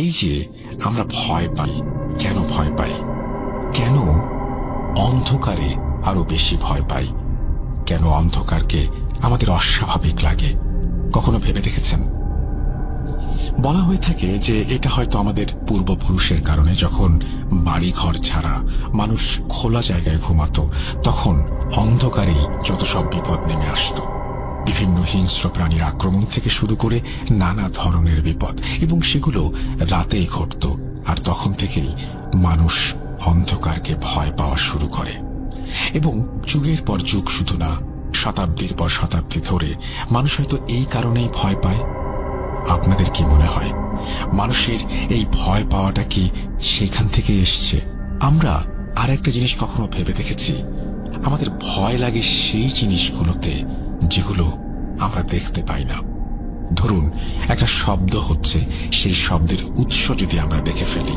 এই যে আমরা ভয় পাই, কেন ভয় পাই? কেন অন্ধকারে আরো বেশি ভয় পাই? কেন অন্ধকারকে আমাদের অস্বাভাবিক লাগে? কখনো ভেবে দেখেছেন? বলা হয়ে থাকে যে এটা হয়তো আমাদের পূর্বপুরুষের কারণে যখন বাড়ি ঘর ছাড়া মানুষ খোলা জায়গায় ঘুমাতো, তখন অন্ধকারেই যত সব বিপদ নেমে আসতো। বিভিন্ন হিংস্র প্রাণীর আক্রমণ থেকে শুরু করে নানা ধরনের বিপদ, এবং সেগুলো রাতেই ঘটত। আর তখন থেকেই মানুষ অন্ধকারকে ভয় পাওয়া শুরু করে। এবং যুগের পর যুগ, শুধু না, শতাব্দীর পর শতাব্দী ধরে মানুষ হয়তো এই কারণেই ভয় পায়। আপনাদের কি মনে হয়, মানুষের এই ভয় পাওয়াটা কি সেখান থেকে এসছে? আমরা আর একটা জিনিস কখনো ভেবে দেখেছি? আমাদের ভয় লাগে সেই জিনিসগুলোতে যেগুলো আমরা দেখতে পাই না। ধরুন, একটা শব্দ হচ্ছে, সেই শব্দের উৎস যদি আমরা দেখে ফেলি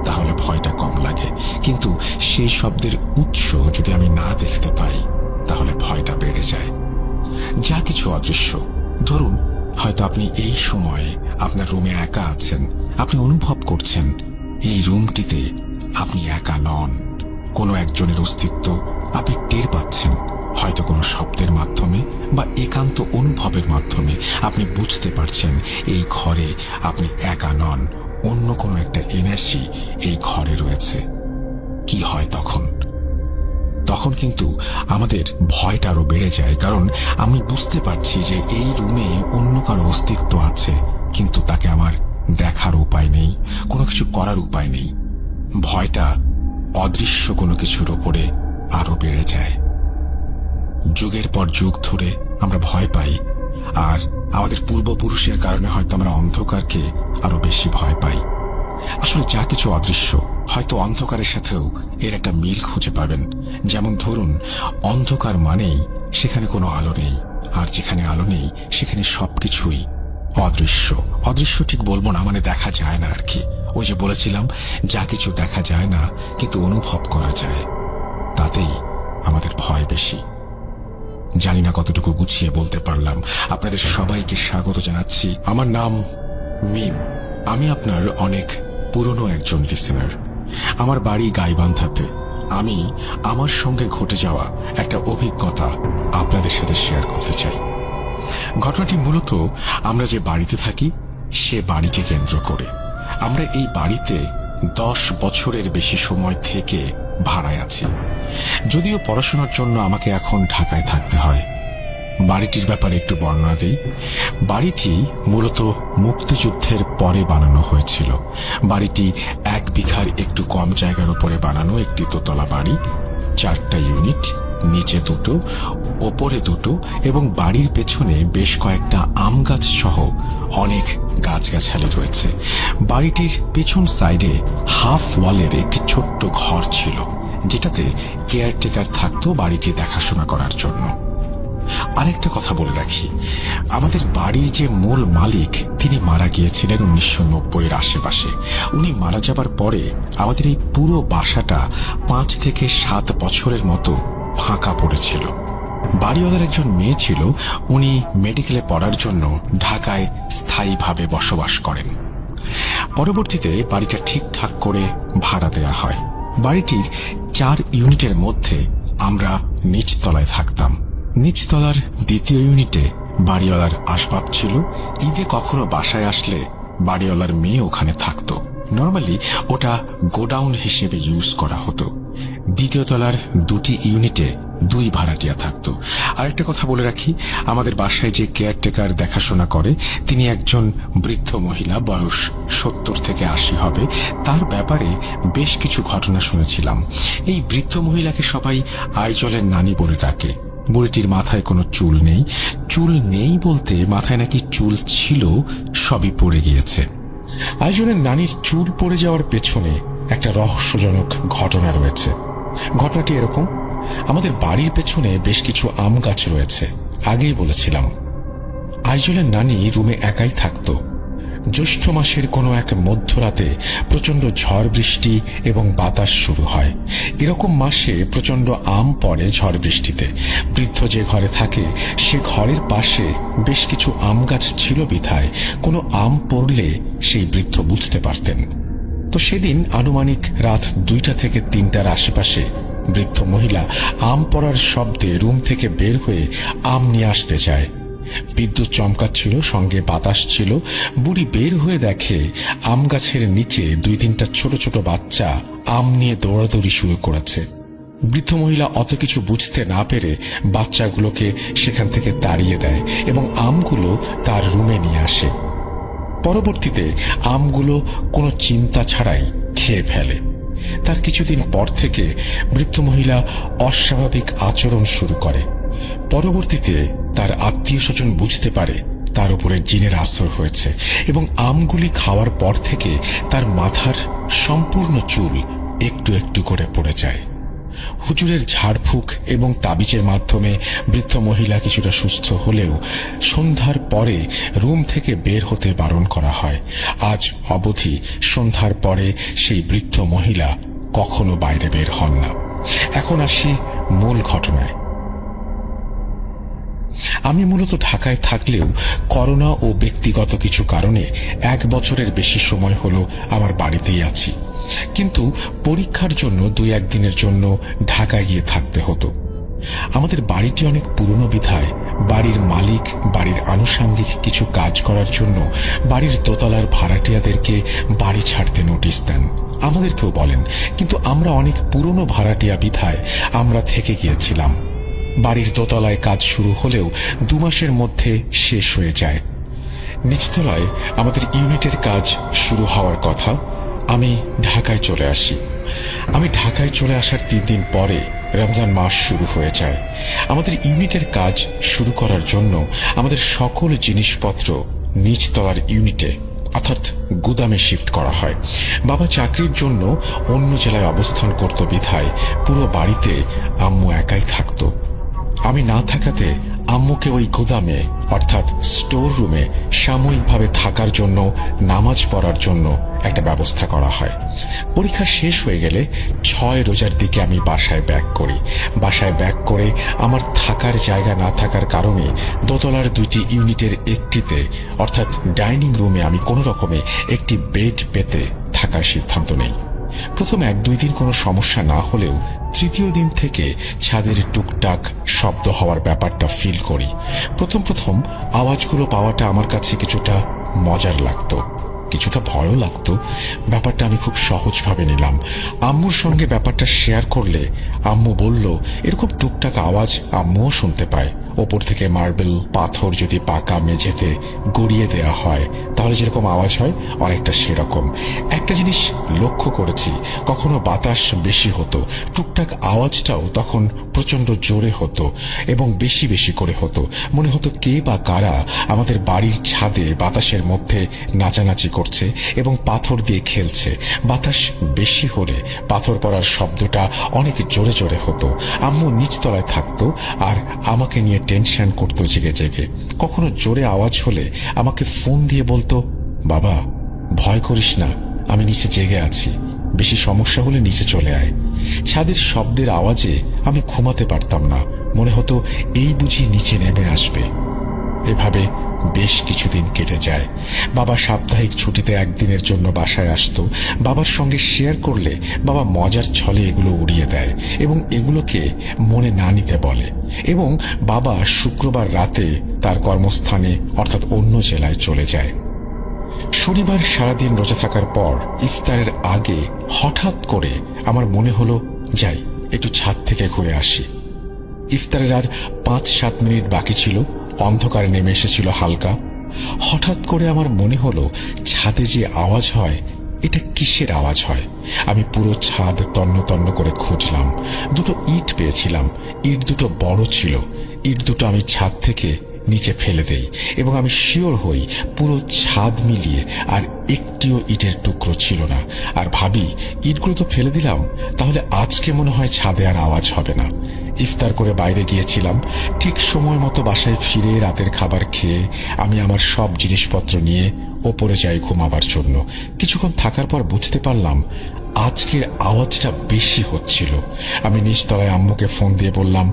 তাহলে ভয়টা কম লাগে, কিন্তু সেই শব্দের উৎস যদি আমি না দেখতে পাই তাহলে ভয়টা বেড়ে যায়। যা কিছু অদৃশ্য, ধরুন হয়তো আপনি এই সময়ে আপনার রুমে একা আছেন, আপনি অনুভব করছেন এই রুমটিতে আপনি একা নন, কোনো একজনের অস্তিত্ব আপনি টের পাচ্ছেন। হয়তো কোনো শব্দের মাধ্যমে বা একান্ত অনুভবের মাধ্যমে আপনি বুঝতে পারছেন এই ঘরে আপনি একা নন, অন্য কোনো একটা এনার্জি এই ঘরে রয়েছে। কি হয় তখন? তখন কিন্তু আমাদের ভয়টা আরো বেড়ে যায়, কারণ আমি বুঝতে পারছি যে এই রুমে অন্য কারো অস্তিত্ব আছে, কিন্তু তাকে আমার দেখার উপায় নেই, কোনো কিছু করার উপায় নেই। ভয়টা অদৃশ্য কোনো কিছুর ওপরে আরো বেড়ে যায়। যুগের পর যুগ ধরে আমরা ভয় পাই, আর আমাদের পূর্বপুরুষের কারণে হয়তো আমরা অন্ধকারকে আরো বেশি ভয় পাই। আসলে যা কিছু অদৃশ্য, হয়তো অন্ধকারের সাথেও এর একটা মিল খুঁজে পাবেন। যেমন ধরুন, অন্ধকার মানেই সেখানে কোনো আলো নেই, আর যেখানে আলো নেই সেখানে সবকিছুই অদৃশ্য। অদৃশ্য ঠিক বলবো না, মানে দেখা যায় না আর কি। ওই যে বলেছিলাম, যা কিছু দেখা যায় না কিন্তু অনুভব করা যায়, তাতেই আমাদের ভয় বেশি। জানি না কতটুকু গুছিয়ে বলতে পারলাম। আপনাদের সবাইকে স্বাগত জানাচ্ছি। আমার নাম মিম। আমি আপনার অনেক পুরনো একজন লিসেনার। আমার বাড়ি গাইবান্ধাতে। আমি আমার সঙ্গে ঘটে যাওয়া একটা অভিজ্ঞতা আপনাদের সাথে শেয়ার করতে চাই। ঘটনাটি মূলত আমরা যে বাড়িতে থাকি সে বাড়িকে কেন্দ্র করে। আমরা এই বাড়িতে 10 বছরের বেশি সময় থেকে ভাড়ায় আছি। যদিও পড়াশোনার জন্য আমাকে এখন ঢাকায় থাকতে হয়। বাড়িটির ব্যাপারে একটু বর্ণনা দিই। বাড়িটি মূলত মুক্তিযুদ্ধের পরে বানানো হয়েছিল। বাড়িটি 1 বিঘার একটু কম জায়গার উপরে বানানো একটি দোতলা বাড়ি, 4টা ইউনিট, নিচে 2টো, ওপরে 2টো, এবং বাড়ির পেছনে বেশ কয়েকটা আম গাছ সহ অনেক গাছগাছালি রয়েছে। বাড়িটির পেছন সাইডে হাফ ওয়ালের একটি ছোট্ট ঘর ছিল, যেটাতে কেয়ারটেকার থাকতো বাড়িটি দেখাশোনা করার জন্য। আরেকটা কথা বলে রাখি, আমাদের বাড়ির যে মূল মালিক তিনি মারা গিয়েছিলেন 1990-এর আশেপাশে। উনি মারা যাবার পরে আমাদের এই পুরো বাসাটা 5 থেকে 7 বছরের মতো ফাঁকা পড়েছিল। বাড়িওয়ালার একজন মেয়ে ছিল, উনি মেডিকেলে পড়ার জন্য ঢাকায় স্থায়ীভাবে বসবাস করেন। পরবর্তীতে বাড়িটা ঠিকঠাক করে ভাড়া দেয়া হয়। বাড়িটির 4 ইউনিটের মধ্যে আমরা নিচতলায় থাকতাম। নিচতলার 2য় ইউনিটে বাড়িওয়ালার আসবাব ছিল। ঈদে কখনো বাসায় আসলে বাড়িওয়ালার মেয়ে ওখানে থাকতো। নর্মালি ওটা গোডাউন হিসেবে ইউজ করা হতো। 2য় তলার 2টি ইউনিটে 2 ভাড়াটিয়া থাকতো। আরেকটা কথা বলে রাখি, আমাদের বাসায় যে কেয়ারটেকার দেখাশোনা করে তিনি একজন বৃদ্ধ মহিলা, বয়স 70 থেকে 80 হবে। তার ব্যাপারে বেশ কিছু ঘটনা শুনেছিলাম। এই বৃদ্ধ মহিলাকে সবাই আইজলের নানি বলে ডাকে। বুড়িটির মাথায় কোনো চুল নেই। চুল নেই বলতে মাথায় নাকি চুল ছিল, সবই পড়ে গিয়েছে। আইজলের নানির চুল পড়ে যাওয়ার পেছনে একটা রহস্যজনক ঘটনা রয়েছে। ঘটনাটি এরকম, আমাদের বাড়ির পেছনে বেশ কিছু আম গাছ রয়েছে। আগেই বলেছিলাম, আইজলের নানি রুমে একাই থাকতো। জ্যৈষ্ঠ মাসের কোনো এক মধ্যরাতে প্রচণ্ড ঝড় বৃষ্টি এবং বাতাস শুরু হয়। এরকম মাসে প্রচণ্ড আম পড়ে ঝড় বৃষ্টিতে। বৃদ্ধ যে ঘরে থাকে সে ঘরের পাশে বেশ কিছু আম গাছ ছিল বিধায় কোনো আম পড়লে সেই বৃদ্ধ বুঝতে পারতেন। তো সেদিন আনুমানিক রাত 2টা থেকে 3টার আশেপাশে বৃদ্ধ মহিলা আম পড়ার শব্দে রুম থেকে বের হয়ে আম নিয়ে আসতে যায়। বিদ্যুৎ চমকাচ্ছিল, সঙ্গে বাতাস ছিল। বুড়ি বের হয়ে দেখে আম গাছের নিচে 2-3টা ছোট ছোট বাচ্চা আম নিয়ে দৌড়াদৌড়ি শুরু করেছে। বৃদ্ধ মহিলা অত কিছু বুঝতে না পেরে বাচ্চাগুলোকে সেখান থেকে তাড়িয়ে দেয় এবং আমগুলো তার রুমে নিয়ে আসে। পরবর্তীতে আমগুলো কোনো চিন্তা ছাড়াই খেয়ে ফেলে। তার কিছুদিন পর থেকে বৃদ্ধ মহিলা অস্বাভাবিক আচরণ শুরু করে। পরবর্তীতে তার আত্মীয় স্বজন বুঝতে পারে তার উপরে জিনের আসর হয়েছে এবং আমগুলি খাওয়ার পর থেকে তার মাথার সম্পূর্ণ চুল একটু একটু করে পড়ে যায়। হুজুরের ঝাড়ফুঁক এবং তাবিজের মাধ্যমে বৃদ্ধ মহিলা কিছুটা সুস্থ হলেও সন্ধ্যার পরে রুম থেকে বের হতে বারণ করা হয়। আজ অবধি সন্ধ্যার পরে সেই বৃদ্ধ মহিলা কখনো বাইরে বের হন না। এখন আসি মূল ঘটনায়। আমি মূলত ঢাকায় থাকলেও করোনা ও ব্যক্তিগত কিছু কারণে 1 বছরের বেশি সময় হলো আমার বাড়িতেই আছি। কিন্তু পরীক্ষার জন্য 2-1 দিনের জন্য ঢাকায় গিয়ে থাকতে হতো। আমাদের বাড়িটি অনেক পুরনো বিধায় বাড়ির মালিক বাড়ির আনুষঙ্গিক কিছু কাজ করার জন্য বাড়ির দোতলার ভাড়াটিয়াদেরকে বাড়ি ছাড়তে নোটিশ দেন। আমাদেরকেও বলেন, কিন্তু আমরা অনেক পুরনো ভাড়াটিয়া বিধায় আমরা থেকে গিয়েছিলাম। বাড়ির দোতলায় কাজ শুরু হলেও 2 মাসের মধ্যে শেষ হয়ে যায়। নিচতলায় আমাদের ইউনিটের কাজ শুরু হওয়ার কথা। আমি ঢাকায় চলে আসি। আমি ঢাকায় চলে আসার 3 দিন পরে রমজান মাস শুরু হয়ে যায়। আমাদের ইউনিটের কাজ শুরু করার জন্য আমাদের সকল জিনিসপত্র নিচতলার ইউনিটে অর্থাৎ গুদামে শিফট করা হয়। বাবা চাকরির জন্য অন্য জেলায় অবস্থান করত বিধায় পুরো বাড়িতে আম্মু একাই থাকতো। আমি না থাকাতে আম্মুকে ওই গুদামে অর্থাৎ স্টোর রুমে সাময়িকভাবে থাকার জন্য নামাজ পড়ার জন্য একটা ব্যবস্থা করা হয়। পরীক্ষা শেষ হয়ে গেলে 6 রোজার দিকে আমি বাসায় ব্যাক করি। বাসায় ব্যাক করে আমার থাকার জায়গা না থাকার কারণে দোতলার 2টি ইউনিটের একটিতে অর্থাৎ ডাইনিং রুমে আমি কোনো রকমে একটি বেড পেতে থাকার সিদ্ধান্ত নেই। প্রথম 1-2 দিন কোনো সমস্যা না হলেও তৃতীয় দিন থেকে ছাদের টুকটাক শব্দ হওয়ার ব্যাপারটা ফিল করি। প্রথম আওয়াজগুলো পাওয়াটা আমার কাছে কিছুটা মজার লাগতো, কিছুটা ভয়ও লাগতো। ব্যাপারটা আমি খুব সহজভাবে নিলাম। আম্মুর সঙ্গে ব্যাপারটা শেয়ার করলে আম্মু বলল, এরকম টুকটাক আওয়াজ আম্মুও শুনতে পায়। ওপর থেকে মার্বেল পাথর যদি পাকা মেঝেতে গড়িয়ে দেয়া হয় তাহলে যেরকম আওয়াজ হয় অনেকটা সেরকম। একটা জিনিস লক্ষ্য করেছি, কখনো বাতাস বেশি হতো, টুকটাক আওয়াজটাও তখন প্রচন্ড জোরে হতো এবং বেশি বেশি করে হতো। মনে হতো কে বা কারা আমাদের বাড়ির ছাদে বাতাসের মধ্যে নাচানাচি করছে এবং পাথর দিয়ে খেলছে। বাতাস বেশি হলে পাথর পড়ার শব্দটা অনেক জোরে জোরে হতো। আম্মু নিচতলায় থাকতো আর আমাকে নিয়ে টেনশন করতো জেগে জেগে। কখনো জোরে আওয়াজ হলে আমাকে ফোন দিয়ে বলতো, বাবা ভয় করিস না, আমি নিচে জেগে আছি, বেশি সমস্যা হলে নিচে চলে আয়। ছাদের শব্দের আওয়াজে আমি ঘুমাতে পারতাম না, মনে হতো এই বুঝি নিচে নেমে আসবে। এভাবে বেশ কিছুদিন কেটে যায়। বাবা সাপ্তাহিক ছুটিতে 1 দিনের জন্য বাসায় আসতো। বাবার সঙ্গে শেয়ার করলে বাবা মজার ছলে এগুলো উড়িয়ে দেয় এবং এগুলোকে মনে না নিতে বলে। এবং বাবা শুক্রবার রাতে তার কর্মস্থানে অর্থাৎ অন্য জেলায় চলে যায়। শনিবার সারাদিন রোজা থাকার পর ইফতারের আগে হঠাৎ করে আমার মনে হলো যাই একটু ছাদ থেকে ঘুরে আসি। ইফতারের আর 5-7 মিনিট বাকি ছিল, অন্ধকার নেমে এসেছিল হালকা। হঠাৎ করে আমার মনে হলো ছাদে যে আওয়াজ হয় এটা কিসের আওয়াজ হয়। আমি পুরো ছাদ তন্ন তন্ন করে খুঁজলাম। 2টো ইট পেয়েছিলাম। ইট 2টো বড় ছিল। ইট 2টো আমি ছাদ থেকে নিচে ফেলে দেই এবং আমি শিওর হই পুরো ছাদ মিলিয়ে আর একটিও ইটের টুকরো ছিল না। আর ভাবি ইটগুলো তো ফেলে দিলাম, তাহলে আজকে মনে হয় ছাদে আর আওয়াজ হবে না। ইফতার করে বাইরে গিয়েছিলাম। ঠিক সময় মতো বাসায় ফিরে রাতের খাবার খেয়ে আমি আমার সব জিনিসপত্র নিয়ে ওপরে যাই ঘুমাবার জন্য। কিছুক্ষণ থাকার পর বুঝতে পারলাম আজকের আওয়াজটা বেশি হচ্ছিল। আমি নিচতলায় আম্মুকে ফোন দিয়ে বললাম,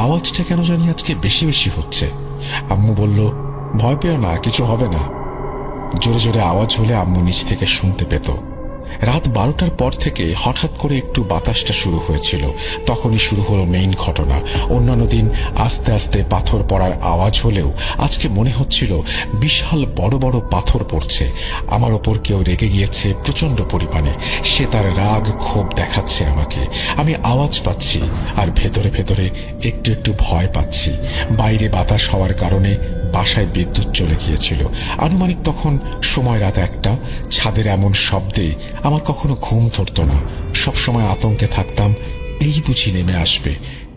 আওয়াজটা কেন জানি আজকে বেশি বেশি হচ্ছে। আম্মু বলল, ভয় পেও না, কিছু হবে না। জোরে জোরে আওয়াজ হলে আম্মু নিচ থেকে শুনতে পেত। রাত 12টার পর থেকে হঠাৎ করে একটু বাতাসটা শুরু হয়েছিল, তখনই শুরু হলো মেইন ঘটনা। অন্যান্য দিন আস্তে আস্তে পাথর পড়ার আওয়াজ হলেও আজকে মনে হচ্ছিল বিশাল বড় বড় পাথর পড়ছে। আমার ওপর কেউ রেগে গিয়েছে প্রচন্ড পরিমাণে। সে তার রাগ ক্ষোভ দেখাচ্ছে আমাকে। আমি আওয়াজ পাচ্ছি আর ভেতরে ভেতরে একটু একটু ভয় পাচ্ছি। বাইরে বাতাস হওয়ার কারণে বাসায় বিদ্যুৎ চলে গিয়েছিল। আনুমানিক তখন সময় রাত 1টা। ছাদের এমন শব্দে আমার কখনো ঘুম ধরত না। সবসময় আতঙ্কে থাকতাম, এই বুঝি নেমে আসবে।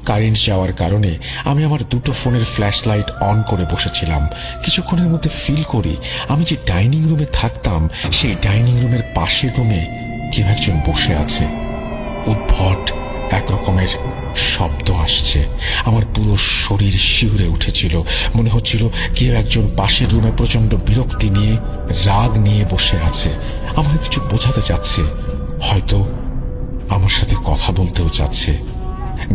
কারেন্ট যাওয়ার কারণে আমি আমার দুটো ফোনের ফ্ল্যাশ লাইট অন করে বসেছিলাম। কিছুক্ষণের মধ্যে ফিল করি আমি যে ডাইনিং রুমে থাকতাম সেই ডাইনিং রুমের পাশের রুমে কেউ একজন বসে আছে। উদ্ভট একরকমের শব্দ আসছে। আমার পুরো শরীর শিউরে উঠেছিল। মনে হচ্ছিল কেউ একজন পাশের রুমে প্রচন্ড বিরক্তি নিয়ে, রাগ নিয়ে বসে আছে। আমাকে কিছু বোঝাতে চাচ্ছে, হয়তো আমার সাথে কথা বলতেও চাচ্ছে।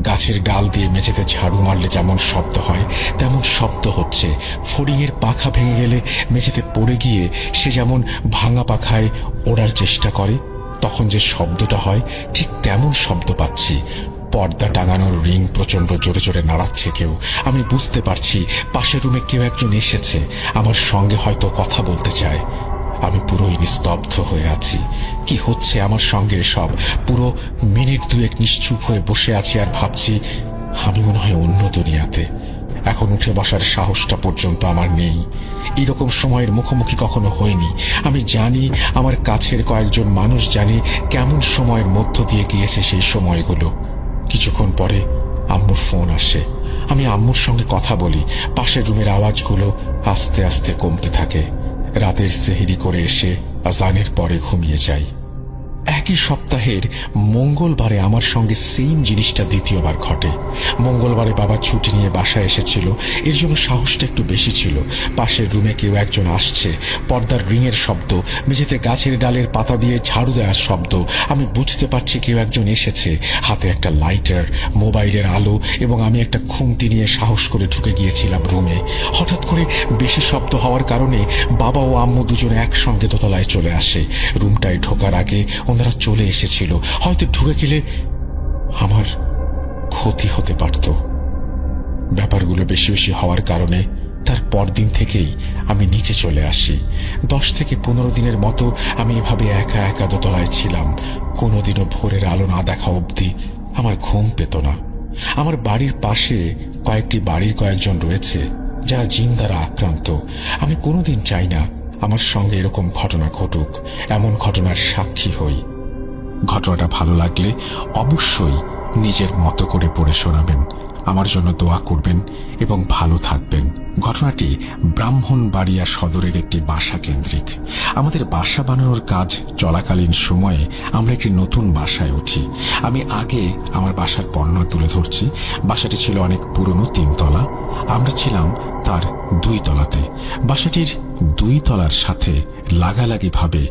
গাছের ডাল দিয়ে মেঝেতে ঝাড়ু মারলে যেমন শব্দ হয় তেমন শব্দ হচ্ছে। ফড়িংয়ের পাখা ভেঙে গেলে মেঝেতে পড়ে গিয়ে সে যেমন ভাঙা পাখায় ওড়ার চেষ্টা করে, তখন যে শব্দটা হয় ঠিক তেমন শব্দ পাচ্ছি। পর্দা টাঙানোর রিং প্রচন্ড জোরে জোরে নাড়াচ্ছে কেউ। আমি বুঝতে পারছি পাশের রুমে কেউ একজন এসেছে, আমার সঙ্গে হয়তো কথা বলতে চায়। আমি পুরোই নিস্তব্ধ হয়ে আছি। কি হচ্ছে আমার সঙ্গে এসব? পুরো মিনিট 2 নিশ্চুপ হয়ে বসে আছি আর ভাবছি আমি মনে হয় অন্য দুনিয়াতে। এখন উঠে বসার সাহসটা পর্যন্ত আমার নেই। এরকম সময়ের মুখোমুখি কখনো হয়নি। আমি জানি আমার কাছের কয়েকজন মানুষ জানে কেমন সময়ের মধ্য দিয়ে গিয়েছে সেই সময়গুলো। কিছুক্ষণ পরে আম্মুর ফোন আসে। আমি আম্মুর সঙ্গে কথা বলি। পাশের রুমের আওয়াজগুলো আস্তে আস্তে কমতে থাকে। রাতের সেহরি করে এসে আজানের পরে ঘুমিয়ে যাই। একই সপ্তাহের মঙ্গলবারে আমার সঙ্গে সেম জিনিসটা দ্বিতীয়বার ঘটে। মঙ্গলবারে বাবা ছুটি নিয়ে বাসায় এসেছিল, এর জন্য সাহসটা একটু বেশি ছিল। পাশের রুমে কেউ একজন আসছে, পর্দার রিংয়ের শব্দ, মেঝেতে গাছের ডালের পাতা দিয়ে ঝাড়ু দেওয়ার শব্দ। আমি বুঝতে পারছি কেউ একজন এসেছে। হাতে একটা লাইটার, মোবাইলের আলো, এবং আমি একটা খুন্তি নিয়ে সাহস করে ঢুকে গিয়েছিলাম রুমে। হঠাৎ করে বেশি শব্দ হওয়ার কারণে বাবা ও আম্মু দুজনে একসঙ্গে দোতলায় চলে আসে। রুমটায় ঢোকার আগে ওনারা চলে এসেছিল। হয়তো ঢুকে গেলে আমার ক্ষতি হতে পারত। ব্যাপারগুলো বেশি বেশি হওয়ার কারণে তার পরদিন থেকেই আমি নিচে চলে আসি। 10 থেকে 15 দিনের মতো আমি এভাবে একা একা দোতলায় ছিলাম। কোনোদিনও ভোরের আলো না দেখা অবধি আমার ঘুম পেত না। আমার বাড়ির পাশে কয়েকটি বাড়ির কয়েকজন রয়েছে যারা জিন দ্বারা আক্রান্ত। আমি কোনোদিন চাই না আমার সঙ্গে এরকম ঘটনা ঘটুক, এমন ঘটনার সাক্ষী হই। ঘটনাটা ভালো লাগলে অবশ্যই নিজের মতো করে পড়ে শোনাবেন, আমার জন্য দোয়া করবেন এবং ভালো থাকবেন। ঘটনাটি ব্রাহ্মণবাড়িয়া সদরের একটি বাসা কেন্দ্রিক। আমাদের বাসা বানানোর কাজ চলাকালীন সময়ে আমরা একটি নতুন বাসায় উঠি। আমি আগে আমার বাসার বর্ণনা তুলে ধরছি। বাসাটি ছিল অনেক পুরনো, 3 তলা। আমরা ছিলাম তার 2 তলাতে। বাসাটির 2 তলার সাথে লাগালাগিভাবে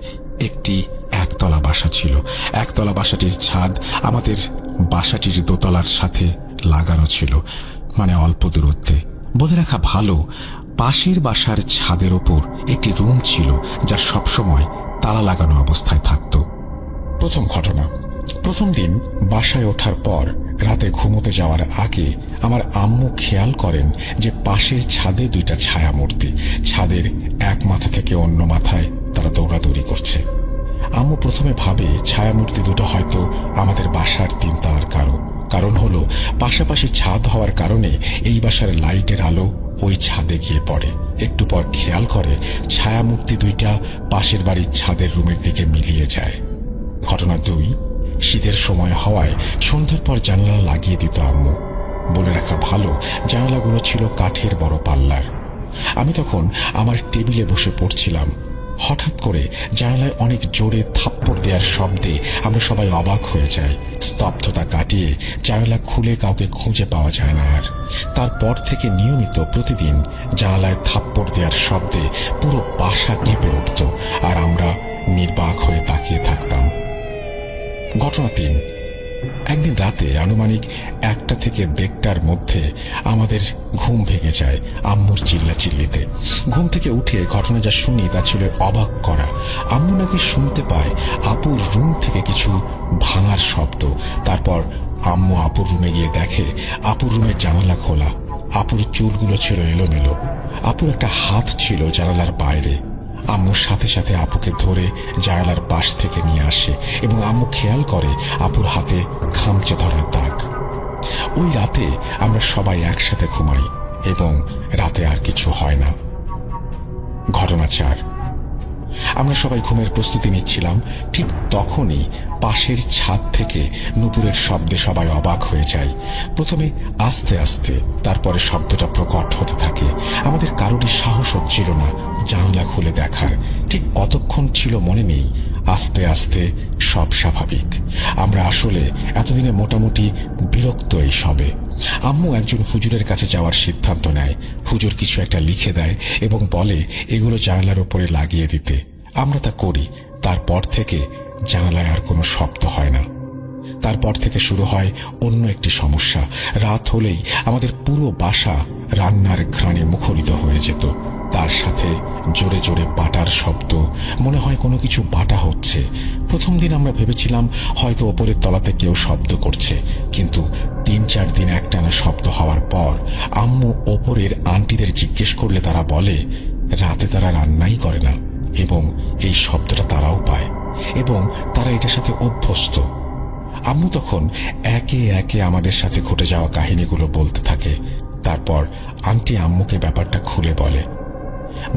একটি 1 তলা বাসা ছিল। 1 তলা বাসাটির ছাদ আমাদের বাসাটির 2 তলার সাথে লাগানো ছিল, মানে অল্প দূরত্বে। বলে রাখা ভালো, পাশের বাসার ছাদের ওপর একটি রুম ছিল যা সবসময় তালা লাগানো অবস্থায় থাকত। প্রথম ঘটনা, প্রথম দিন বাসায় ওঠার পর রাতে ঘুমোতে যাওয়ার আগে আমার আম্মু খেয়াল করেন যে পাশের ছাদে 2টা ছায়ামূর্তি ছাদের এক মাথা থেকে অন্য মাথায় তারা দৌড়াদৌড়ি করছে। আম্মু প্রথমে ভাবে ছায়ামূর্তি দুটো হয়তো আমাদের বাসার 3 তলার কারণ হলো পাশাপাশি ছাদ হওয়ার কারণে এই বাসার লাইটের আলো ওই ছাদে গিয়ে পড়ে। একটু পর খেয়াল করে ছায়ামূর্তি 2টা পাশের বাড়ির ছাদের রুমের দিকে মিলিয়ে যায়। ঘটনা 2, শীতের সময় হওয়ায় সন্ধ্যার পর জানালা লাগিয়ে দিত আম্মু। বলে রাখা ভালো, জানালাগুলো ছিল কাঠের বড় পাল্লার। আমি তখন আমার টেবিলে বসে পড়ছিলাম। হঠাৎ করে জানালায় অনেক জোরে থাপ্পড় দেওয়ার শব্দে আমরা সবাই অবাক হয়ে যাই। স্তব্ধতা কাটিয়ে জানালা খুলে কাউকে খুঁজে পাওয়া যায় না আর। তারপর থেকে নিয়মিত প্রতিদিন জানালায় থাপ্পড় দেওয়ার শব্দে পুরো বাসা কেঁপে উঠত, আর আমরা নির্বাক হয়ে তাকিয়ে থাকতাম। ঘটনা 3। একদিন রাতে আনুমানিক 1টা থেকে 1:30টার মধ্যে আমাদের ঘুম ভেঙে যায় আম্মুর চিল্লাচিল্লিতে। ঘুম থেকে উঠে ঘটনা যা শুনি তা ছিল অবাক করা। আম্মু নাকি শুনতে পায় আপুর রুম থেকে কিছু ভাঙার শব্দ। তারপর আম্মু আপুর রুমে গিয়ে দেখে আপুর রুমের জানালা খোলা। আপুর চুলগুলো ছিল এলোমেলো। আপুর একটা হাত ছিল জানালার বাইরে। আম্মুর সাথে সাথে আপুকে ধরে জানালার পাশ থেকে নিয়ে আসে এবং আম্মু খেয়াল করে আপুর হাতে খামচে ধরার দাগ। ওই রাতে আমরা সবাই একসাথে ঘুমাই এবং রাতে আর কিছু হয় না। ঘটনা 4। আমরা সবাই ঘুমের প্রস্তুতি নিচ্ছিলাম। ঠিক তখনই পাশের ছাদ থেকে নুপুরের শব্দে সবাই অবাক হয়ে যায়। প্রথমে আস্তে আস্তে, তারপরে শব্দটা প্রকট হতে থাকে। আমাদের কারোরই সাহস হচ্ছিল না জানলা খুলে দেখার। ঠিক কতক্ষণ ছিল মনে নেই। আস্তে আস্তে সব স্বাভাবিক। আমরা আসলে এতদিনে মোটামুটি বিরক্ত এই সবে। আম্মু একজন হুজুরের কাছে যাওয়ার সিদ্ধান্ত নেয়। হুজুর কিছু একটা লিখে দেয় এবং বলে এগুলো জানালার উপরে লাগিয়ে দিতে। আমরা তা করি। তারপর থেকে জানালায় আর কোনো শব্দ হয় না। তারপর থেকে শুরু হয় অন্য একটি সমস্যা। রাত হলেই আমাদের পুরো বাসা রান্নার ঘ্রাণে মুখরিত হয়ে যেত। তার সাথে জোরে জোরে বাটার শব্দ, মনে হয় কোনো কিছু বাটা হচ্ছে। প্রথম দিন আমরা ভেবেছিলাম হয়তো ওপরের তলাতে কেউ শব্দ করছে, কিন্তু 3-4 দিন একটানা শব্দ হওয়ার পর আম্মু ওপরের আন্টিদের জিজ্ঞেস করলে তারা বলে রাতে তারা রান্নাই করে না এবং এই শব্দটা তারাও পায় এবং তারা এটার সাথে অভ্যস্ত। আম্মু তখন একে একে আমাদের সাথে ঘটে যাওয়া কাহিনীগুলো বলতে থাকে। তারপর আন্টি আম্মুকে ব্যাপারটা খুলে বলে।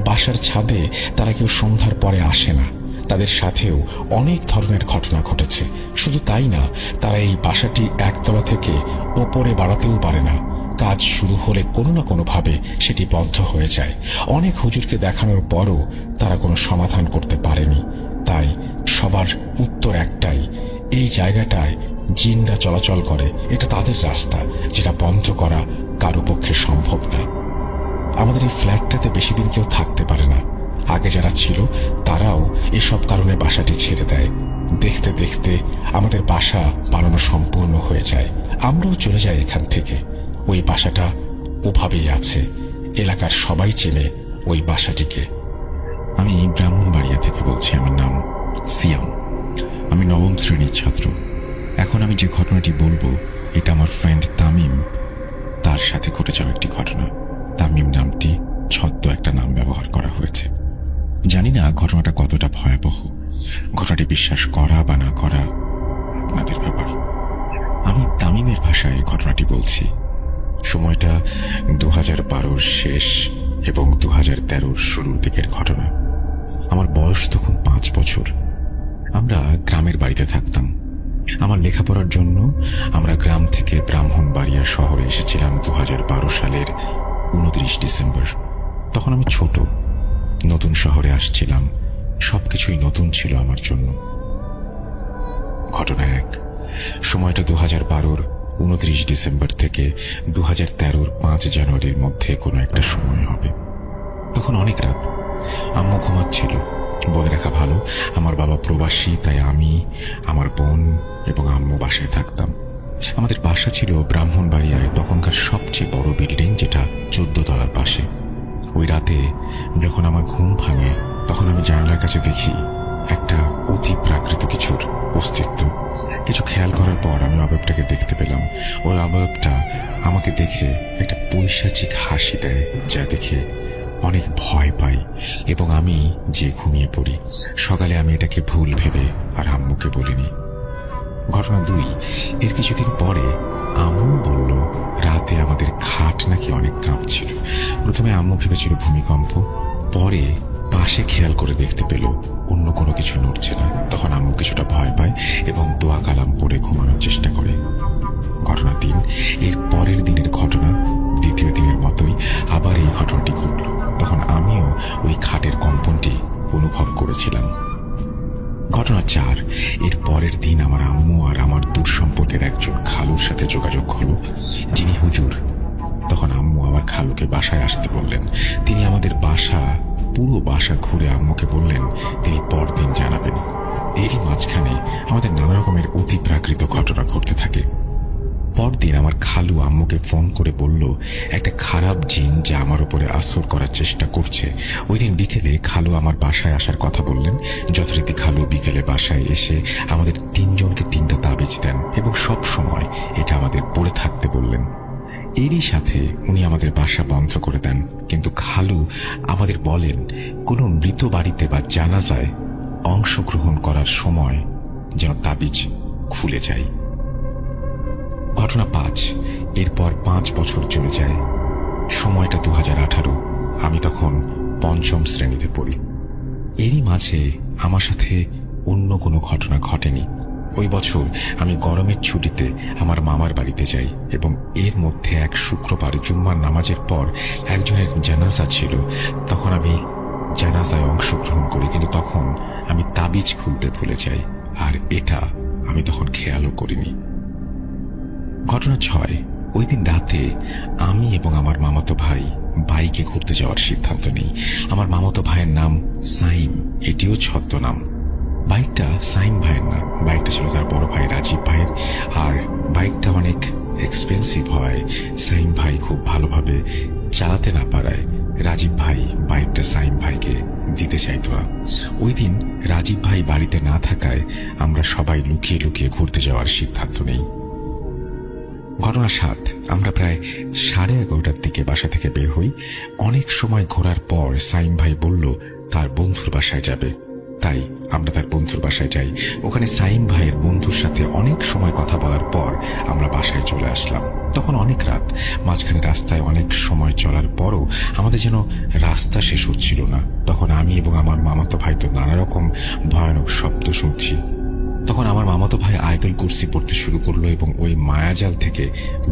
বাসার ছাদে তারা কেউ সন্ধ্যার পরে আসে না। তাদের সাথেও অনেক ধরনের ঘটনা ঘটেছে। শুধু তাই না, তারা এই বাসাটি একতলা থেকে ওপরে বাড়াতেও পারে না। কাজ শুরু হলে কোনো না কোনোভাবে সেটি বন্ধ হয়ে যায়। অনেক হুজুরকে দেখানোর পরও তারা কোনো সমাধান করতে পারেনি। তাই সবার উত্তর একটাই, এই জায়গাটায় জিনরা চলাচল করে। এটা তাদের রাস্তা, যেটা বন্ধ করা কারো পক্ষে সম্ভব না। আমাদের এই ফ্ল্যাটটাতে বেশি দিন কেউ থাকতে পারে না। আগে যারা ছিল তারাও এসব কারণে বাসাটি ছেড়ে দেয়। দেখতে দেখতে আমাদের বাসা বানানো সম্পূর্ণ হয়ে যায়। আমরাও চলে যাই এখান থেকে। ওই বাসাটা ওভাবেই আছে। এলাকার সবাই চেনে ওই বাসাটিকে। আমি ব্রাহ্মণবাড়িয়া থেকে বলছি। আমার নাম সিয়াম। আমি 9ম শ্রেণীর ছাত্র। এখন আমি যে ঘটনাটি বলবো এটা আমার ফ্রেন্ড তামিম, তার সাথে ঘটে যাওয়া একটি ঘটনা। তামিম নামটি ছদ্ম একটা নাম ব্যবহার করা হয়েছে। জানি না ঘটনাটা কতটা ভয়াবহ। ঘটনাটি বিশ্বাস করা বা না করা আপনাদের ব্যাপার। আমি তামিমের ভাষায় ঘটনাটি বলছি। সময়টা 2012 শেষ এবং 2013 শুরুর দিকের ঘটনা। আমার বয়স তখন 5 বছর। আমরা গ্রামের বাড়িতে থাকতাম। আমার লেখাপড়ার জন্য আমরা গ্রাম থেকে ব্রাহ্মণবাড়িয়া শহরে এসেছিলাম 2012 সালের 29 ডিসেম্বর। তখন আমি ছোট, নতুন শহরে আসছিলাম। সবকিছুই নতুন ছিল আমার জন্য। ঘটনা 1। সময়টা 2012-র 29 ডিসেম্বর থেকে 2013-র 5 জানুয়ারির মধ্যে কোনো একটা সময় হবে। তখন অনেক রাত। আম্মু ঘুমাচ্ছিল। বলে রাখা ভালো, আমার বাবা প্রবাসী, তাই আমি, আমার বোন এবং আম্মু বাসায় থাকতাম। আমাদের বাসা ছিল ব্রাহ্মণবাড়িয়ায় তখনকার সবচেয়ে বড় বিল্ডিং, যেটা 14 তলার পাশে। ওই রাতে যখন আমার ঘুম ভাঙে তখন আমি জানালার কাছে দেখি একটা অতি প্রাকৃত কিছুর অস্তিত্ব। কিছু খেয়াল করার পর আমি অবয়বটাকে দেখতে পেলাম। ওই অবয়বটা আমাকে দেখে একটা পৈশাচিক হাসি দেয়, যা দেখে অনেক ভয় পাই এবং আমি যে ঘুমিয়ে পড়ি। সকালে আমি এটাকে ভুল ভেবে আর আম্মুকে বলিনি। ঘটনা 2। এর কিছুদিন পরে আম্মু বলল রাতে আমাদের খাট নাকি অনেক কাঁপছিল। প্রথমে আম্মু ভেবেছিল ভূমিকম্প, পরে পাশে খেয়াল করে দেখতে পেল অন্য কোনো কিছু নড়ছে না। তখন আম্মু কিছুটা ভয় পায় এবং দোয়া কালাম পড়ে ঘুমানোর চেষ্টা করে। ঘটনা 3। এর পরের দিনের ঘটনা। দ্বিতীয় দিনের মতোই আবার এই ঘটনাটি ঘটল। তখন আমিও ওই খাটের কম্পনটি অনুভব করেছিলাম। ঘটনা ঘটনা 4, এর পরের দিন আমার আম্মু আর আমার দূর সম্পর্কের একজন খালুর সাথে যোগাযোগ হলো, যিনি হুজুর। তখন আম্মু আমার খালুকে বাসায় আসতে বললেন। তিনি আমাদের পুরো বাসা ঘুরে আম্মুকে বললেন তিনি পরদিন জানাবেন। এরই মাঝখানে আমাদের নানা রকমের অতি প্রাকৃত ঘটনা ঘটতে থাকে। পরদিন আমার খালু আম্মুকে ফোন করে বলল একটা খারাপ জিন যা আমার উপরে আসর করার চেষ্টা করছে। ওই দিন বিকেলে খালু আমার বাসায় আসার কথা বললেন। যথারীতি খালু বিকেলে বাসায় এসে আমাদের 3 জনকে 3টা তাবিজ দেন এবং সব সময় এটা আমাদের পড়ে থাকতে বললেন। এরই সাথে উনি আমাদের বাসা বন্ধ করে দেন। কিন্তু খালু আমাদের বলেন কোনো মৃত বাড়িতে বা জানাজায় অংশগ্রহণ করার সময় যেন তাবিজ খুলে যায়। ঘটনা 5, এরপর 5 বছর চলে যায়। সময়টা 2018। আমি তখন 5ম শ্রেণীতে পড়ি। এরই মাঝে আমার সাথে অন্য কোনো ঘটনা ঘটেনি। ওই বছর আমি গরমের ছুটিতে আমার মামার বাড়িতে যাই এবং এর মধ্যে এক শুক্রবার জুম্মার নামাজের পর একজনের জানাজা ছিল। তখন আমি জানাজায় অংশগ্রহণ করি, কিন্তু তখন আমি তাবিজ খুলতে ভুলে যাই, আর এটা আমি তখন খেয়ালও করিনি। ঘটনা 6, ওই দিন রাতে আমি এবং আমার মামাতো ভাই বাইকে ঘুরতে যাওয়ার সিদ্ধান্ত নেই। আমার মামাতো ভাইয়ের নাম সাইম, এটিও ছদ্মনাম। বাইকটা সাইম ভাইয়ের না, বাইকটা ছিল তার বড় ভাই রাজীব ভাইয়ের। আর বাইকটা অনেক এক্সপেন্সিভ হয়। সাইম ভাই খুব ভালোভাবে চালাতে না পারায় রাজীব ভাই বাইকটা সাইম ভাইকে দিতে চাইতো না। ওই দিন রাজীব ভাই বাড়িতে না থাকায় আমরা সবাই লুকিয়ে লুকিয়ে ঘুরতে যাওয়ার সিদ্ধান্ত নেই। ঘটনা 7, আমরা প্রায় 11:30টার দিকে বাসা থেকে বের হই। অনেক সময় ঘোরার পর সাইম ভাই বলল তার বন্ধুর বাসায় যাবে, তাই আমরা তার বন্ধুর বাসায় যাই। ওখানে সাইম ভাইয়ের বন্ধুর সাথে অনেক সময় কথা বলার পর আমরা বাসায় চলে আসলাম। তখন অনেক রাত। মাঝখানে রাস্তায় অনেক সময় চলার পরও আমাদের যেন রাস্তা শেষ হচ্ছিল না। তখন আমি এবং আমার মামাতো ভাই তো নানা রকম ভয়ানক শব্দ শুনছি। তখন আমার মামাতো ভাই আয়াতুল কুরসি পড়তে শুরু করলো এবং ওই মায়াজাল থেকে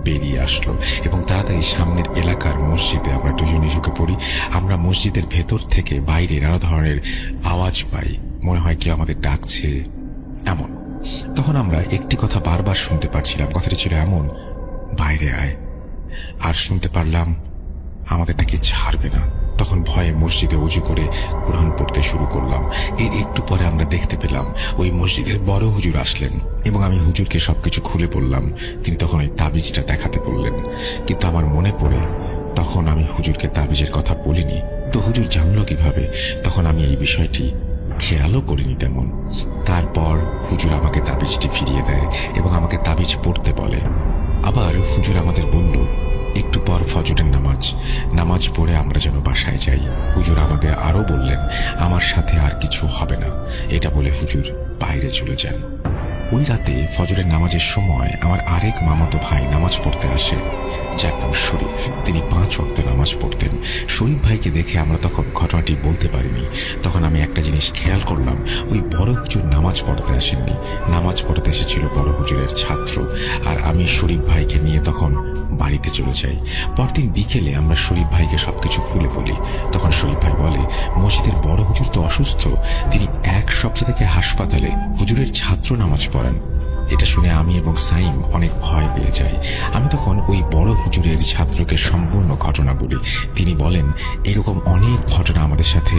বেরিয়ে আসলো এবং তাড়াতাড়ি সামনের এলাকার মসজিদে আমরা দুজনে ঢুকে পড়ি। আমরা মসজিদের ভেতর থেকে বাইরে নানা ধরনের আওয়াজ পাই, মনে হয় কেউ আমাদের ডাকছে এমন। তখন আমরা একটি কথা বারবার শুনতে পারছিলাম, কথাটি ছিল এমন, বাইরে আয়। আর শুনতে পারলাম আমাদের নাকি ছাড়বে না। তখন ভয়ে মসজিদে উজু করে কোরআন পড়তে শুরু করলাম। এর একটু পরে আমরা দেখতে পেলাম ওই মসজিদের বড় হুজুর আসলেন এবং আমি হুজুরকে সবকিছু খুলে বললাম। তিনি তখন ওই তাবিজটা দেখাতে বললেন, কিন্তু আমার মনে পড়ে তখন আমি হুজুরকে তাবিজের কথা বলিনি। তো হুজুর জানলো কিভাবে? তখন আমি এই বিষয়টি খেয়ালও করিনি তেমন। তারপর হুজুর আমাকে তাবিজটি ফিরিয়ে দেয় এবং আমাকে তাবিজ পড়তে বলে। আবার হুজুর আমাদের বলল একটু পর ফজরের নামাজ পড়ে আমরা যেন বাসায় যাই। হুজুর আমাদের আরো বললেন আমার সাথে আর কিছু হবে না। এটা বলে হুজুর বাইরে চলে যান। ওই রাতে ফজরের নামাজের সময় আমার আরেক মামাতো ভাই নামাজ পড়তে আসে, যার নাম শরীফ। তিনি 5 ওয়াক্ত নামাজ পড়তেন। শরীফ ভাইকে দেখে আমরা তখন ঘটনাটি বলতে পারিনি। তখন আমি একটা জিনিস খেয়াল করলাম, ওই বড় হুজুর নামাজ পড়াতে আসেননি, নামাজ পড়াতে এসেছিল বড় হুজুরের ছাত্র। আর আমি শরীফ ভাইকে নিয়ে তখন বাড়িতে চলে যাই। পরদিন বিকেলে আমরা শরীফ ভাইকে সবকিছু খুলে বলি। তখন শরীফ ভাই বলে মসজিদের বড় হুজুর তো অসুস্থ, তিনি 1 সপ্তাহ থেকে হাসপাতালে, হুজুরের ছাত্র নামাজ পড়ান। এটা শুনে আমি এবং সাইম অনেক ভয় পেয়ে যাই। আমি তখন ওই বড় হুজুরের ছাত্রকে সম্পূর্ণ ঘটনা বলি। তিনি বলেন এরকম অনেক ঘটনা আমাদের সাথে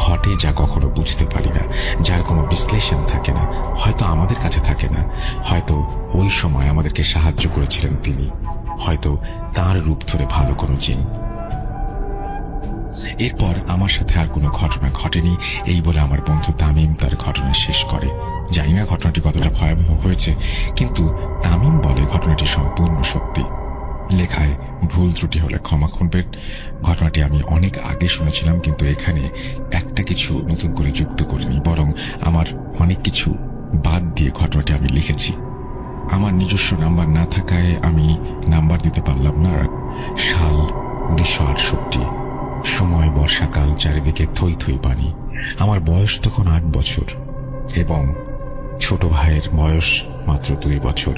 ঘটে যা কখনো বুঝতে পারি না, যার কোনো বিশ্লেষণ থাকে না, হয়তো আমাদের কাছে থাকে না, হয়তো ওই সময় আমাদেরকে সাহায্য করেছিলেন তিনি, হয়তো তার রূপ ধরে ভালো কোনো জিন। এরপর আমার সাথে আর কোনো ঘটনা ঘটেনি এই বলে আমার বন্ধু তামিম তার ঘটনা শেষ করে। জানি না ঘটনাটি কতটা ভয়াবহ হয়েছে, কিন্তু তামিম বলে ঘটনাটি সম্পূর্ণ সত্যি। লেখায় ভুল ত্রুটি হলে ক্ষমা করবেন। ঘটনাটি আমি অনেক আগে শুনেছিলাম, কিন্তু এখানে একটা কিছু নতুন করে যুক্ত করিনি, বরং আমার অনেক কিছু বাদ দিয়ে ঘটনাটি আমি লিখেছি। আমার নিজস্ব নাম্বার না থাকায় আমি নাম্বার দিতে পারলাম না। সাল 1968, সময় বর্ষাকাল, চারিদিকে থই থই পানি। আমার বয়স তখন 8 বছর এবং ছোট ভাইয়ের বয়স মাত্র 2 বছর।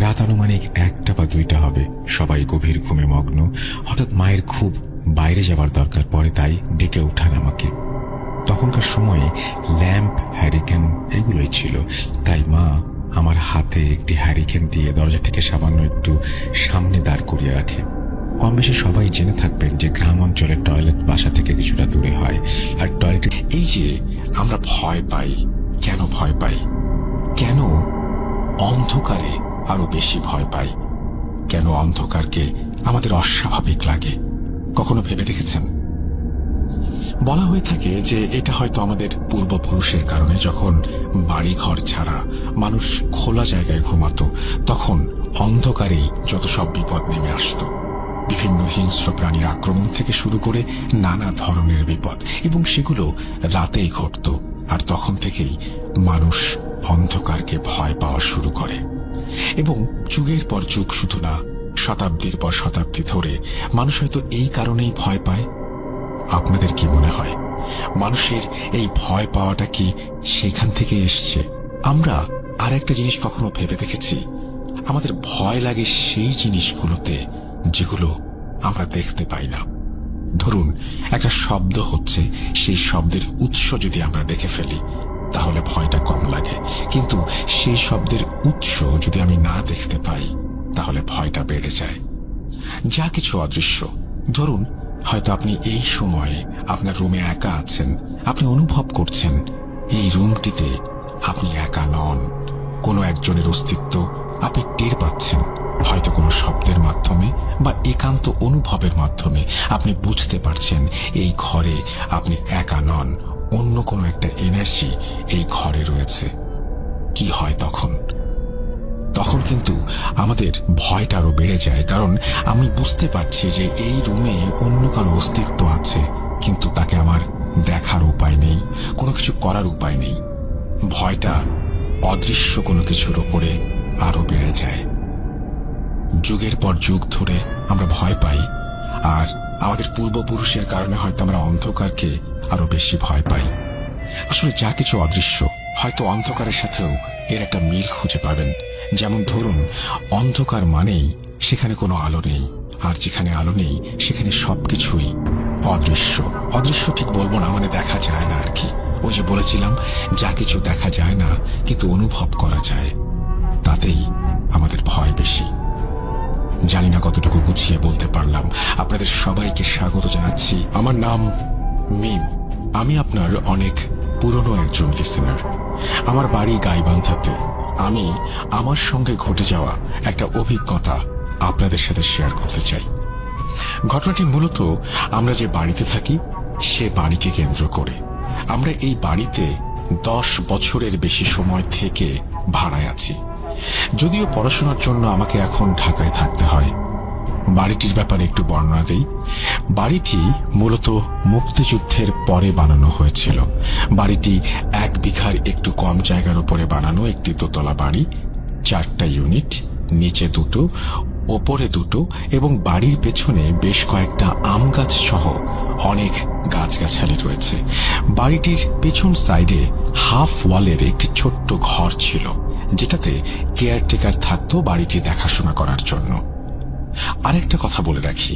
রাত আনুমানিক 1টা বা 2টা হবে। সবাই গভীর ঘুমে মগ্ন। হঠাৎ মায়ের খুব বাইরে যাবার দরকার পড়ে, তাই ডেকে উঠান আমাকে। তখনকার সময়ে ল্যাম্প, হ্যারিকেন এগুলোই ছিল। তাই মা আমার হাতে একটি হ্যারিকেন দিয়ে দরজা থেকে সামান্য একটু সামনে দাঁড় করিয়ে রাখে। কম বেশি সবাই জেনে থাকবেন যে গ্রাম অঞ্চলের টয়লেট বাসা থেকে কিছুটা দূরে হয়, আর টয়লেটে এই যে আমরা ভয় পাই, কেন ভয় পাই? কেন অন্ধকারে আরো বেশি ভয় পাই? কেন অন্ধকারকে আমাদের অস্বাভাবিক লাগে? কখনো ভেবে দেখেছেন? বলা হয়ে থাকে যে এটা হয়তো আমাদের পূর্বপুরুষের কারণে, যখন বাড়ি ঘর ছাড়া মানুষ খোলা জায়গায় ঘুমাতো, তখন অন্ধকারেই যত সব বিপদ নেমে আসতো। বিভিন্ন হিংস্র প্রাণীর আক্রমণ থেকে শুরু করে নানা ধরনের বিপদ, এবং সেগুলো রাতেই ঘটত। আর তখন থেকেই মানুষ অন্ধকারকে ভয় পাওয়া শুরু করে, এবং যুগের পর যুগ, শুধু না, শতাব্দীর পর শতাব্দী ধরে মানুষ হয়তো এই কারণেই ভয় পায়। আপনাদের কি মনে হয়, মানুষের এই ভয় পাওয়াটা কি সেখান থেকে এসছে? আমরা আর একটা জিনিস কখনো ভেবে দেখেছি? আমাদের ভয় লাগে সেই জিনিসগুলোতে যেগুলো আমরা দেখতে পাই না। ধরুন, একটা শব্দ হচ্ছে, সেই শব্দের উৎস যদি আমরা দেখে ফেলি তাহলে ভয়টা কম লাগে, কিন্তু সেই শব্দের উৎস যদি আমি না দেখতে পাই তাহলে ভয়টা বেড়ে যায়। যা কিছু অদৃশ্য, ধরুন হয়তো আপনি এই সময়ে আপনার রুমে একা আছেন, আপনি অনুভব করছেন এই রুমটিতে আপনি একা নন, কোনো একজনের অস্তিত্ব আপনি টের পাচ্ছেন। হয়তো কোনো শব্দের মাধ্যমে বা একান্ত অনুভবের মাধ্যমে আপনি বুঝতে পারছেন এই ঘরে আপনি একা নন, অন্য কোনো একটা এনার্জি এই ঘরে রয়েছে। কি হয় তখন? তখন কিন্তু আমাদের ভয়টা আরো বেড়ে যায়, কারণ আমি বুঝতে পারছি যে এই রুমে অন্য কারো অস্তিত্ব আছে, কিন্তু তাকে আমার দেখার উপায় নেই, কোনো কিছু করার উপায় নেই। ভয়টা অদৃশ্য কোনো কিছুর ওপরে আরো বেড়ে যায়। যুগের পর যুগ ধরে আমরা ভয় পাই, আর আমাদের পূর্বপুরুষের কারণে হয়তো আমরা অন্ধকারকে আরো বেশি ভয় পাই। আসলে যা কিছু অদৃশ্য, হয়তো অন্ধকারের সাথেও এর একটা মিল খুঁজে পাবেন। যেমন ধরুন, অন্ধকার মানেই সেখানে কোনো আলো নেই, আর যেখানে আলো নেই সেখানে সবকিছুই অদৃশ্য। অদৃশ্য ঠিক বলবো না, মানে দেখা যায় না আর কি। ওই যে বলেছিলাম, যা কিছু দেখা যায় না কিন্তু অনুভব করা যায়, তাতেই আমাদের ভয় বেশি। জানি না কতটুকু গুছিয়ে বলতে পারলাম। আপনাদের সবাইকে স্বাগত জানাচ্ছি। আমার নাম মিম। আমি আপনার অনেক পুরনো একজন লিসেনার। আমার বাড়ি গাইবান্ধাতে। আমি আমার সঙ্গে ঘটে যাওয়া একটা অভিজ্ঞতা আপনাদের সাথে শেয়ার করতে চাই। ঘটনাটি মূলত আমরা যে বাড়িতে থাকি সে বাড়িকে কেন্দ্র করে। আমরা এই বাড়িতে 10 বছরের বেশি সময় থেকে ভাড়ায় আছি। যদিও পড়াশোনার জন্য আমাকে এখন ঢাকায় থাকতে হয়। বাড়িটির ব্যাপারে একটু বর্ণনা দেই। বাড়িটি মূলত মুক্তিযুদ্ধের পরে বানানো হয়েছিল। বাড়িটি 1 বিঘার একটু কম জায়গার উপরে বানানো একটি দোতলা বাড়ি, 4টা ইউনিট, নিচে 2টো, ওপরে 2টো, এবং বাড়ির পেছনে বেশ কয়েকটা আম গাছ সহ অনেক গাছগাছালি রয়েছে। বাড়িটির পেছন সাইডে হাফ ওয়ালের একটি ছোট্ট ঘর ছিল, যেটাতে কেয়ারটেকার থাকতো বাড়িটি দেখাশোনা করার জন্য। আরেকটা কথা বলে রাখি,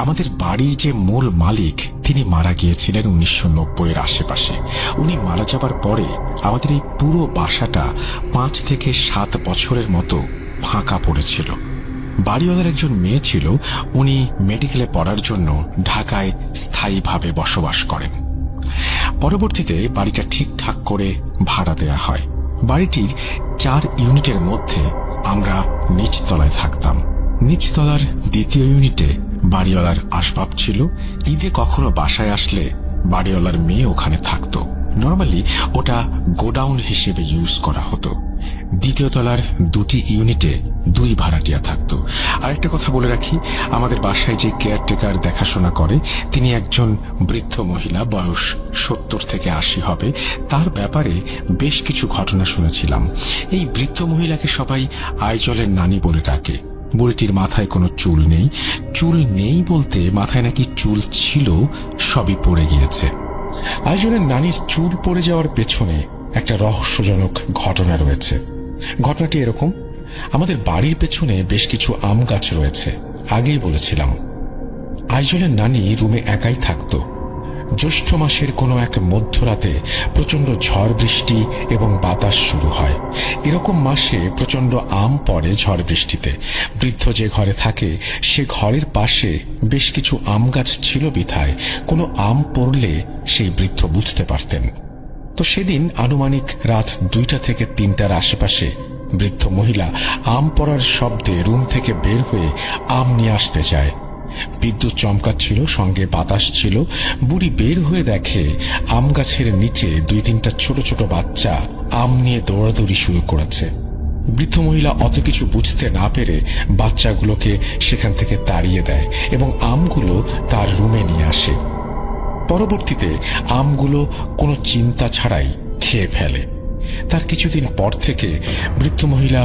আমাদের বাড়ির যে মূল মালিক তিনি মারা গিয়েছিলেন 1990-এর আশেপাশে। উনি মারা যাবার পরে আমাদের এই পুরো বাসাটা 5 থেকে 7 বছরের মতো ফাঁকা পড়েছিল। বাড়িওয়ালার একজন মেয়ে ছিল, উনি মেডিকেলে পড়ার জন্য ঢাকায় স্থায়ীভাবে বসবাস করেন। পরবর্তীতে বাড়িটা ঠিকঠাক করে ভাড়া দেয়া হয়। বাড়িটির 4 ইউনিটের মধ্যে আমরা নিচতলায় থাকতাম। নিচতলার 2য় ইউনিটে বাড়িওয়ালার আসবাব ছিল। ঈদে কখনো বাসায় আসলে বাড়িওয়ালার মেয়ে ওখানে থাকতো। নর্মালি ওটা গোডাউন হিসেবে ইউজ করা হতো। 2য় তলার 2টি ইউনিটে 2 ভাড়াটিয়া থাকতো। আরেকটা কথা বলে রাখি, আমাদের বাসায় যে কেয়ারটেকার দেখাশোনা করে তিনি একজন বৃদ্ধ মহিলা, বয়স 70 থেকে 80 হবে। তার ব্যাপারে বেশ কিছু ঘটনা শুনেছিলাম। এই বৃদ্ধ মহিলাকে সবাই আইজলের নানি বলে ডাকে। বুড়িটির মাথায় কোনো চুল নেই। চুল নেই বলতে মাথায় নাকি চুল ছিল, সবই পড়ে গিয়েছে। আইজলের নানির চুল পড়ে যাওয়ার পেছনে একটা রহস্যজনক ঘটনা রয়েছে। ঘটনাটি এরকম, আমাদের বাড়ির পেছনে বেশ কিছু আম গাছ রয়েছে। আগেই বলেছিলাম, আইজলের নানি রুমে একাই থাকতো। জ্যৈষ্ঠ মাসের কোনো এক মধ্যরাতে প্রচণ্ড ঝড় বৃষ্টি এবং বাতাস শুরু হয়। এরকম মাসে প্রচণ্ড আম পড়ে ঝড় বৃষ্টিতে। বৃদ্ধ যে ঘরে থাকে সে ঘরের পাশে বেশ কিছু আম গাছ ছিল বিধায় কোনো আম পড়লে সেই বৃদ্ধ বুঝতে পারতেন। তো সেদিন আনুমানিক রাত 2টা থেকে 3টার আশেপাশে বৃদ্ধ মহিলা আম পড়ার শব্দে রুম থেকে বের হয়ে আম নিয়ে আসতে চায়। বিদ্যুৎ চমকাচ্ছিল, সঙ্গে বাতাস ছিল। বুড়ি বের হয়ে দেখে আম গাছের নিচে 2-3টা ছোট ছোট বাচ্চা আম নিয়ে দৌড়াদৌড়ি শুরু করেছে। বৃদ্ধ মহিলা অত কিছু বুঝতে না পেরে বাচ্চাগুলোকে সেখান থেকে তাড়িয়ে দেয় এবং আমগুলো তার রুমে নিয়ে আসে। পরবর্তীতে আমগুলো কোনো চিন্তা ছাড়াই খেয়ে ফেলে। তার কিছুদিন পর থেকে বৃদ্ধ মহিলা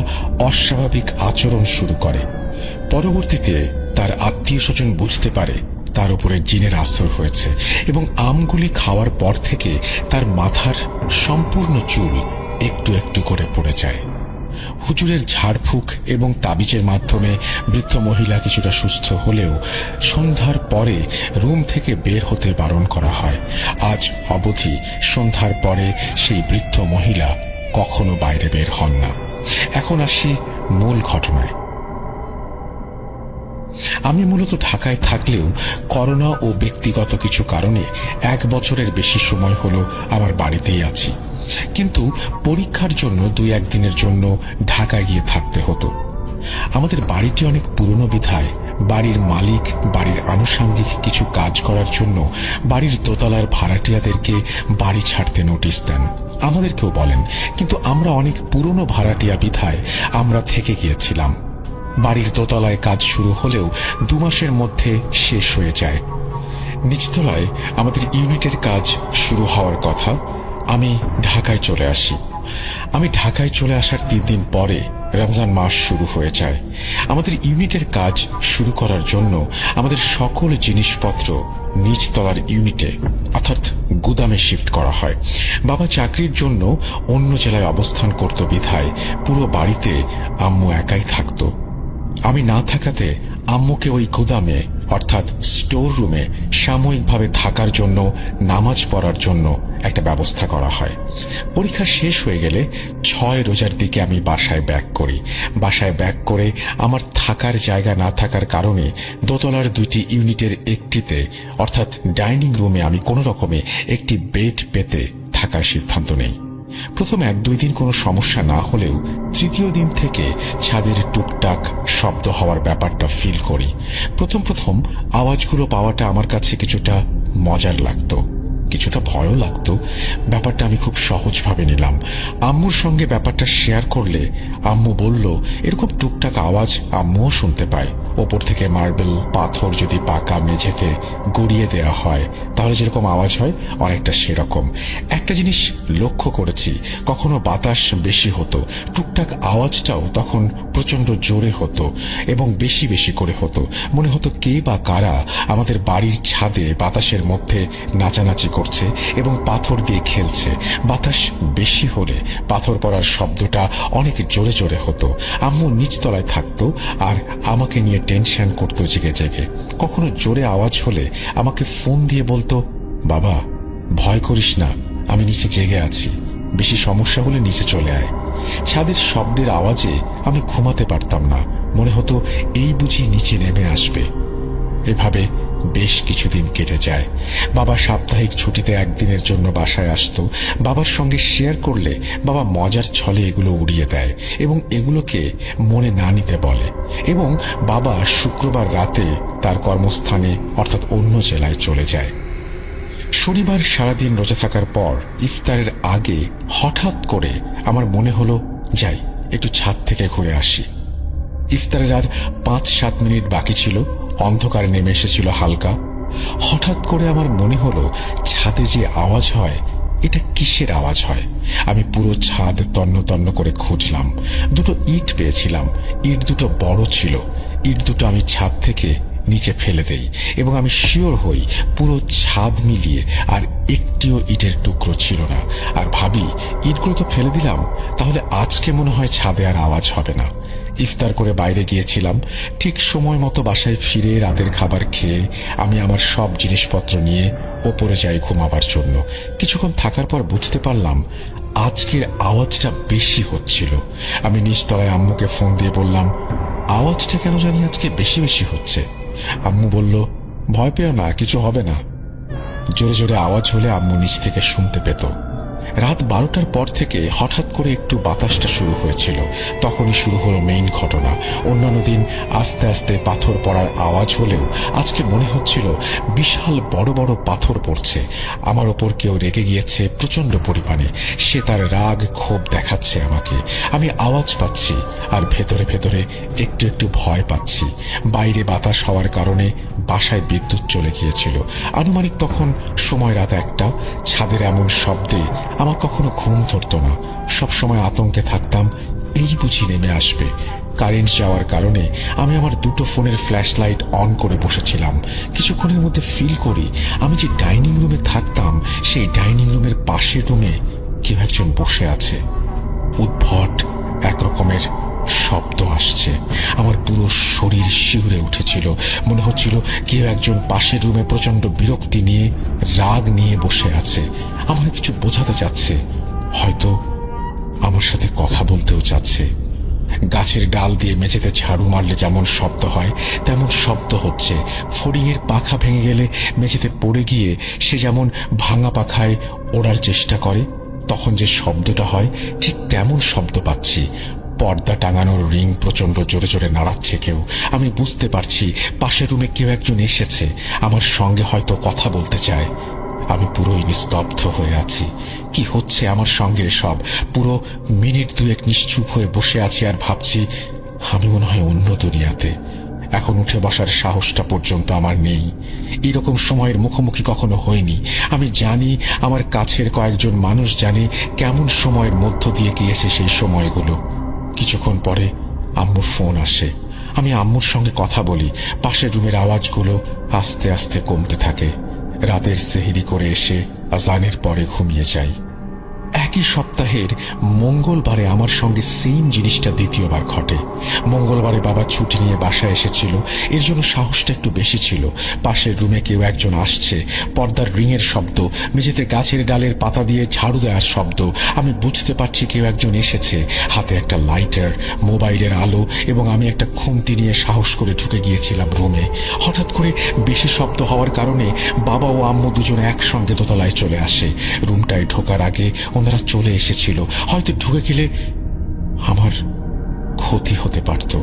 অস্বাভাবিক আচরণ শুরু করে। পরবর্তীতে তার আত্মীয় স্বজন বুঝতে পারে তার উপরে জিনের আসর হয়েছে এবং আমগুলি খাওয়ার পর থেকে তার মাথার সম্পূর্ণ চুল একটু একটু করে পড়ে যায়। হুজুরের ঝাড়ফুঁক এবং তাবিজের মাধ্যমে বৃদ্ধ মহিলা কিছুটা সুস্থ হলেও সন্ধ্যার পরে রুম থেকে বের হতে বারণ করা হয়। আজ অবধি সন্ধ্যার পরে সেই বৃদ্ধ মহিলা কখনো বাইরে বের হন না। এখন আসি মূল ঘটনায়। আমি মূলত ঢাকায় থাকলেও করোনা ও ব্যক্তিগত কিছু কারণে 1 বছরের বেশি সময় হলো আমার বাড়িতেই আছি। কিন্তু পরীক্ষার জন্য 2-1 দিনের জন্য ঢাকায় গিয়ে থাকতে হতো। আমাদের বাড়িটি অনেক পুরনো বিধায় বাড়ির মালিক বাড়ির আনুষঙ্গিক কিছু কাজ করার জন্য বাড়ির দোতলার ভাড়াটিয়াদেরকে বাড়ি ছাড়তে নোটিশ দেন। আমাদেরকেও বলেন, কিন্তু আমরা অনেক পুরনো ভাড়াটিয়া বিধায় আমরা থেকে গিয়েছিলাম। বাড়ির দোতলায় কাজ শুরু হলেও 2 মাসের মধ্যে শেষ হয়ে যায়। নিচতলায় আমাদের ইউনিটের কাজ শুরু হওয়ার কথা। আমি ঢাকায় চলে আসি। আমি ঢাকায় চলে আসার 3 দিন পরে রমজান মাস শুরু হয়ে যায়। আমাদের ইউনিটের কাজ শুরু করার জন্য আমাদের সকল জিনিসপত্র নিচতলার ইউনিটে অর্থাৎ গুদামে শিফট করা হয়। বাবা চাকরির জন্য অন্য জেলায় অবস্থান করত বিধায় পুরো বাড়িতে আম্মু একাই থাকতো। আমি না থাকাতে আম্মুকে ওই গুদামে অর্থাৎ স্টোর রুমে সাময়িকভাবে থাকার জন্য নামাজ পড়ার জন্য একটা ব্যবস্থা করা হয়। পরীক্ষা শেষ হয়ে গেলে 6 রোজার দিকে আমি বাসায় ব্যাক করি। বাসায় ব্যাক করে আমার থাকার জায়গা না থাকার কারণে দোতলার 2টি ইউনিটের একটিতে অর্থাৎ ডাইনিং রুমে আমি কোনো রকমে একটি বেড পেতে থাকার সিদ্ধান্ত নেই। প্রথম 1-2 দিন কোনো সমস্যা না হলেও তৃতীয় দিন থেকে ছাদের টুকটাক শব্দ হওয়ার ব্যাপারটা ফিল করি। প্রথম আওয়াজগুলো পাওয়াটা আমার কাছে কিছুটা মজার লাগতো, কিছুটা ভয়ও লাগতো। ব্যাপারটা আমি খুব সহজভাবে নিলাম। আম্মুর সঙ্গে ব্যাপারটা শেয়ার করলে আম্মু বলল, এরকম টুকটাক আওয়াজ আম্মুও শুনতে পায়। ওপর থেকে মার্বেল পাথর যদি পাকা মেঝেতে গড়িয়ে দেওয়া হয় তাহলে যেরকম আওয়াজ হয় অনেকটা সেরকম। একটা জিনিস লক্ষ্য করেছি, কখনো বাতাস বেশি হতো, টুকটাক আওয়াজটাও তখন প্রচণ্ড জোরে হতো এবং বেশি বেশি করে হতো। মনে হতো কে বা কারা আমাদের বাড়ির ছাদে বাতাসের মধ্যে নাচানাচি করছে এবং পাথর দিয়ে খেলছে। বাতাস বেশি হলে পাথর পড়ার শব্দটা অনেক জোরে জোরে হতো। আম্মু নিচতলায় থাকতো আর আমাকে নিয়ে টেনশন করতো জেগে জেগে। কখনো জোরে আওয়াজ হলে আমাকে ফোন দিয়ে বলতো, বাবা ভয় করিস না, আমি নিচে জেগে আছি, বেশি সমস্যা হলে নিচে চলে আয়। ছাদের শব্দের আওয়াজে আমি ঘুমাতে পারতাম না, মনে হতো এই বুঝি নিচে নেমে আসবে। এভাবে বেশ কিছুদিন কেটে যায়। বাবা সাপ্তাহিক ছুটিতে 1 দিনের জন্য বাসায় আসতো। বাবার সঙ্গে শেয়ার করলে বাবা মজার ছলে এগুলো উড়িয়ে দেয় এবং এগুলোকে মনে না নিতে বলে। এবং বাবা শুক্রবার রাতে তার কর্মস্থানে অর্থাৎ অন্য জেলায় চলে যায়। শনিবার সারাদিন রোজা থাকার পর ইফতারের আগে হঠাৎ করে আমার মনে হলো, যাই একটু ছাদ থেকে ঘুরে আসি। ইফতারের আর 5-7 মিনিট বাকি ছিল। অন্ধকার নেমে এসেছিল হালকা। হঠাৎ করে আমার মনে হলো, ছাদে যে আওয়াজ হয় এটা কিসের আওয়াজ হয়। আমি পুরো ছাদ তন্ন তন্ন করে খুঁজলাম। 2টো ইট পেয়েছিলাম। ইট 2টো বড় ছিল। ইট 2টো আমি ছাদ থেকে নিচে ফেলে দেই এবং আমি শিওর হই পুরো ছাদ মিলিয়ে আর একটিও ইটের টুকরো ছিল না। আর ভাবি, ইটগুলো তো ফেলে দিলাম, তাহলে আজকে মনে হয় ছাদে আর আওয়াজ হবে না। ইফতার করে বাইরে গিয়েছিলাম। ঠিক সময় মতো বাসায় ফিরে রাতের খাবার খেয়ে আমি আমার সব জিনিসপত্র নিয়ে ওপরে যাই ঘুমাবার জন্য। কিছুক্ষণ থাকার পর বুঝতে পারলাম আজকের আওয়াজটা বেশি হচ্ছিল। আমি নিচতলায় আম্মুকে ফোন দিয়ে বললাম, আওয়াজটা কেন জানি আজকে বেশি বেশি হচ্ছে। আম্মু বলল, ভয় পেও না, কিছু হবে না। জোরে জোরে আওয়াজ হলে আম্মু নিচ থেকে শুনতে পেত। রাত 12টার পর থেকে হঠাৎ করে একটু বাতাসটা শুরু হয়েছিল। তখনই শুরু হলো মেইন ঘটনা। অন্যান্য দিন আস্তে আস্তে পাথর পড়ার আওয়াজ হলেও আজকে মনে হচ্ছিল বিশাল বড় বড় পাথর পড়ছে। আমার ওপর কেউ রেগে গিয়েছে প্রচন্ড পরিমাণে। সে তার রাগ ক্ষোভ দেখাচ্ছে আমাকে। আমি আওয়াজ পাচ্ছি আর ভেতরে ভেতরে একটু একটু ভয় পাচ্ছি। বাইরে বাতাস হওয়ার কারণে বাসায় বিদ্যুৎ চলে গিয়েছিল। আনুমানিক তখন সময় রাত 1টা। ছাদের এমন শব্দে আমার কখনো ঘুম ধরত না। সবসময় আতঙ্কে থাকতাম, এই বুঝি নেমে আসবে। কারেন্ট যাওয়ার কারণে আমি আমার দুটো ফোনের ফ্ল্যাশ লাইট অন করে বসেছিলাম। কিছুক্ষণের মধ্যে ফিল করি আমি যে ডাইনিং রুমে থাকতাম সেই ডাইনিং রুমের পাশের রুমে কেউ একজন বসে আছে। উদ্ভট একরকমের শব্দ আসছে। আমার পুরো শরীর শিউরে উঠেছিল। মনে হচ্ছিল কেউ একজন পাশের রুমে প্রচন্ড বিরক্তি নিয়ে, রাগ নিয়ে বসে আছে। আমার কিছু বোঝাতে চাচ্ছে, হয়তো আমার সাথে কথা বলতেও চাচ্ছে। গাছের ডাল দিয়ে মেঝেতে ঝাড়ু মারলে যেমন শব্দ হয় তেমন শব্দ হচ্ছে। ফড়িংয়ের পাখা ভেঙে গেলে মেঝেতে পড়ে গিয়ে সে যেমন ভাঙা পাখায় ওড়ার চেষ্টা করে তখন যে শব্দটা হয় ঠিক তেমন শব্দ পাচ্ছি। পর্দা টাঙানোর রিং প্রচন্ড জোরে জোরে নাড়াচ্ছে কেউ। আমি বুঝতে পারছি পাশের রুমে কেউ একজন এসেছে, আমার সঙ্গে হয়তো কথা বলতে চায়। আমি পুরোই নিস্তব্ধ হয়ে আছি। কি হচ্ছে আমার সঙ্গে সব? পুরো মিনিট 2 নিশ্চুপ হয়ে বসে আছি আর ভাবছি আমি মনে হয় অন্য দুনিয়াতে। এখন উঠে বসার সাহসটা পর্যন্ত আমার নেই। এরকম সময়ের মুখোমুখি কখনো হয়নি। আমি জানি আমার কাছের কয়েকজন মানুষ জানে কেমন সময়ের মধ্য দিয়ে গিয়েছে সেই সময়গুলো। কিছুক্ষণ পরে আম্মুর ফোন আসে। আমি আম্মুর সঙ্গে কথা বলি। পাশের রুমের আওয়াজগুলো আস্তে আস্তে কমতে থাকে। রাতের সেহরি করে এসে আজানের পরে ঘুমিয়ে যাই। একই সপ্তাহের মঙ্গলবারে আমার সঙ্গে সেম জিনিসটা দ্বিতীয়বার ঘটে। মঙ্গলবারে বাবা ছুটি নিয়ে বাসায় এসেছিল, এর জন্য সাহসটা একটু বেশি ছিল। পাশের রুমে কেউ একজন আসছে, পর্দার রিংয়ের শব্দ, মেঝেতে গাছের ডালের পাতা দিয়ে ঝাড়ু দেওয়ার শব্দ। আমি বুঝতে পারছি কেউ একজন এসেছে। হাতে একটা লাইটার, মোবাইলের আলো এবং আমি একটা খুন্তি নিয়ে সাহস করে ঢুকে গিয়েছিলাম রুমে। হঠাৎ করে বেশি শব্দ হওয়ার কারণে বাবা ও আম্মু দুজনে একসঙ্গে দোতলায় চলে আসে। রুমটায় ঢোকার আগে ওনারা চলে এসেছিল। হয়তো ঢুকে গেলে আমার ক্ষতি হতে পারত।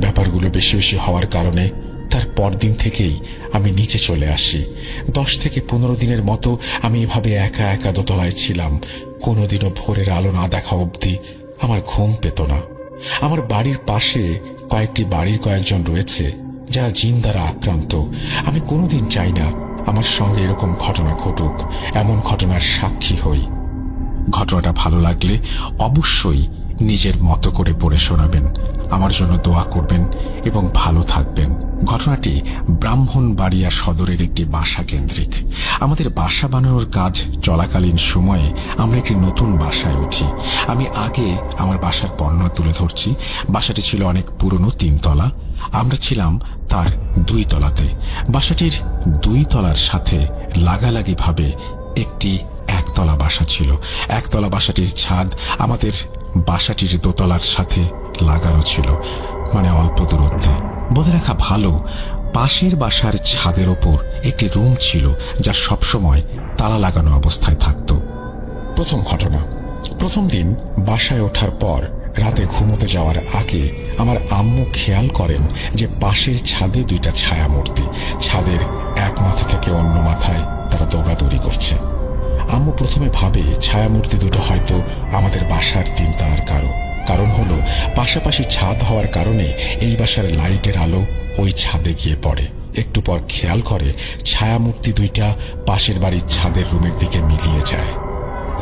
ব্যাপারগুলো বেশি বেশি হওয়ার কারণে তার পরদিন থেকেই আমি নিচে চলে আসি। 10 থেকে 15 দিনের মতো আমি এভাবে একা একা দোতলায় ছিলাম। কোনোদিনও ভোরের আলো না দেখা অবধি আমার ঘুম পেত না। আমার বাড়ির পাশে কয়েকটি বাড়ির কয়েকজন রয়েছে যারা জিন দ্বারা আক্রান্ত। আমি কোনোদিন চাই না আমার সঙ্গে এরকম ঘটনা ঘটুক, এমন ঘটনার সাক্ষী হই। ঘটনাটা ভালো লাগলে অবশ্যই নিজের মতো করে পড়ে শোনাবেন, আমার জন্য দোয়া করবেন এবং ভালো থাকবেন। ঘটনাটি ব্রাহ্মণবাড়িয়া সদরের একটি বাসা কেন্দ্রিক। আমাদের বাসা বানানোর কাজ চলাকালীন সময়ে আমরা একটি নতুন বাসায় উঠি। আমি আগে আমার বাসার বর্ণনা তুলে ধরছি। বাসাটি ছিল অনেক পুরনো, 3 তলা। আমরা ছিলাম তার 2 তলাতে। বাসাটির 2 তলার সাথে লাগালাগি ভাবে একটি 1 তলা বাসা ছিল। 1 তলা বাসাটির ছাদ আমাদের বাসাটির 2 তলার সাথে লাগানো ছিল, মানে অল্প দূরত্বে। বলে রাখা ভালো, পাশের বাসার ছাদের ওপর একটি রুম ছিল যা সবসময় তালা লাগানো অবস্থায় থাকত। প্রথম ঘটনা, প্রথম দিন বাসায় ওঠার পর রাতে ঘুমোতে যাওয়ার আগে আমার আম্মু খেয়াল করেন যে পাশের ছাদে 2টা ছায়ামূর্তি ছাদের এক মাথা থেকে অন্য মাথায় তারা দৌড়াদৌড়ি করছে। আম্মু প্রথমে ভাবে ছায়ামূর্তি দুটো হয়তো আমাদের বাসার 3 তলার কারণ হলো পাশাপাশি ছাদ হওয়ার কারণে এই বাসার লাইটের আলো ওই ছাদে গিয়ে পড়ে। একটু পর খেয়াল করে ছায়ামূর্তি 2টা পাশের বাড়ির ছাদের রুমের দিকে মিলিয়ে যায়।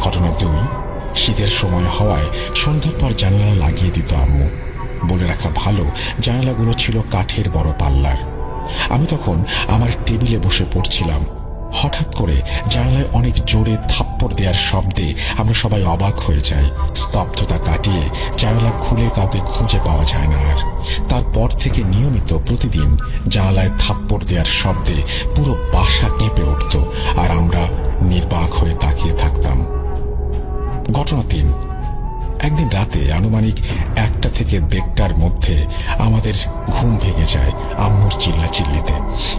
ঘটনা 2, শীতের সময় হওয়ায় সন্ধ্যার পর জানালা লাগিয়ে দিত আম্মু। বলে রাখা ভালো, জানালাগুলো ছিল কাঠের বড় পাল্লার। আমি তখন আমার টেবিলে বসে পড়ছিলাম। হঠাৎ করে জানালায় অনেক জোরে থাপ্পড় দেওয়ার শব্দে আমরা সবাই অবাক হয়ে যাই। স্তব্ধতা কাটিয়ে জানালা খুলে কাউকে খুঁজে পাওয়া যায় না আর। তারপর থেকে নিয়মিত প্রতিদিন জানালায় থাপ্পড় দেওয়ার শব্দে পুরো বাসা কেঁপে উঠত আর আমরা নির্বাক হয়ে তাকিয়ে থাকতাম। ঘটনা 3। একদিন রাতে আনুমানিক 1টা থেকে 1:30টার মধ্যে আমাদের ঘুম ভেঙে যায় আম্মুর চিল্লাচিল্লিতে।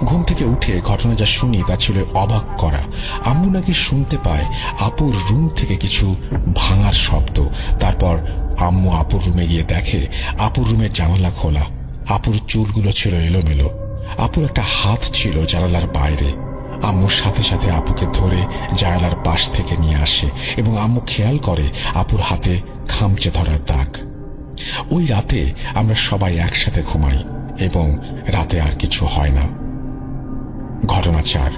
ঘুম থেকে উঠে ঘটনা যা শুনি তা ছিল অবাক করা। আম্মু নাকি শুনতে পায় আপুর রুম থেকে কিছু ভাঙার শব্দ। তারপর আম্মু আপুর রুমে গিয়ে দেখে আপুর রুমের জানালা খোলা। আপুর চুলগুলো ছিল এলোমেলো। আপুর একটা হাত ছিল জানালার বাইরে। আম্মুর সাথে সাথে আপুকে ধরে জানালার পাশ থেকে নিয়ে আসে এবং আম্মু খেয়াল করে আপুর হাতে খামচে ধরার দাগ। ওই রাতে আমরা সবাই একসাথে ঘুমাই এবং রাতে আর কিছু হয় না। ঘটনা 4।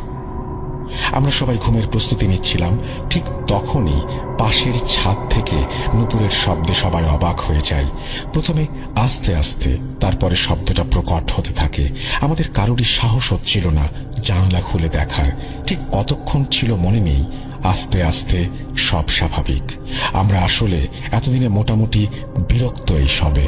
আমরা সবাই ঘুমের প্রস্তুতি নিচ্ছিলাম। ঠিক তখনই পাশের ছাদ থেকে নুপুরের শব্দে সবাই অবাক হয়ে যায়। প্রথমে আস্তে আস্তে, তারপরে শব্দটা প্রকট হতে থাকে। আমাদের কারোরই সাহস হচ্ছিল না জানলা খুলে দেখার। ঠিক কতক্ষণ ছিল মনে নেই। আস্তে আস্তে সব স্বাভাবিক। আমরা আসলে এতদিনে মোটামুটি বিরক্ত এই সবে।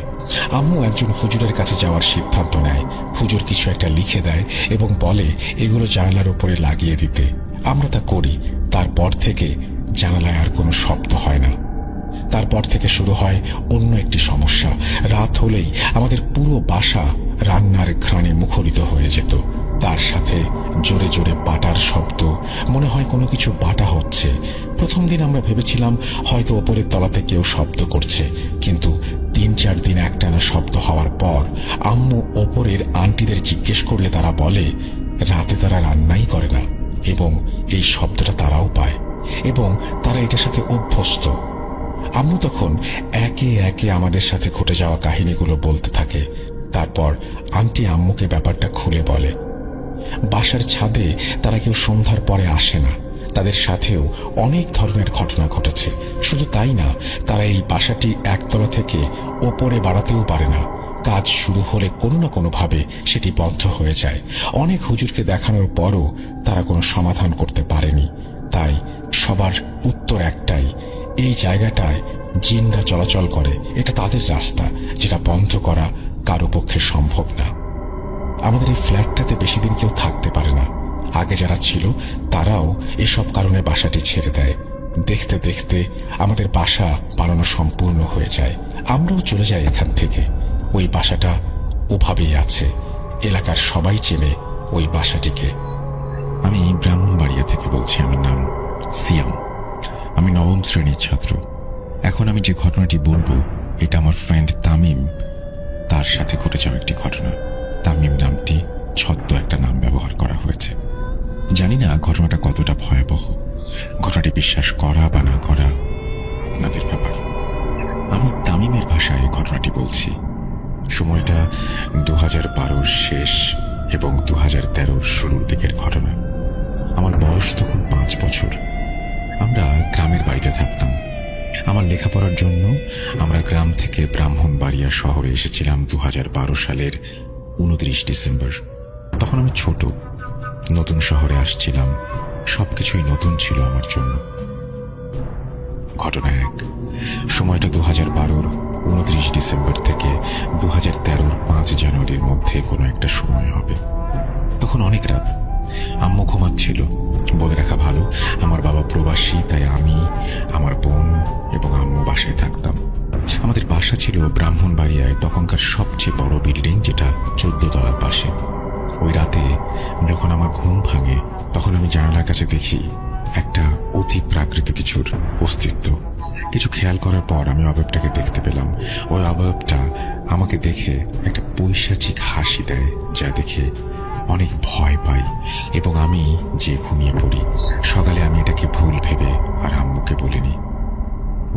আম্মু একজন হুজুরের কাছে যাওয়ার সিদ্ধান্ত নেয়। হুজুর কিছু একটা লিখে দেয় এবং বলে এগুলো জানালার উপরে লাগিয়ে দিতে। আমরা তা করি। তারপর থেকে জানালায় আর কোনো শব্দ হয় না। তারপর থেকে শুরু হয় অন্য একটি সমস্যা। রাত হলেই আমাদের পুরো বাসা রান্নার ঘ্রাণে মুখরিত হয়ে যেত। তার সাথে জোরে জোরে বাটার শব্দ। মনে হয় কোনো কিছু বাটা হচ্ছে। প্রথম দিন আমরা ভেবেছিলাম হয়তো ওপরের তলাতে কেউ শব্দ করছে, কিন্তু 3-4 দিন একটানা শব্দ হওয়ার পর আম্মু ওপরের আন্টিদের জিজ্ঞেস করলে তারা বলে রাতে তারা রান্নাই করে না এবং এই শব্দটা তারাও পায় এবং তারা এটার সাথে অভ্যস্ত। আম্মু তখন একে একে আমাদের সাথে ঘটে যাওয়া কাহিনীগুলো বলতে থাকে। তারপর আন্টি আম্মুকে ব্যাপারটা খুলে বলে। বাসার ছাদে তারা কেউ সন্ধ্যার পরে আসে না। তাদের সাথেও অনেক ধরনের ঘটনা ঘটেছে। শুধু তাই না, তারা এই বাসাটি একতলা থেকে ওপরে বাড়াতেও পারে না। কাজ শুরু হলে কোনো না কোনোভাবে সেটি বন্ধ হয়ে যায়। অনেক হুজুরকে দেখানোর পরও তারা কোনো সমাধান করতে পারেনি। তাই সবার উত্তর একটাই, এই জায়গাটায় জিনরা চলাচল করে। এটা তাদের রাস্তা, যেটা বন্ধ করা কারো পক্ষে সম্ভব না। আমাদের এই ফ্ল্যাটটাতে বেশি দিন কেউ থাকতে পারে না। আগে যারা ছিল তারাও এসব কারণে বাসাটি ছেড়ে দেয়। দেখতে দেখতে আমাদের বাসা বানানো সম্পূর্ণ হয়ে যায়। আমরাও চলে যাই এখান থেকে। ওই বাসাটা ওভাবেই আছে। এলাকার সবাই চেনে ওই বাসাটিকে। আমি ব্রাহ্মণবাড়িয়া থেকে বলছি। আমার নাম সিয়াম। আমি 9ম শ্রেণীর ছাত্র। এখন আমি যে ঘটনাটি বলবো এটা আমার ফ্রেন্ড তামিম তার সাথে ঘটে যাওয়া একটি ঘটনা। তামিম নামটি ছদ্ম একটা নাম ব্যবহার করা হয়েছে। জানি না ঘটনাটা কতটা ভয়াবহ। ঘটনাটি বিশ্বাস করা বা না করা আপনাদের ব্যাপার। আমি তামিমের ভাষায় ঘটনাটি বলছি। সময়টা 2012-র শেষ এবং 2013-র শুরুর দিকের ঘটনা। আমার বয়স তখন 5 বছর। আমরা গ্রামের বাড়িতে থাকতাম। আমার লেখাপড়ার জন্য আমরা গ্রাম থেকে ব্রাহ্মণবাড়িয়া শহরে এসেছিলাম 2012 সালের 29 ডিসেম্বর। তখন আমি ছোট, নতুন শহরে আসছিলাম। সবকিছুই নতুন ছিল আমার জন্য। ঘটনা 1। সময়টা 2012-র 29 ডিসেম্বর থেকে 2013-র 5 জানুয়ারির মধ্যে কোনো একটা সময় হবে। তখন অনেক রাত। আম্মু ঘুমাচ্ছিল। বলে রাখা ভালো, আমার বাবা প্রবাসী, তাই আমি, আমার বোন এবং আম্মু বাসায় থাকতাম। আমাদের বাসা ছিল ব্রাহ্মণবাড়িয়ায় তখনকার সবচেয়ে বড় বিল্ডিং, যেটা 14 তলার পাশে। ওই রাতে যখন আমার ঘুম ভাঙে তখন আমি জানালার কাছে দেখি একটা অতি প্রাকৃত কিছুর অস্তিত্ব। কিছু খেয়াল করার পর আমি অবয়বটাকে দেখতে পেলাম। ওই অবয়বটা আমাকে দেখে একটা পৈশাচিক হাসি দেয়, যা দেখে অনেক ভয় পাই এবং আমি যে ঘুমিয়ে পড়ি। সকালে আমি এটাকে ভুল ভেবে আর আম্মুকে বলিনি।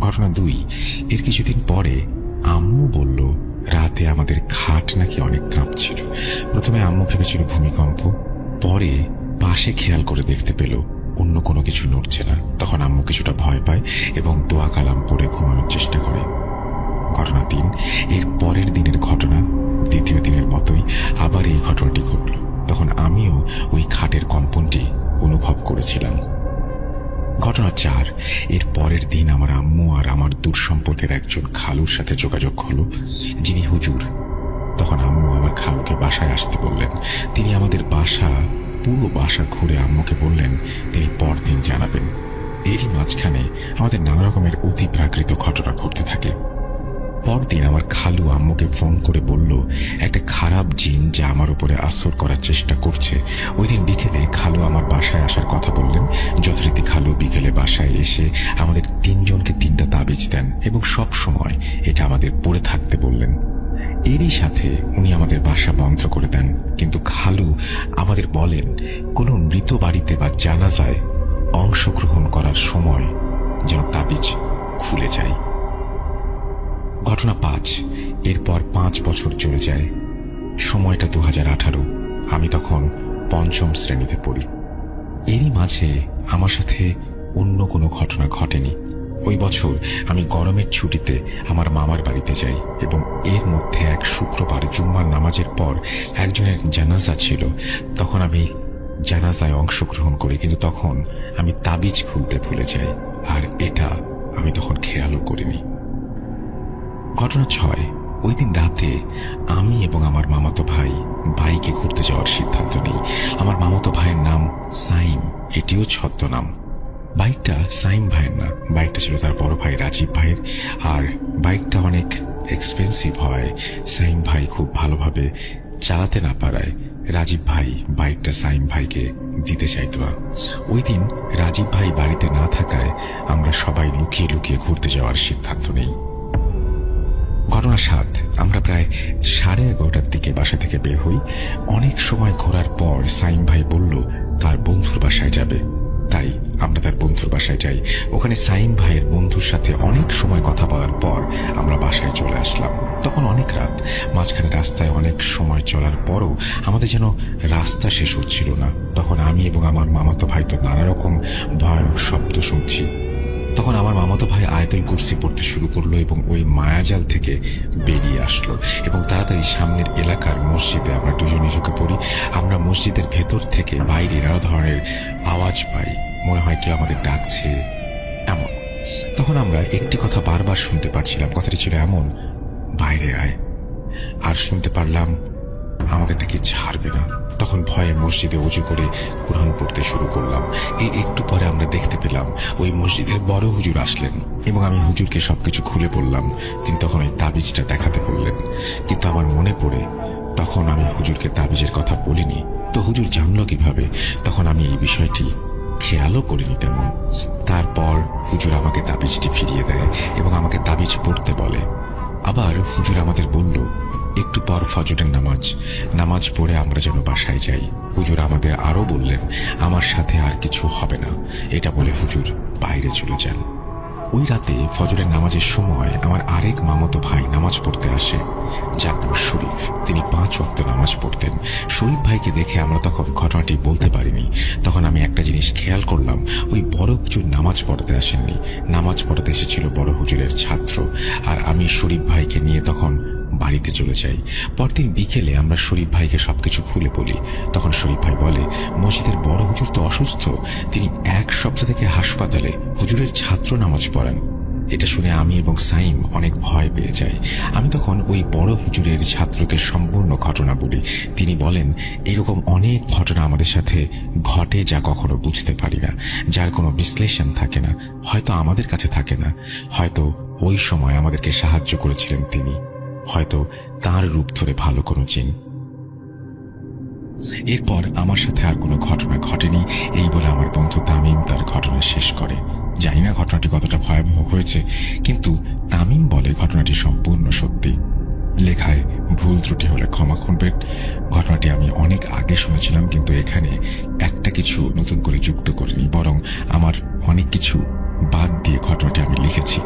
ঘটনা 2। এর কিছুদিন পরে আম্মু বলল রাতে আমাদের খাট নাকি অনেক কাঁপছিল। প্রথমে আম্মু ভেবেছিল ভূমিকম্প, পরে পাশে খেয়াল করে দেখতে পেল অন্য কোনো কিছু নড়ছে না। তখন আম্মু কিছুটা ভয় পায় এবং দোয়া কালাম পড়ে ঘুমানোর চেষ্টা করে। ঘটনা 3। এর পরের দিনের ঘটনা। দ্বিতীয় দিনের মতোই আবার এই ঘটনাটি ঘটল। তখন আমিও ওই খাটের কম্পনটি অনুভব ঘটনা 4, এর পরের দিন আমার আম্মু আর আমার দূর সম্পর্কের একজন খালুর সাথে যোগাযোগ হলো, যিনি হুজুর। তখন আম্মু আমার খালুকে বাসায় আসতে বললেন। তিনি আমাদের পুরো বাসা ঘুরে আম্মুকে বললেন তিনি পরদিন জানাবেন। এরই মাঝখানে আমাদের নানা রকমের অতি প্রাকৃত ঘটনা ঘটতে থাকে। পরদিন আমার খালু আম্মুকে ফোন করে বলল একটা খারাপ জিন যা আমার উপরে আসর করার চেষ্টা করছে। ওই দিন বিকেলে খালু আমার বাসায় আসার কথা বললেন। যথারীতি খালু বিকেলে বাসায় এসে আমাদের 3 জনকে 3টা তাবিজ দেন এবং সব সময় এটা আমাদের পড়ে থাকতে বললেন। এরই সাথে উনি আমাদের বাসা বন্ধ করে দেন। কিন্তু খালু আমাদের বলেন কোনো মৃত বাড়িতে বা জানাজায় অংশগ্রহণ করার সময় যেন তাবিজ খুলে যায়। ঘটনা 5, এরপর 5 বছর চলে যায়। সময়টা 2018। আমি তখন 5ম শ্রেণীতে পড়ি। এরই মাঝে আমার সাথে অন্য কোনো ঘটনা ঘটেনি। ওই বছর আমি গরমের ছুটিতে আমার মামার বাড়িতে যাই এবং এর মধ্যে এক শুক্রবার জুম্মার নামাজের পর একজনের জানাজা ছিল। তখন আমি জানাজায় অংশগ্রহণ করি, কিন্তু তখন আমি তাবিজ খুলতে ভুলে যাই, আর এটা আমি তখন খেয়ালও করিনি। ঘটনা 6, ওই দিন রাতে আমি এবং আমার মামাতো ভাই বাইকে ঘুরতে যাওয়ার সিদ্ধান্ত নিই। আমার মামাতো ভাইয়ের নাম সাইম, এটিও ছদ্মনাম। বাইকটা সাইম ভাইয়ের না, বাইকটা ছিল তার বড় ভাই রাজীব ভাইয়ের। আর বাইকটা অনেক এক্সপেন্সিভ হয়। সাইম ভাই খুব ভালোভাবে চালাতে না পারায় রাজীব ভাই বাইকটা সাইম ভাইকে দিতে চাইতো না। ওই দিন রাজীব ভাই বাড়িতে না থাকায় আমরা সবাই লুকিয়ে লুকিয়ে ঘুরতে যাওয়ার সিদ্ধান্ত নেই। ঘটনা 7, আমরা প্রায় 11:30টার দিকে বাসা থেকে বের হই। অনেক সময় ঘোরার পর সাইম ভাই বলল তার বন্ধুর বাসায় যাবে, তাই আমরা তার বন্ধুর বাসায় যাই। ওখানে সাইম ভাইয়ের বন্ধুর সাথে অনেক সময় কথা বলার পর আমরা বাসায় চলে আসলাম। তখন অনেক রাত। মাঝখানে রাস্তায় অনেক সময় চলার পরও আমাদের যেন রাস্তা শেষ হচ্ছিল না। তখন আমি এবং আমার মামাতো ভাই তো নানা রকম ভয়ানক শব্দ শুনছি। তখন আমার মামাতো ভাই আয়াতুল কুরসি পড়তে শুরু করলো এবং ওই মায়াজাল থেকে বেরিয়ে আসলো এবং তাড়াতাড়ি সামনের এলাকার মসজিদে আমরা দুজনে ঢুকে পড়ি। আমরা মসজিদের ভেতর থেকে বাইরে নানা ধরনের আওয়াজ পাই, মনে হয় কেউ আমাদের ডাকছে এমন। তখন আমরা একটি কথা বারবার শুনতে পারছিলাম, কথাটি ছিল এমন, বাইরে আয়। আর শুনতে পারলাম আমাদের নাকি ছাড়বে না। তখন ভয়ে মসজিদে উঁচু করে কোরআন পড়তে শুরু করলাম। এই একটু পরে আমরা দেখতে পেলাম ওই মসজিদের বড় হুজুর আসলেন এবং আমি হুজুরকে সবকিছু খুলে বললাম। তিনি তখন ওই তাবিজটা দেখাতে বললেন, কিন্তু আমার মনে পড়ে তখন আমি হুজুরকে তাবিজের কথা বলিনি। তো হুজুর জানলো কিভাবে? তখন আমি এই বিষয়টি খেয়ালও করিনি তেমন। তারপর হুজুর আমাকে তাবিজটি ফিরিয়ে দেয় এবং আমাকে তাবিজ পড়তে বলে। আবার হুজুর আমাদের বলল একটু পর ফজরের নামাজ পড়ে আমরা যেন বাসায় যাই। হুজুর আমাদের আরো বললেন আমার সাথে আর কিছু হবে না। এটা বলে হুজুর বাইরে চলে যান। ওই রাতে ফজরের নামাজের সময় আমার আরেক মামাতো ভাই নামাজ পড়তে আসে, যার নাম শরীফ। তিনি 5 ওয়াক্ত নামাজ পড়তেন। শরীফ ভাইকে দেখে আমরা তখন ঘটনাটি বলতে পারিনি। তখন আমি একটা জিনিস খেয়াল করলাম, ওই বড় হুজুর নামাজ পড়াতে আসেননি, নামাজ পড়াতে এসেছিল বড় হুজুরের ছাত্র। আর আমি শরীফ ভাইকে নিয়ে তখন বাড়িতে চলে যাই। পরদিন বিকেলে আমরা শরীফ ভাইকে সবকিছু খুলে বলি। তখন শরীফ ভাই বলে মসজিদের বড় হুজুর তো অসুস্থ, তিনি 1 সপ্তাহ থেকে হাসপাতালে, হুজুরের ছাত্র নামাজ পড়ান। এটা শুনে আমি এবং সাইম অনেক ভয় পেয়ে যাই। আমি তখন ওই বড় হুজুরের ছাত্রকে সম্পূর্ণ ঘটনা বলি। তিনি বলেন এরকম অনেক ঘটনা আমাদের সাথে ঘটে যা কখনো বুঝতে পারি না, যার কোনো বিশ্লেষণ থাকে না, হয়তো আমাদের কাছে থাকে না, হয়তো ওই সময় আমাদেরকে সাহায্য করেছিলেন তিনি, হয়তো তার রূপ ধরে ভালো কোনো জিন। এরপর আমার সাথে আর কোনো ঘটনা ঘটেনি, এই বলে আমার বন্ধু তামিম তার ঘটনা শেষ করে। জানি না ঘটনাটি কতটা ভয়াবহ হয়েছে, কিন্তু তামিম বলে ঘটনাটি সম্পূর্ণ সত্যি। লেখায় ভুল ত্রুটি হলে ক্ষমা করবেন। ঘটনাটি আমি অনেক আগে শুনেছিলাম, কিন্তু এখানে একটা কিছু নতুন করে যুক্ত করিনি, বরং আমার অনেক কিছু বাদ দিয়ে ঘটনাটি আমি লিখেছি।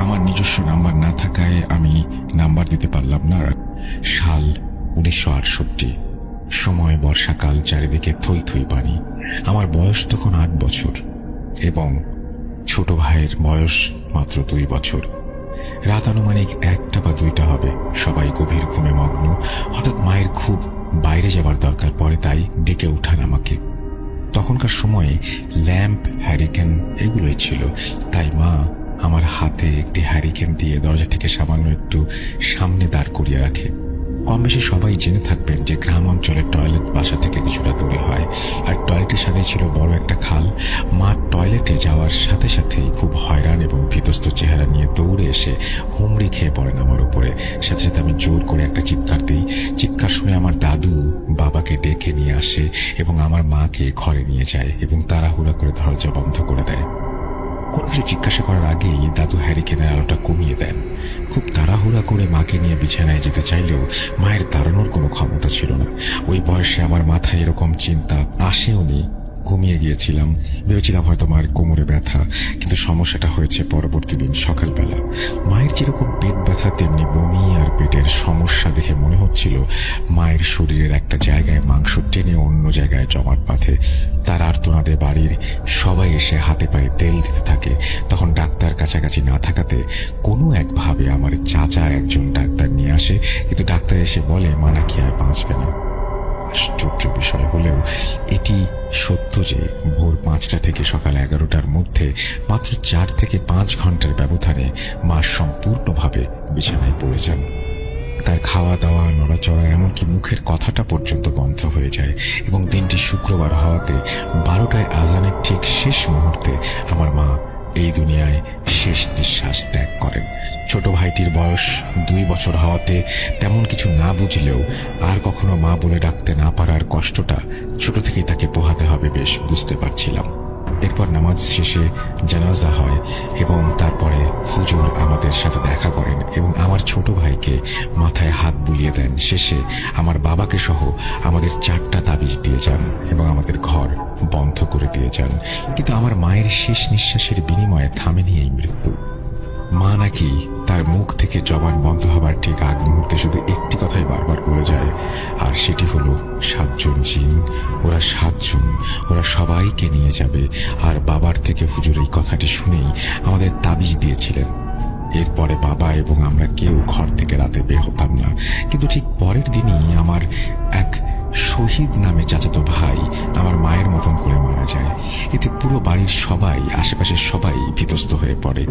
আমার নিজস্ব নাম্বার না থাকায় আমি নাম্বার দিতে পারলাম না। সাল 1968, সময় বর্ষাকাল, চারিদিকে থই থই পানি। আমার বয়স তখন 8 বছর এবং ছোট ভাইয়ের বয়স মাত্র 2 বছর। রাত আনুমানিক 1টা বা 2টা হবে। সবাই গভীর ঘুমে মগ্ন। হঠাৎ মায়ের খুব বাইরে যাবার দরকার পড়ে, তাই ডেকে উঠান আমাকে। তখনকার সময়ে ল্যাম্প, হ্যারিকেন এগুলোই ছিল। তাই মা আমার হাতে একটি হ্যারিকেন দিয়ে দরজা থেকে সামান্য একটু সামনে দাঁড় করিয়ে রাখে। কম বেশি সবাই জেনে থাকবেন যে গ্রাম অঞ্চলের টয়লেট বাসা থেকে কিছুটা দূরে হয়, আর টয়লেটের সাথে ছিল বড় একটা খাল। মা টয়লেটে যাওয়ার সাথে সাথেই খুব হয়রান এবং ভীতস্ত চেহারা নিয়ে দৌড়ে এসে হুমড়ি খেয়ে পড়েন আমার উপরে। সাথে সাথে আমি জোর করে একটা চিৎকার দিই। চিৎকার শুনে আমার দাদু বাবাকে ডেকে নিয়ে আসে এবং আমার মাকে ঘরে নিয়ে যায় এবং তাড়াহুড়া করে দরজা বন্ধ করে দেয়। কোনো কিছু জিজ্ঞাসা করার আগেই দাদু হ্যারিকেনের আলোটা কমিয়ে দেন। খুব তাড়াহুড়া করে মাকে নিয়ে বিছানায় যেতে চাইলেও মায়ের দাঁড়ানোর কোনো ক্ষমতা ছিল না। ওই বয়সে আমার মাথায় এরকম চিন্তা আসেওনি। ঘুমিয়ে গিয়েছিলাম, ভেবেছিলাম হয়তো মায়ের কোমরে ব্যথা, কিন্তু সমস্যাটা হয়েছে পরবর্তী দিন সকালবেলা। মায়ের যেরকম পেট ব্যথা তেমনি বমি আর পেটের সমস্যা দেখে মনে হচ্ছিল মায়ের শরীরের একটা জায়গায় মাংস টেনে অন্য জায়গায় জমাট বাঁধে। তার আর্তনাদে বাড়ির সবাই এসে হাতে পায়ে তেল দিতে থাকে। তখন ডাক্তার কাছাকাছি না থাকাতে কোনো একভাবে আমার চাচা একজন ডাক্তার নিয়ে আসে, কিন্তু ডাক্তার এসে বলে মা নাকি আর বাঁচবে না। আশ্চর্য বিষয় হলেও এটি সত্য যে ভোর 5টা থেকে সকাল 11টার মধ্যে মাত্র 4 থেকে 5 ঘন্টার ব্যবধানে মা সম্পূর্ণভাবে বিছানায় পড়ে যান। তার খাওয়া দাওয়া, নড়াচড়া, এমনকি মুখের কথাটা পর্যন্ত বন্ধ হয়ে যায়। এবং দিনটি শুক্রবার হওয়াতে 12টায় আজানের ঠিক শেষ মুহূর্তে আমার মা এই দুনিয়ায় শেষ নিঃশ্বাস ত্যাগ করেন। ছোট ভাইটির বয়স 2 বছর হওয়াতে তেমন কিছু না বুঝলেও আর কখনো মা বলে ডাকতে না পারার কষ্টটা ছোট থেকেই তাকে পোহাতে হবে বেশ বুঝতে পারছিলাম। এরপর নামাজ শেষে জানাজা হয় এবং তারপরে হুজুর আমাদের সাথে দেখা করেন এবং আমার ছোট ভাইকে মাথায় হাত বুলিয়ে দেন। শেষে আমার বাবাকে সহ আমাদের 4টা তাবিজ দিয়ে যান এবং আমাদের ঘর বন্ধ করে দিয়ে যান। কিন্তু আমার মায়ের শেষ নিঃশ্বাসের বিনিময়ে থামেনি এই মৃত্যু। মা নাকি তার মুখ থেকে জবান বন্ধ হবার ঠিক আগ মুহূর্তে শুধু একটি কথাই বারবার বলে যায়, আর সেটি হলো 7 জন জিন, ওরা 7 জন, ওরা সবাইকে নিয়ে যাবে। আর বাবার থেকে হুজুর এই কথাটি শুনেই আমাদের তাবিজ দিয়েছিলেন। এরপরে বাবা এবং আমরা কেউ ঘর থেকে রাতে বের হতাম না। কিন্তু ঠিক পরের দিনই আমার এক শহীদ নামে চাচাতো ভাই আমার মায়ের মতন করে মারা যায়। এতে পুরো বাড়ির সবাই, আশেপাশের সবাই ভীতস্ত হয়ে পড়ে।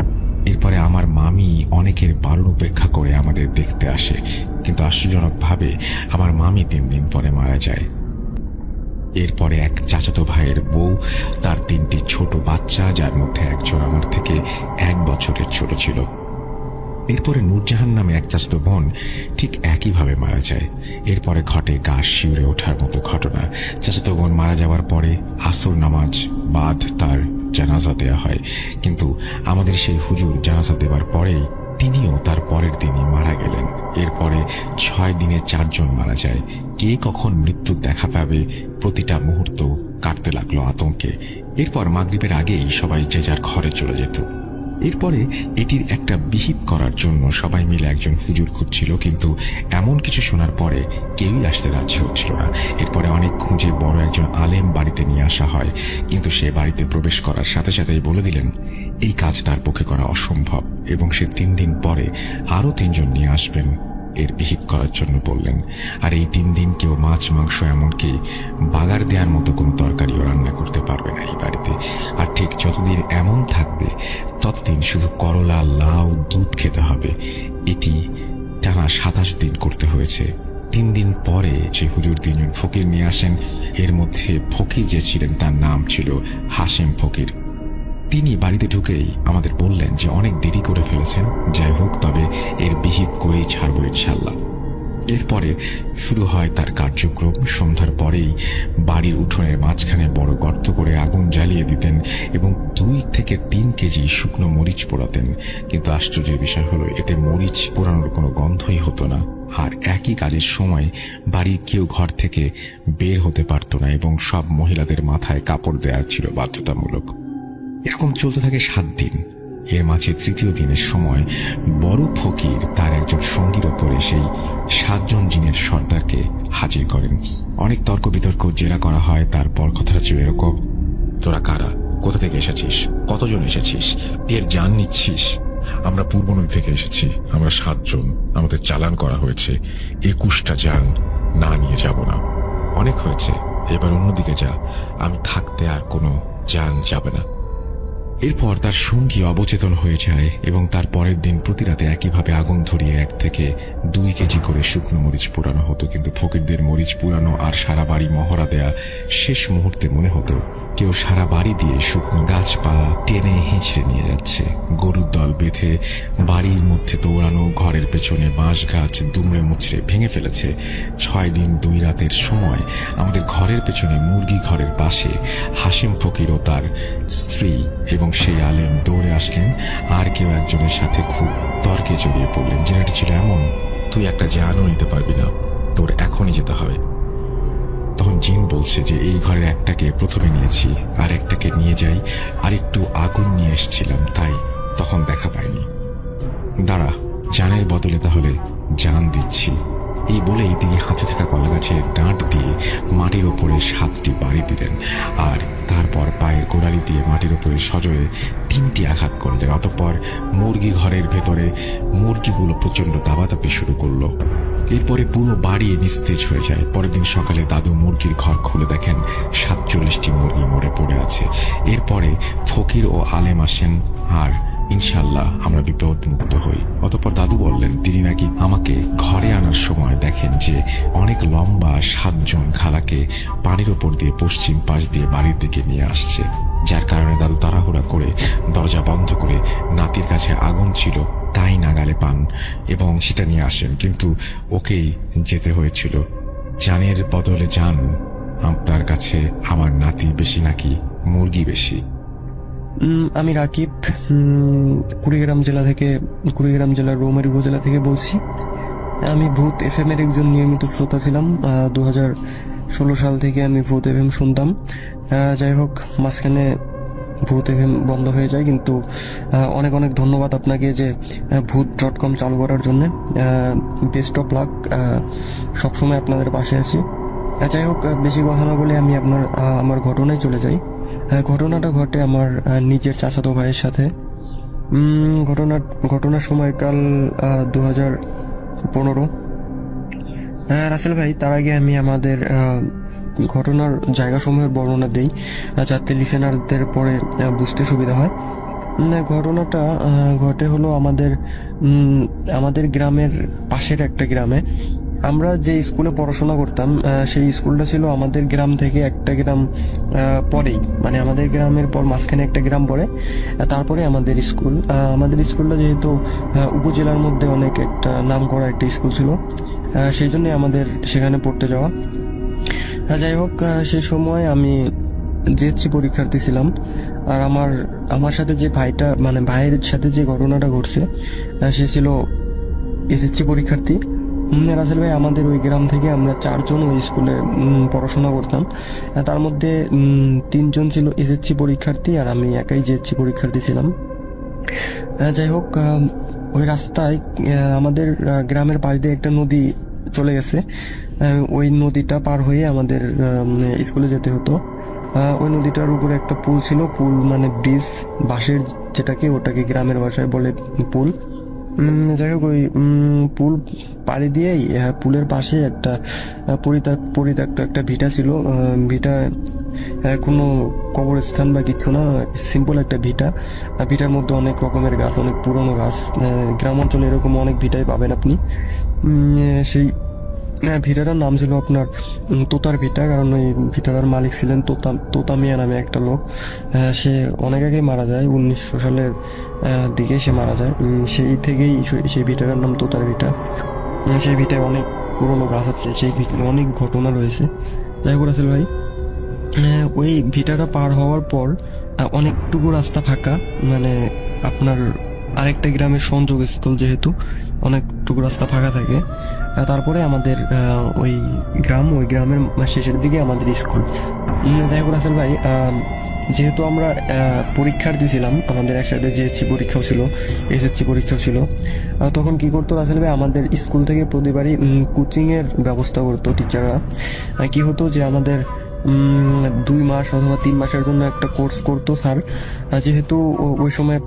এরপরে আমার মামি অনেকের বারণ উপেক্ষা করে আমাদের দেখতে আসে, কিন্তু আশ্চর্যজনকভাবে আমার মামি 3 দিন পরে মারা যায়। এরপরে এক চাচাতো ভাইয়ের বউ, তার 3টি ছোট বাচ্চা, যার মধ্যে একজন আমার থেকে 1 বছরের ছোট ছিল। এরপরে নূরজাহান নামে এক চাচাতো বোন ঠিক একইভাবে মারা যায়। এরপরে ঘটে গা শিউরে ওঠার মতো ঘটনা। চাচাতো বোন মারা যাওয়ার পরে আসর নামাজ বাদ তার জানাজা দেয়া হয়, কিন্তু আমাদের সেই হুজুর জানাজা দেওয়ার পরেই তিনিও তার পরের দিনই মারা গেলেন। এরপরে 6 দিনে 4 জন মারা যায়। কে কখন মৃত্যুর দেখা পাবে প্রতিটা মুহূর্ত কাটতে লাগলো আতঙ্কে। এরপর মাগরিবের আগেই সবাই যে যার ঘরে চলে যেত। এরপরে এটির একটা বিহিত করার জন্য সবাই মিলে একজন হুজুর খুঁজছিল, কিন্তু এমন কিছু শোনার পরে কেউই আসতে রাজি হচ্ছিল না। এরপরে অনেক খুঁজে বড় একজন আলেম বাড়িতে নিয়ে আসা হয়, কিন্তু সে বাড়িতে প্রবেশ করার সাথে সাথেই বলে দিলেন এই কাজ তার পক্ষে করা অসম্ভব এবং সে 3 দিন পরে আরো 3 জন নিয়ে আসবেন এর বিহিত করার জন্য বললেন। আর এই 3 দিন কেউ মাছ, মাংস, এমনকি বাগার দেওয়ার মতো কোনো তরকারিও রান্না করতে পারবে না এই বাড়িতে। আর ঠিক যতদিন এমন থাকবে ততদিন শুধু করলা, লাউ, দুধ খেতে হবে। এটি টানা 27 দিন করতে হয়েছে। 3 দিন পরে যে হুজুর 3 জন ফকির নিয়ে আসেন, এর মধ্যে ফকির যে ছিলেন তার নাম ছিল হাশেম ফকির। তিনি বাড়িতে ঢুকেই আমাদের বললেন যে অনেক দেরি করে ফেলেছেন, যাই হোক তবে এর বিহিত করেই ছাড়বো ইনশাল্লাহ। এরপরে শুরু হয় তার কার্যক্রম। সন্ধ্যার পরেই বাড়ির উঠোনের মাঝখানে বড় গর্ত করে আগুন জ্বালিয়ে দিতেন এবং 2 থেকে 3 কেজি শুকনো মরিচ পোড়াতেন। কিন্তু আশ্চর্যের বিষয় হলো এতে মরিচ পোড়ানোর কোনো গন্ধই হতো না। আর একই কাজের সময় বাড়ির কেউ ঘর থেকে বের হতে পারত না এবং সব মহিলাদের মাথায় কাপড় দেওয়া ছিল বাধ্যতামূলক। এরকম চলতে থাকে 7 দিন। এর মাঝে 3য় দিনের সময় বড় ফকির তার একজন সঙ্গীর ওপরে সেই 7 জন জিনের সর্দারকে হাজির করেন। অনেক তর্ক বিতর্ক জেরা করা হয়। তারপর কথাটা ছিল এরকম, তোরা কারা, কোথা থেকে এসেছিস, কতজন এসেছিস, এর জান নিচ্ছিস? আমরা পূর্ব নদী থেকে এসেছি, আমরা 7 জন, আমাদের চালান করা হয়েছে, 21টা জান না নিয়ে যাব না। অনেক হয়েছে, এবার অন্যদিকে যা, আমি থাকতে আর কোনো জান যাবে না। এরপর তার সঙ্গী অবচেতন হয়ে যায় এবং তার পরের দিন প্রতি রাতে একইভাবে আগুন ধরিয়ে 1 থেকে 2 কেজি করে শুকনো মরিচ পোড়ানো হতো। কিন্তু ফকিরদের মরিচ পুরানো আর সারা বাড়ি মহড়া দেয়া শেষ মুহূর্তে মনে হতো কেউ সারা বাড়ি দিয়ে শুকনো গাছপালা টেনে হেঁচড়ে নিয়ে যাচ্ছে। গরুর দল বেঁধে বাড়ির মধ্যে দৌড়ানো, ঘরের পেছনে বাঁশ গাছ দুমড়ে মুচড়ে ভেঙে ফেলেছে। 6 দিন 2 রাতের সময় আমাদের ঘরের পেছনে মুরগি ঘরের পাশে হাসিম ফকির ও তার স্ত্রী এবং সেই আলেম দৌড়ে আসলেন। আর কেউ একজনের সাথে খুব তর্কে জড়িয়ে পড়লেন। জেনারেট ছিল এমন, তুই একটা জানও নিতে পারবি না, তোর এখনই যেতে হবে। তখন জিন বলছে যে এই ঘরের একটাকে প্রথমে নিয়েছি, আর একটাকে নিয়ে যাই, আর একটু আগুন নিয়ে এসেছিলাম, তাই তখন দেখা পাইনি। দাঁড়া, জানের বদলে তাহলে জান দিচ্ছি। এই বলেই তিনি হাতে থাকা কলা গাছের ডাঁট দিয়ে মাটির ওপরে 7টি বাড়ি দিলেন, আর তারপর পায়ের গোড়ালি দিয়ে মাটির ওপরে সজোরে 3টি আঘাত করলেন। অতঃপর মুরগি ঘরের ভেতরে মুরগিগুলো প্রচন্ড দাবাদাবি শুরু করলো। এরপরে পুরো বাড়ি নিস্তেজ হয়ে যায়। পরের দিন সকালে দাদু মুরগির ঘর খুলে দেখেন 47টি মুরগি মরে পড়ে আছে। এরপরে ফকির ও আলেম আসেন, আর ইনশাল্লাহ আমরা বিপদ মুক্ত হই। অতঃপর দাদু বললেন তিনি নাকি আমাকে ঘরে আনার সময় দেখেন যে অনেক লম্বা 7 জন খালাকে পানির ওপর দিয়ে পশ্চিম পাশ দিয়ে বাড়ির দিকে নিয়ে আসছে, যার কারণে দাদু তাড়াহুড়া করে দরজা বন্ধ করে নাতির কাছে আগুন ছিল তাই নাগালে পান এবং সেটা নিয়ে আসেন। কিন্তু ওকেই যেতে হয়েছিল। জানের বদলে জান, আপনার কাছে আমার নাতি বেশি নাকি মুরগি বেশি? আমি রাকিব, কুড়িগ্রাম জেলার রৌমারী উপজেলা থেকে বলছি। আমি ভূত FM এর একজন নিয়মিত শ্রোতা ছিলাম। 2016 সাল থেকে আমি ভূত FM শুনতাম। যাই হোক, মাঝখানে ভূত FM বন্ধ হয়ে যায়, কিন্তু অনেক অনেক ধন্যবাদ আপনাকে যে ভূত.com চালু করার জন্য। বেস্ট অফ লাক, সবসময় আপনাদের পাশে আছি। যাই হোক, বেশি কথা না বলে আমি আমার ঘটনায় চলে যাই। ঘটনাটা ঘটে আমার নিজের চাচাতো ভাইয়ের সাথে। ঘটনার সময়কাল 2015। রাসেল ভাই, তার আগে আমি আমাদের ঘটনার জায়গাসমূহের বর্ণনা দেই যাতে লিসেনারদের পরে বুঝতে সুবিধা হয়। ঘটনাটা ঘটে হলো আমাদের গ্রামের পাশের একটা গ্রামে। আমরা যে স্কুলে পড়াশোনা করতাম সেই স্কুলটা ছিল আমাদের গ্রাম থেকে একটা গ্রাম পরেই, মানে আমাদের গ্রামের পর মাঝখানে একটা গ্রাম পড়ে, তারপরে আমাদের স্কুলটা যেহেতু উপজেলার মধ্যে অনেক একটা নাম করা একটা স্কুল ছিল, সেই জন্যই আমাদের সেখানে পড়তে যাওয়া। যাই হোক, সেই সময় আমি জিএসসি পরীক্ষার্থী ছিলাম। আর আমার সাথে যে ভাইয়ের সাথে যে ঘটনাটা ঘটছে সে ছিল এসএসসি পরীক্ষার্থী। রাসেল ভাই, আমাদের ওই গ্রাম থেকে আমরা 4 জন ওই স্কুলে পড়াশোনা করতাম। তার মধ্যে 3 জন ছিল এসএসসি পরীক্ষার্থী, আর আমি একাই জিএসসি পরীক্ষার্থী ছিলাম। যাই হোক, ওই রাস্তায় আমাদের গ্রামের পাশ দিয়ে একটা নদী চলে গেছে। ওই নদীটা পার হয়ে আমাদের স্কুলে যেতে হতো। ওই নদীটার উপরে একটা পুল ছিল, পুল মানে ব্রিজ, বাঁশের ওটাকে গ্রামের ভাষায় বলে পুল। যাই হোক, ওই পুল পাড়ি দিয়েই পুলের পাশে একটা পরিত্যক্ত একটা ভিটা ছিল। ভিটা কোনো কবরস্থান বা কিছু না, সিম্পল একটা ভিটার মধ্যে অনেক রকমের গাছ, অনেক পুরনো গাছ। গ্রাম অঞ্চলে এরকম অনেক ভিটাই পাবেন আপনি। সেই ভিটাটার নাম ছিল আপনার তোতার ভিটা, কারণ ওই ভিটাটার মালিক ছিলেন তোতা মিয়া নামে একটা লোক। সে অনেক আগেই মারা যায়, 1900 সালের দিকে সে মারা যায়। সেই থেকেই সেই ভিটাটার নাম তোতার ভিটা। সেই ভিটায় অনেক পুরনো গাছ আছে, সেই ভিটায় অনেক ঘটনা রয়েছে। যাই হোক রাসেল ভাই, ওই ভিটাটা পার হওয়ার পর অনেকটুকু রাস্তা ফাঁকা, মানে আপনার আরেকটা গ্রামের সংযোগস্থল, যেহেতু অনেকটুকু রাস্তা ফাঁকা থাকে। তারপরে আমাদের ওই গ্রামের শেষের দিকে আমাদের স্কুল। যাই হোক রাসেল ভাই, যেহেতু আমরা পরীক্ষার্থী ছিলাম, আমাদের একসাথে জিএসসি পরীক্ষাও ছিল, এসএসসি পরীক্ষাও ছিল, তখন কি করতো রাসেল ভাই, আমাদের স্কুল থেকে প্রতিবারই কোচিংয়ের ব্যবস্থা করতো টিচাররা। কি হতো যে আমাদের 2 মাস অথবা 3 মাসের জন্য একটা কোর্স করতো স্যার। যেহেতু ওই সময়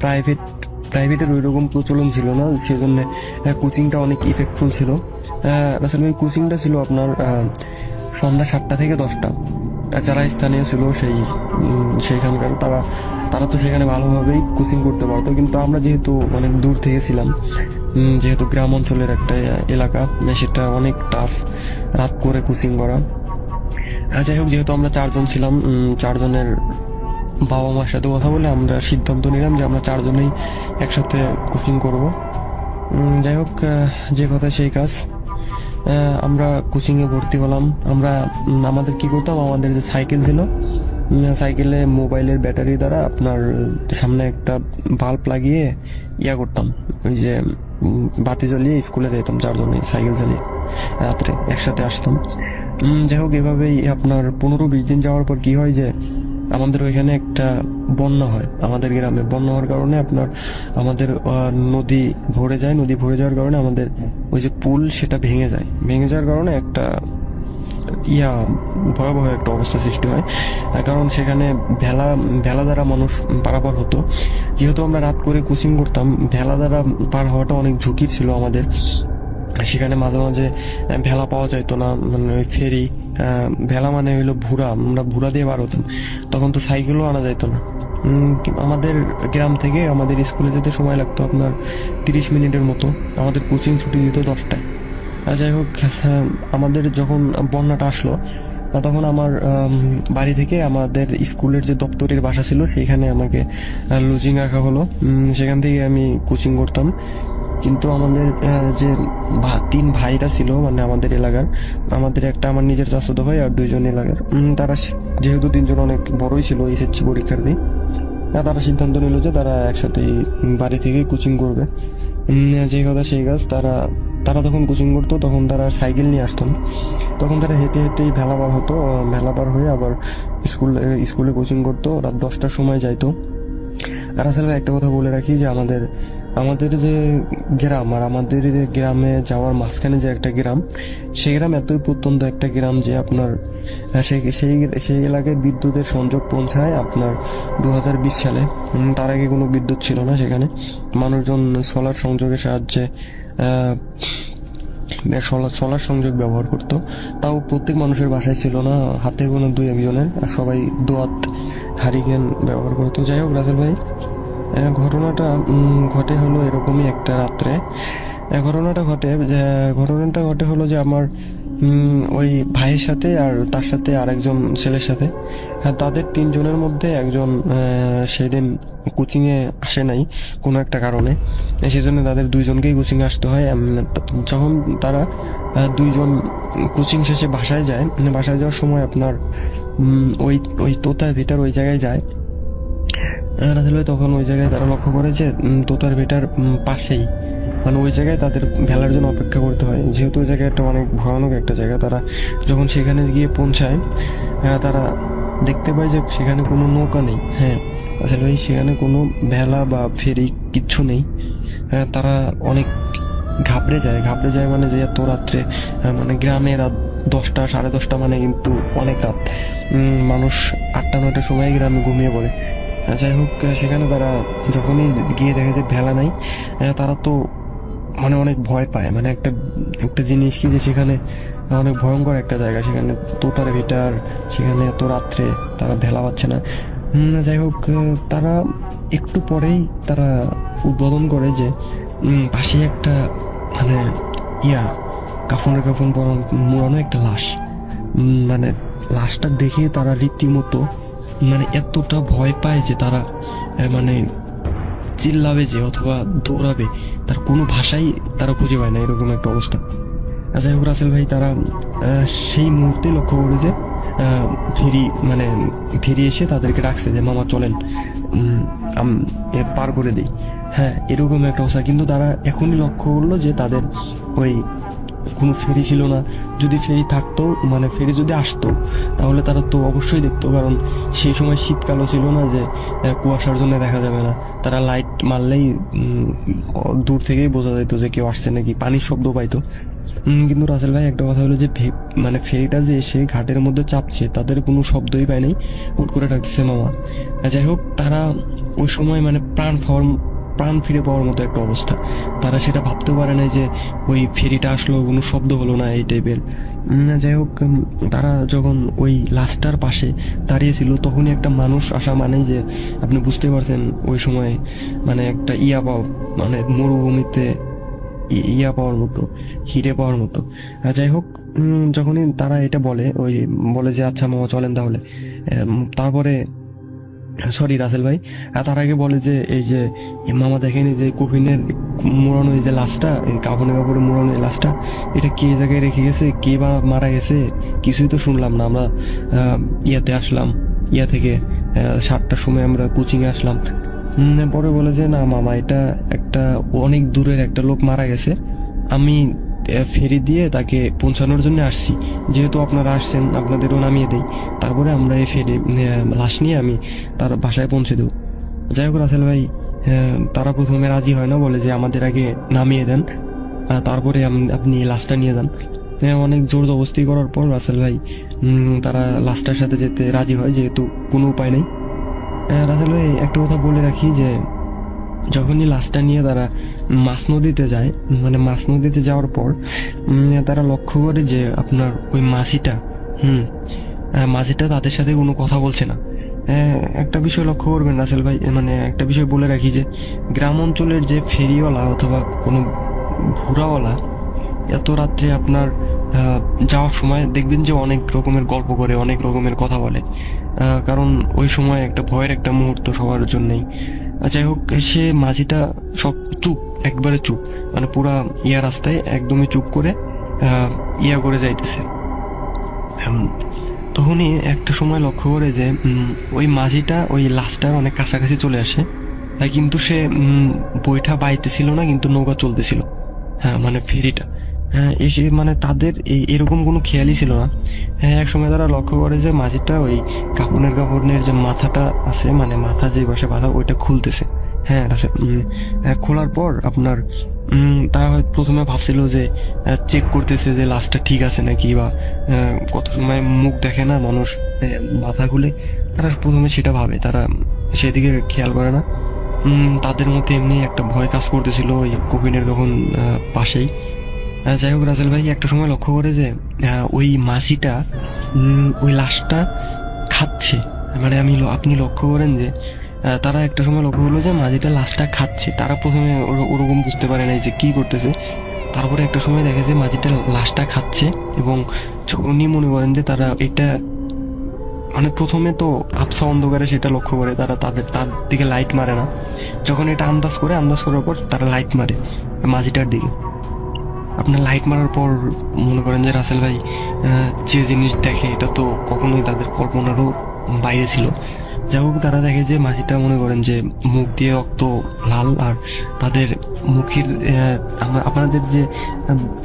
প্রাইভেটের ওই রকম প্রচলন ছিল না, সেজন্য কোচিংটা অনেক ইফেক্টফুল ছিল। আসলে ওই কোচিংটা ছিল আপনার সন্ধ্যা 7টা থেকে 10টা। যারা স্থানীয় ছিল সেইখানকার তারা তো সেখানে ভালোভাবেই কোচিং করতে পারতো, কিন্তু আমরা যেহেতু অনেক দূর থেকে ছিলাম, যেহেতু গ্রাম অঞ্চলের একটা এলাকা, সেটা অনেক টাফ রাত করে কোচিং করা। যাই হোক, যেহেতু আমরা 4জন ছিলাম, 4জনের বাবা মার সাথে কথা বলে আমরা সিদ্ধান্ত নিলাম যে আমরা 4জনেই একসাথে কোচিং করব। যাই হোক, যে কথা সেই কাজ, আমরা কোচিংয়ে ভর্তি হলাম। আমাদের কি করতাম, আমাদের যে সাইকেল ছিল, সাইকেলে মোবাইলের ব্যাটারি দ্বারা আপনার সামনে একটা বাল্ব লাগিয়ে করতাম, ওই যে বাতি জ্বালিয়ে স্কুলে যেতাম 4জনে সাইকেল চালিয়ে, রাত্রে একসাথে আসতাম। যাই হোক, এভাবেই আপনার 15-20 দিন যাওয়ার পর কি হয় যে আমাদের ওইখানে একটা বন্যা হয়। আমাদের গ্রামে বন্যা হওয়ার কারণে আমাদের নদী ভরে যায়। নদী ভরে যাওয়ার কারণে আমাদের ওই যে পুল সেটা ভেঙে যাওয়ার কারণে একটা ভয়াবহ একটা অবস্থা সৃষ্টি হয়। কারণ সেখানে ভেলা দ্বারা মানুষ পারাপার হতো। যেহেতু আমরা রাত করে কোচিং করতাম, ভেলা দ্বারা পার হওয়াটা অনেক ঝুঁকির ছিল আমাদের। সেখানে মাঝে মাঝে ভেলা পাওয়া যাইতো না, মানে ওই ফেরি ভেলা মানে হইলো ভুরা, আমরা ভুরা দিয়ে বার হতাম। তখন তো সাইকেলও আনা যাইতো না। আমাদের গ্রাম থেকে আমাদের স্কুলে যেতে সময় লাগতো আপনার 30 মিনিটের মতো। আমাদের কোচিং ছুটি দিত 10টায়। যাই হোক, আমাদের যখন বন্যাটা আসলো, তখন আমার বাড়ি থেকে আমাদের স্কুলের যে দপ্তরের বাসা ছিল সেইখানে আমাকে লজিং রাখা হলো। সেখান থেকে আমি কোচিং করতাম। কিন্তু আমাদের যে 3 ভাইরা ছিল, মানে আমাদের এলাকার, আমার নিজের চাচাতো ভাই আর 2জন এলাকার, তারা যেহেতু 3জন অনেক বড়ই ছিল এসএসসি পরীক্ষার্থী, তারা সিদ্ধান্ত নিল যে তারা একসাথে বাড়ি থেকেই কোচিং করবে। যে কথা সেই কাজ, তারা তখন কোচিং করতো, তখন তারা সাইকেল নিয়ে আসতো না। তখন তারা হেঁটে হেঁটেই ভেলা পার হতো, ভেলা পার হয়ে আবার স্কুলে কোচিং করতো। রাত 10টার সময় যাইতো। আর আসলে একটা কথা বলে রাখি যে আমাদের যে গ্রাম আর আমাদের গ্রামে যাওয়ার মাঝখানে যে একটা গ্রাম, সেই গ্রাম এতই প্রত্যন্ত একটা গ্রাম যে আপনার সেই এলাকায় বিদ্যুতের সংযোগ পৌঁছায় আপনার 2020 সালে। তার আগে কোনো বিদ্যুৎ ছিল না সেখানে। মানুষজন সোলার সংযোগের সাহায্যে সোলার সংযোগ ব্যবহার করতো। তাও প্রত্যেক মানুষের বাসায় ছিল না, হাতে কোনো 2-1জনের, আর সবাই দোয়াত হারিকেন ব্যবহার করতো। যাই হোক রাসেল ভাই, ঘটনাটা ঘটে হলো এরকমই একটা রাত্রে। ঘটনাটা ঘটে হলো যে আমার ওই ভাইয়ের সাথে আর তার সাথে আরেকজন ছেলের সাথে, তাদের 3জনের মধ্যে একজন সেদিন কোচিংয়ে আসে নাই কোনো একটা কারণে, সেজন্য তাদের 2জনকেই কোচিংয়ে আসতে হয়। যখন তারা 2জন কোচিং শেষে বাসায় যাওয়ার সময় আপনার ওই তোতার ভিটার ওই জায়গায় যায় রাসেল ভাই। তখন ওই জায়গায় তারা লক্ষ্য করে যে তোতার ভিটার পাশেই, মানে ওই জায়গায় তাদের ভেলার জন্য অপেক্ষা করতে হয়। যেহেতু ওই জায়গাটা অনেক ভয়ানক একটা জায়গা, তারা যখন সেখানে গিয়ে পৌঁছায়, তারা দেখতে পায় যে সেখানে কোনো নৌকা নেই। হ্যাঁ আসলে ভাই, সেখানে কোনো ভেলা বা ফেরি কিচ্ছু নেই। তারা অনেক ঘাবড়ে যায় মানে যে এত রাত্রে, মানে গ্রামে রাত 10টা 10:30 মানে কিন্তু অনেক রাত। মানুষ 8টা-9টার সময় গ্রামে ঘুমিয়ে পড়ে। যাই হোক, সেখানে তারা যখনই গিয়ে দেখে যে ভেলা নাই, তারা তো মানে অনেক ভয় পায়। মানে একটা জিনিস কি যে সেখানে অনেক ভয়ঙ্কর একটা জায়গা, সেখানে তোতার ভিটার, সেখানে এত রাত্রে তারা ভেলা পাচ্ছে না। যাই হোক, তারা একটু পরেই তারা উদ্বোধন করে যে পাশে একটা মানে কাফন মোড়ানো একটা লাশ। মানে লাশটা দেখে তারা রীতিমতো মানে এতটা ভয় পায় যে তারা মানে চিল্লাবে যে অথবা দৌড়াবে, তার কোনো ভাষাই তারা খুঁজে পায় না, এরকম একটা অবস্থা। যাই হোক রাসেল ভাই, তারা সেই মুহূর্তে লক্ষ্য করে যে ফেরি এসে তাদেরকে ডাকছে যে মামা চলেন পার করে দিই। হ্যাঁ, এরকম একটা অবস্থা। কিন্তু তারা এখনই লক্ষ্য করলো যে তাদের ওই কোনো ফেরি ছিল না। যদি ফেরি থাকতো, মানে ফেরি যদি আসতো, তাহলে তারা তো অবশ্যই দেখতো, কারণ সেই সময় শীতকালও ছিল না যে কুয়াশার জন্য দেখা যাবে না। তারা লাইট মারলেই দূর থেকেই বোঝা যেত যে কেউ আসছে নাকি, পানির শব্দ পাইতো। কিন্তু রাসেল ভাই, একটা কথা হলো যে মানে ফেরিটা যে এসে ঘাটের মধ্যে চাপছে, তাদের কোনো শব্দই পায় নাই, হুট করে ডাকছে মামা। যাই হোক, তারা ওই সময় মানে প্রাণ প্রাণ ফিরে পাওয়ার মতো একটা অবস্থা। তারা সেটা ভাবতেও পারে না যে ওই ফেরিটা আসলো, কোনো শব্দ হলো না, এই টাইপের। যাই হোক, তারা যখন ওই লাশটার পাশে দাঁড়িয়েছিল তখনই একটা মানুষ আসা মানেই যে আপনি বুঝতে পারছেন ওই সময় মানে একটা পাওয়া, মানে মরুভূমিতে ইয়া পাওয়ার মতো, হিরে পাওয়ার মতো। যাই হোক, যখনই তারা এটা বলে যে আচ্ছা মামা চলেন তাহলে, তারপরে সরি রাসেল ভাই, তার আগে বলে যে এই যে মামা দেখেন এই যে কফিনের মোড়ানো এই যে লাশটা, এই কাপড়ে মোড়ানো এই লাশটা, এটা কে জায়গায় রেখে গেছে, কে বা মারা গেছে, কিছুই তো শুনলাম না। আমরা ইয়াতে আসলাম, ইয়া থেকে 7টার সময় আমরা কোচিংয়ে আসলাম। পরে বলে যে না মামা, এটা একটা অনেক দূরের একটা লোক মারা গেছে, আমি ফেরি দিয়ে তাকে পৌঁছানোর জন্য আসছি, যেহেতু আপনারা আসছেন আপনাদেরও নামিয়ে দেই, তারপরে আমরা এই ফেরি লাশ নিয়ে আমি তার বাসায় পৌঁছে দেবো। যাই হোক রাসেল ভাই, তারা প্রথমে রাজি হয় না, বলে যে আমাদের আগে নামিয়ে দেন, তারপরে আপনি লাশটা নিয়ে যান। অনেক জোর জবরদস্তি করার পর রাসেল ভাই তারা লাশটার সাথে যেতে রাজি হয়, যেহেতু কোনো উপায় নেই। রাসেল ভাই একটা কথা বলে রাখি যে যখনই লাশটা নিয়ে তারা মাছ নদীতে যায়, মানে মাছ নদীতে যাওয়ার পর তারা লক্ষ্য করে যে আপনার ওই মাঝিটা তাদের সাথে কোনো কথা বলছে না। একটা বিষয় লক্ষ্য করবেন রাসেল ভাই, মানে একটা বিষয় বলে রাখি যে গ্রাম অঞ্চলের যে ফেরিওয়ালা অথবা কোনো ঘোড়াওয়ালা এত রাত্রে আপনার যাওয়ার সময় দেখবেন যে অনেক রকমের গল্প করে, অনেক রকমের কথা বলে, কারণ ওই সময় একটা ভয়ের একটা মুহূর্ত সবার জন্যই। যাই হোক, সে মাঝিটা সব চুপ, একবারে চুপ, মানে পুরা রাস্তায় একদমই চুপ করে করে যাইতেছে। তখনই একটা সময় লক্ষ্য করে যে ওই মাঝিটা ওই লাশটার অনেক কাছাকাছি চলে আসে, কিন্তু সে বইটা বাইতেছিল না, কিন্তু নৌকা চলতেছিল, মানে ফেরিটা। এসে মানে তাদের এরকম কোনো খেয়ালই ছিল না। এক সময় তারা লক্ষ্য করে যে মাঝিটা ওই কাপড়ের যে মাথাটা আছে, মানে মাথা যে বসে বাঁধা, ওইটা খুলতেছে। খোলার পর আপনার তারা হয়তো প্রথমে ভাবছিল যে চেক করতেছে যে লাশটা ঠিক আছে নাকি, বা কত সময় মুখ দেখে না মানুষ মাথা খুলে, তারা প্রথমে সেটা ভাবে, তারা সেদিকে খেয়াল করে না। তাদের মধ্যে এমনি একটা ভয় কাজ করতেছিল ওই কফিনের তখন পাশেই। যাই হোক রাসেল ভাই একটা সময় লক্ষ্য করে যে ওই মাছিটা ওই লাশটা খাচ্ছে, মানে আপনি লক্ষ্য করেন যে তারা একটা সময় লক্ষ্য করলো যে মাঝিটা লাশটা খাচ্ছে। তারা প্রথমে ওরকম বুঝতে পারে নাই যে কি করতেছে, তারপরে একটা সময় দেখে যে মাঝিটা লাশটা খাচ্ছে, এবং উনি মনে করেন যে তারা এটা মানে প্রথমে তো আবছা অন্ধকারে সেটা লক্ষ্য করে, তার দিকে লাইট মারে না। যখন এটা আন্দাজ করার পর তারা লাইট মারে মাঝিটার দিকে। আপনার লাইট মারার পর মনে করেন যে রাসেল ভাই যে জিনিস দেখে এটা তো কখনোই তাদের কল্পনারও বাইরে ছিল। যাই হোক, তারা দেখে যে মাঝিটা মনে করেন যে মুখ দিয়ে রক্ত লাল, আর তাদের মুখের আপনাদের যে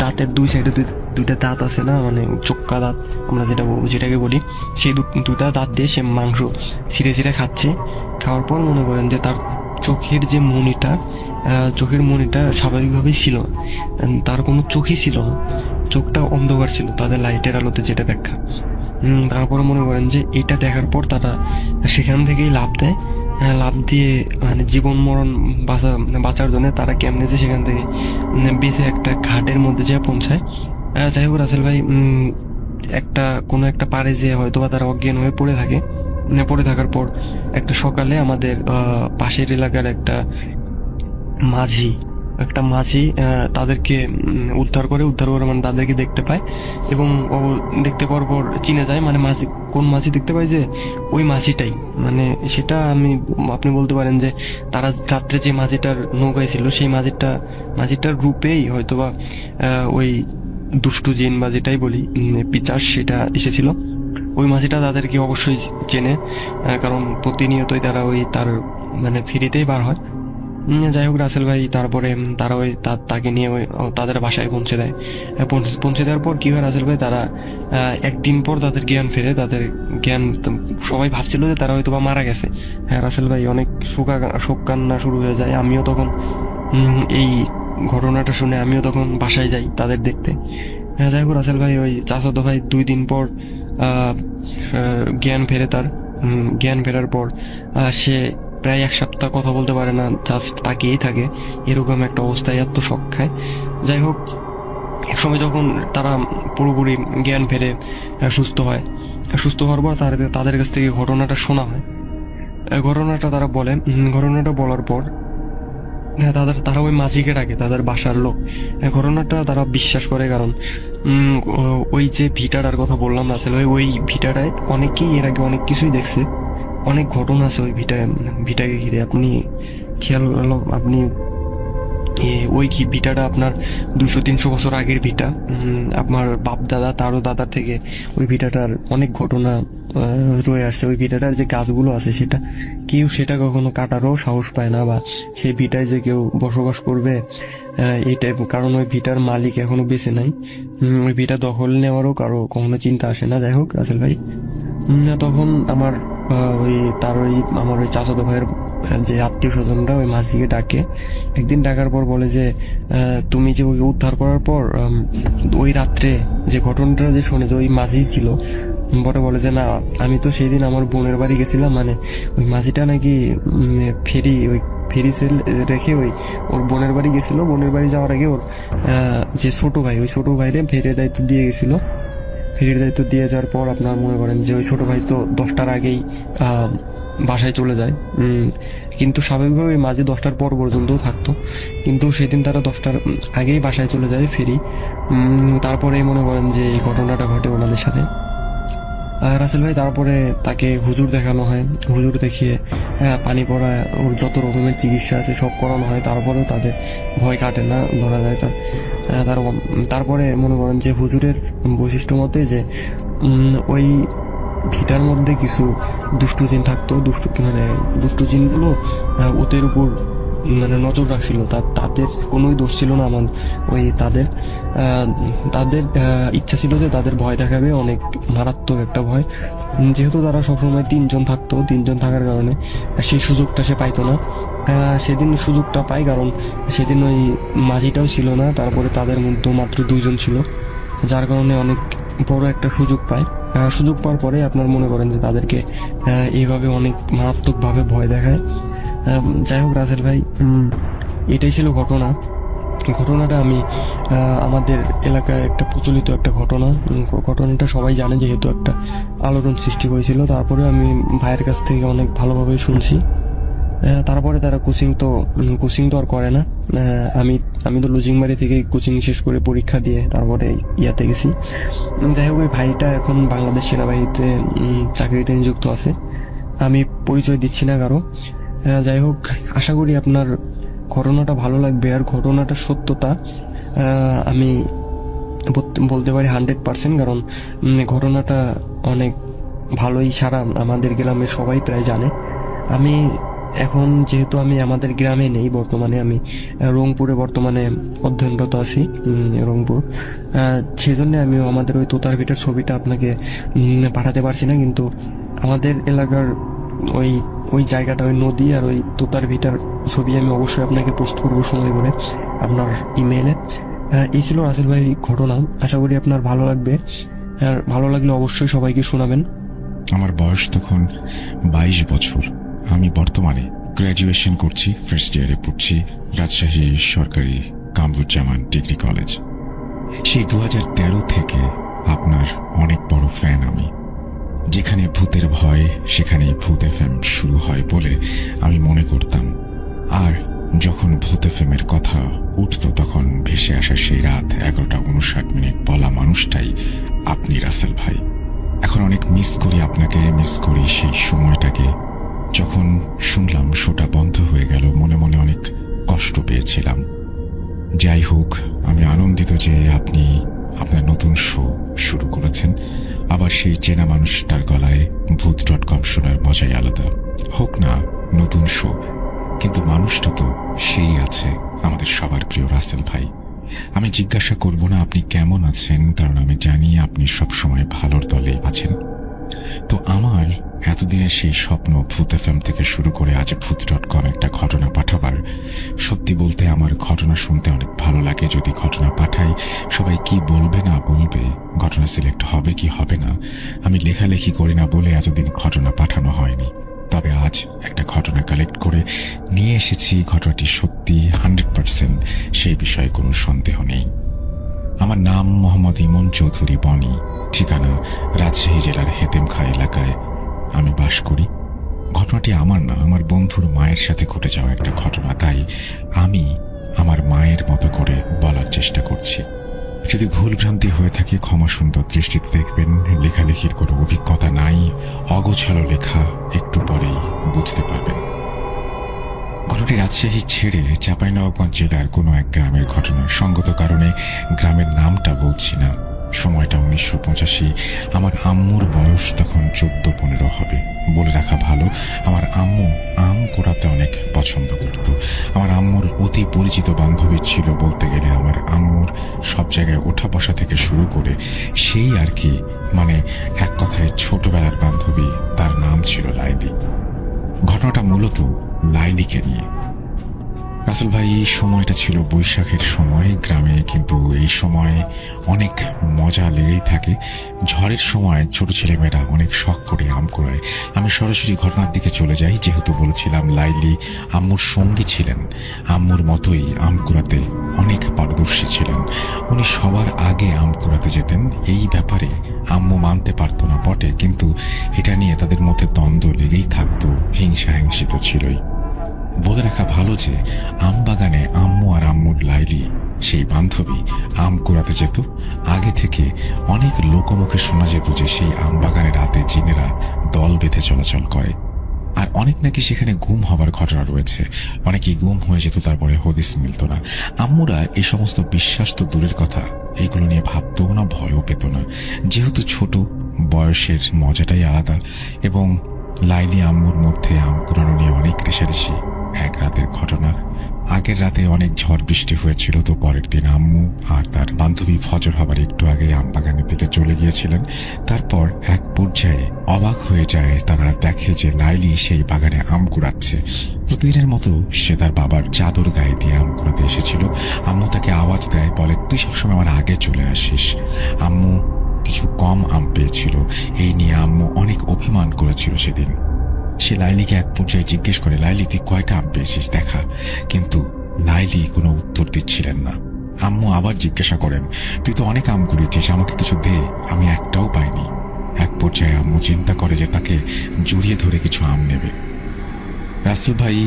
দাঁতের দুই সাইডে দুইটা দাঁত আছে না, মানে চোক্কা দাঁত আমরা যেটাকে বলি, সেই দুটা দাঁত দিয়ে সে মাংস ছিঁড়ে খাচ্ছে। খাওয়ার পর মনে করেন যে তার চোখের মনিটা স্বাভাবিকভাবেই ছিল, তার কোনো চোখই ছিল না, চোখটা অন্ধকার ছিল তাদের লাইটের আলোতে, যেটা ব্যাখ্যা। তারপরে মনে করেন যে এটা দেখার পর তারা সেখান থেকেই লাফ দেয়। লাফ দিয়ে মানে জীবন মরণ বাঁচার জন্য তারা কেমনে যে সেখান থেকে বেঁচে একটা ঘাটের মধ্যে যেয়ে পৌঁছায়। যাই হোক রাসেল ভাই, কোনো একটা পাড়ে যেয়ে হয়তো বা তারা অজ্ঞান হয়ে পড়ে থাকার পর একটা সকালে আমাদের পাশের এলাকার একটা মাঝি তাদেরকে উদ্ধার করে মানে তাদেরকে দেখতে পায়, এবং ও দেখতে পাওয়ার পর চিনে যায়, মানে কোন মাঝি দেখতে পায় যে ওই মাঝিটাই, মানে সেটা আপনি বলতে পারেন যে তারা রাত্রে যে মাঝিটার নৌকায় ছিল সেই মাঝিটার রূপেই হয়তোবা ওই দুষ্টু জিন বা যেটাই বলি পিচাস সেটা এসেছিল। ওই মাঝিটা তাদেরকে অবশ্যই চেনে, কারণ প্রতিনিয়তই তারা তার মানে ফিরিতেই বার হয়। যাই হোক রাসেল ভাই, তারপরে তারা তাকে নিয়ে তাদের বাসায় পৌঁছে দেওয়ার পর কি হয় রাসেল ভাই, তারা একদিন পর তাদের জ্ঞান ফেরে। সবাই ভাবছিল যে তারা হয়তো বা মারা গেছে। রাসেল ভাই অনেক শোক কান্না শুরু হয়ে যায়। আমিও তখন এই ঘটনাটা শুনে আমিও তখন বাসায় যাই তাদের দেখতে। যাই হোক রাসেল ভাই, ওই চাচাতো ভাই 2 দিন পর জ্ঞান ফেরার পর সে প্রায় 1 সপ্তাহ কথা বলতে পারে না, জাস্ট তাকিয়েই থাকে, এরকম একটা অবস্থায় এত শখ খায়। যাই হোক, এক সময় যখন তারা পুরোপুরি জ্ঞান ফেরে সুস্থ হয়, সুস্থ হওয়ার পর তাদের কাছ থেকে ঘটনাটা শোনা হয়। ঘটনাটা তারা বলে, ঘটনাটা বলার পর তারা ওই মাঝিকে ডাকে, তাদের বাসার লোক। ঘটনাটা তারা বিশ্বাস করে, কারণ ওই যে ভিটাটার কথা বললাম রাসেল ভাই, ওই ভিটাটায় অনেকেই এর আগে অনেক কিছুই দেখছে, অনেক ঘটনা আছে ওই ভিটাকে ঘিরে। আপনি খেয়াল আপনি ওই কি ভিটাটা আপনার 200-300 বছর আগের ভিটা। আপনার বাপ দাদা, তারও দাদার থেকে ওই ভিটাটার অনেক ঘটনা রয়ে আসছে। ওই ভিটাটার যে গাছগুলো আছে সেটা কখনো কাটারও সাহস পায় না, বা সেই ভিটায় যে কেউ বসবাস করবে এইটাই, কারণ ওই ভিটার মালিক এখনো বেঁচে নাই। ওই ভিটা দখল নেওয়ারও কারো কখনো চিন্তা আসে না। যাই হোক রাসেল ভাই, তখন আমার ওই চাচাতো ভাইয়ের যে আত্মীয় স্বজনরা ওই মাঝিকে ডাকে। একদিন ডাকার পর বলে যে তুমি যে ওকে উদ্ধার করার পর ওই রাত্রে যে ঘটনাটা যে শুনে যে ওই মাঝি ছিল, পরে বলে যে না, আমি তো সেই দিন আমার বোনের বাড়ি গেছিলাম, মানে ওই মাঝিটা নাকি ফেরি সেল রেখে ওর বোনের বাড়ি গেছিল। বোনের বাড়ি যাওয়ার আগে ওর যে ছোট ভাই, ওই ছোট ভাইরে ফেরির দায়িত্ব দিয়ে গেছিল। ফেরির দায়িত্ব দিয়ে যাওয়ার পর আপনার মনে করেন যে ওই ছোট ভাই তো 10টার আগেই বাসায় চলে যায়। কিন্তু স্বাভাবিকভাবে ওই মাঝে 10টার পর পর্যন্ত থাকতো, কিন্তু সেদিন তারা 10টার আগেই বাসায় চলে যায় ফেরি। তারপরেই মনে করেন যে এই ঘটনাটা ঘটে ওনাদের সাথে। রাসেল ভাই, তারপরে তাকে হুজুর দেখানো হয়। হুজুর দেখিয়ে পানি পড়া, ওর যত রকমের চিকিৎসা আছে সব করানো হয়, তারপরেও তাদের ভয় কাটে না, ধরা যায় তারপরে মনে করেন যে হুজুরের বৈশিষ্ট্য মতে যে ওই ভিটার মধ্যে কিছু দুষ্টু জিন থাকতো। দুষ্টু জিনগুলো ওদের উপর মানে নজর রাখছিল। তাদের কোনোই দোষ ছিল না। তাদের ইচ্ছা ছিল যে তাদের ভয় দেখাবে, অনেক মারাত্মক একটা ভয়। যেহেতু তারা সবসময় 3জন থাকতো, 3জন থাকার কারণে সেই সুযোগটা সে পাইতো না। সেদিন সুযোগটা পায়, কারণ সেদিন ওই মাঝিটাও ছিল না, তারপরে তাদের মধ্যে মাত্র 2জন ছিল, যার কারণে অনেক বড় একটা সুযোগ পায়। সুযোগ পাওয়ার পরে আপনার মনে করেন যে তাদেরকে এইভাবে অনেক মারাত্মকভাবে ভয় দেখায়। যাই হোক রাসেল ভাই, এটাই ছিল ঘটনাটা আমি আমাদের এলাকায় একটা প্রচলিত একটা ঘটনাটা সবাই জানে, যেহেতু একটা আলোড়ন সৃষ্টি হয়েছিল। তারপরে আমি ভাইয়ের কাছ থেকে অনেক ভালোভাবে শুনছি। তারপরে তারা কোচিং তো আর করে না। আমি তো লুজিংবাড়ি থেকে কোচিং শেষ করে পরীক্ষা দিয়ে তারপরে ইয়াতে গেছি। যাই হোক, ওই ভাইটা এখন বাংলাদেশ সেনাবাহিনীতে চাকরিতে নিযুক্ত আছে। আমি পরিচয় দিচ্ছি না কারো। যাই হোক, আশা করি আপনার ঘটনাটা ভালো লাগবে। আর ঘটনাটার সত্যতা আমি বলতে পারি 100%, কারণ ঘটনাটা অনেক ভালোই সারা আমাদের গ্রামে সবাই প্রায় জানে। আমি এখন যেহেতু আমি আমাদের গ্রামে নেই, বর্তমানে আমি রংপুরে অধ্যয়নরত আছি, রংপুর। সেজন্য আমি আমাদের ওই তোতার ভিটার ছবিটা আপনাকে পাঠাতে পারছি না, কিন্তু আমাদের এলাকার ওই জায়গাটা, ওই নদী আর ওই তোতার ভিটার ছবি আমি অবশ্যই আপনাকে পোস্ট করবো সময় করে আপনার ইমেইলে। এই ছিল রাসেল ভাই ঘটনা। আশা করি আপনার ভালো লাগবে, আর ভালো লাগলে অবশ্যই সবাইকে শোনাবেন। আমার বয়স তখন 22 বছর। আমি বর্তমানে গ্র্যাজুয়েশন করছি, ফার্স্ট ইয়ারে পড়ছি রাজশাহী সরকারি কামরুজ্জামান ডিগ্রি কলেজ। সেই 2013 থেকে আপনার অনেক বড় ফ্যান আমি। যেখানে ভূতের ভয় সেখানেই ভূত এফএম শুরু হয় বলে আমি মনে করতাম। আর যখন ভূত এফএমের কথা উঠত, তখন ভেসে আসা সেই রাত 11:59 বলা মানুষটাই আপনি রাসেল ভাই। এখন অনেক মিস করি আপনাকে, মিস করি সেই সময়টাকে। যখন শুনলাম শোটা বন্ধ হয়ে গেল, মনে মনে অনেক কষ্ট পেয়েছিলাম। যাই হোক, আমি আনন্দিত যে আপনি আপনার নতুন শো শুরু করেছেন। আবার সেই চেনা মানুষটার গলায় ভূত.com শোনার মজাই আলাদা। হোক না নতুন শো, কিন্তু মানুষটা তো সেই আছে, আমাদের সবার প্রিয় রাসেল ভাই। আমি জিজ্ঞাসা করব না আপনি কেমন আছেন, কারণ আমি জানি আপনি সবসময় ভালোর দলেই আছেন। তো আমার এতদিনের সেই স্বপ্ন ভূত এফএম থেকে শুরু করে আজ ভূত.com একটা ঘটনা পাঠাবার, সত্যি বলতে আমার ঘটনা শুনতে অনেক ভালো লাগে। যদি ঘটনা পাঠাই, সবাই কি বলবে না বলবে, ঘটনা সিলেক্ট হবে কি হবে না, আমি লেখালেখি করি না বলে এতদিন ঘটনা পাঠানো হয়নি। তবে আজ একটা ঘটনা কালেক্ট করে নিয়ে এসেছি। ঘটনাটি সত্যি 100%, সেই বিষয়ে কোনো সন্দেহ নেই। আমার নাম মোহাম্মদ ইমন চৌধুরী বনি, ঠিকানা রাজশাহী জেলার হেতেমখা এলাকায় আমি বাস করি। ঘটনাটি আমার না, আমার বন্ধুর মায়ের সাথে ঘটে যাওয়া একটা ঘটনা, তাই আমি আমার মায়ের মতো করে বলার চেষ্টা করছি। যদি ভুলভ্রান্তি হয়ে থাকে ক্ষমা সুন্দর দৃষ্টিতে দেখবেন। লেখালেখির কোনো অভিজ্ঞতা নাই, অগোছালো লেখা, একটু পরেই বুঝতে পারবেন। ঘটনাটি রাজশাহী ছেড়ে চাঁপাইনবাবগঞ্জ জেলার কোনো এক গ্রামের ঘটনা। সঙ্গত কারণে গ্রামের নামটা বলছি না। সময়টা 1985। আমার আম্মুর বয়স তখন 14-15 হবে। বলে রাখা ভালো, আমার আম্মু আম কোড়াতে অনেক পছন্দ করত। আমার আম্মুর অতি পরিচিত বান্ধবী ছিল বলতে গেলে। আমার আম্মুর সব জায়গায় ওঠা বসা থেকে শুরু করে সেই আর কি, মানে এক কথায় ছোটবেলার বান্ধবী, তার নাম ছিল লাইলি। ঘটনাটা মূলত লাইলিকে নিয়ে। রাসেল ভাই, এই সময়টা ছিল বৈশাখের সময় গ্রামে, কিন্তু এই সময় অনেক মজা লেগেই থাকে। ঝড়ের সময় ছোট ছেলেমেয়েরা অনেক শখ করে আম কুড়ায়। আমি সরাসরি ঘটনার দিকে চলে যাই। যেহেতু বলেছিলাম লাইলি আম্মুর সঙ্গী ছিলেন, আম্মুর মতোই আম কুড়াতে অনেক পারদর্শী ছিলেন। উনি সবার আগে আম কুড়াতে যেতেন। এই ব্যাপারে আম্মু মানতে পারতো না বটে, কিন্তু এটা নিয়ে তাদের মধ্যে দ্বন্দ্ব লেগেই থাকতো, হিংসা তো ছিলই। বলে রাখা ভালো যে আম বাগানে আম্মু আর আম্মুর লাইলি, সেই বান্ধবী, আম কুড়াতে যেত। আগে থেকে অনেক লোকমুখে শোনা যেত যে সেই আম বাগানে রাতে জিনেরা দল বেঁধে চলাচল করে। আর অনেক নাকি সেখানে গুম হবার ঘটনা রয়েছে। অনেকেই গুম হয়ে যেত, তারপরে হদিস মিলত না। আম্মুরা এই সমস্ত বিশ্বাস তো দূরের কথা, এইগুলো নিয়ে ভাবতেও না, ভয়ও পেত না। যেহেতু ছোট, বয়সের মজাটাই আলাদা। এবং লাইলি আম্মুর মধ্যে আম কুড়ানো নিয়ে অনেক রেষারেষি। এক রাতের ঘটনা, আগের রাতে অনেক ঝড় বৃষ্টি হয়েছিল, তো পরের দিন আম্মু আর তার বান্ধবী ফজর হবার একটু আগে আম বাগানের দিকে চলে গিয়েছিলেন। তারপর এক পর্যায়ে অবাক হয়ে যায়, তারা দেখে যে লাইলি সেই বাগানে আম কুড়াচ্ছে। প্রতিদিনের মতো সে তার বাবার চাদর গায়ে দিয়ে আম কুড়াতে এসেছিল। আম্মু তাকে আওয়াজ দেয়, বলে তুই সবসময় আমার আগে চলে আসিস। আম্মু কিছু কম আম পেয়েছিল, এই নিয়ে আম্মু অনেক অভিমান করেছিল সেদিন। সে লাইলিকে এক পর্যায়ে জিজ্ঞেস করে, লাইলি তুই কয়টা আম পেয়েছিস দেখা। কিন্তু লাইলি কোনো উত্তর দিচ্ছিলেন না। আম্মু আবার জিজ্ঞাসা করেন, তুই তো অনেক আম কুড়িয়েছিস, আমাকে কিছু দে, আমি একটাও পাইনি। এক পর্যায়ে আম্মু চিন্তা করে যে তাকে জড়িয়ে ধরে কিছু আম নেবে। রাসেল ভাই,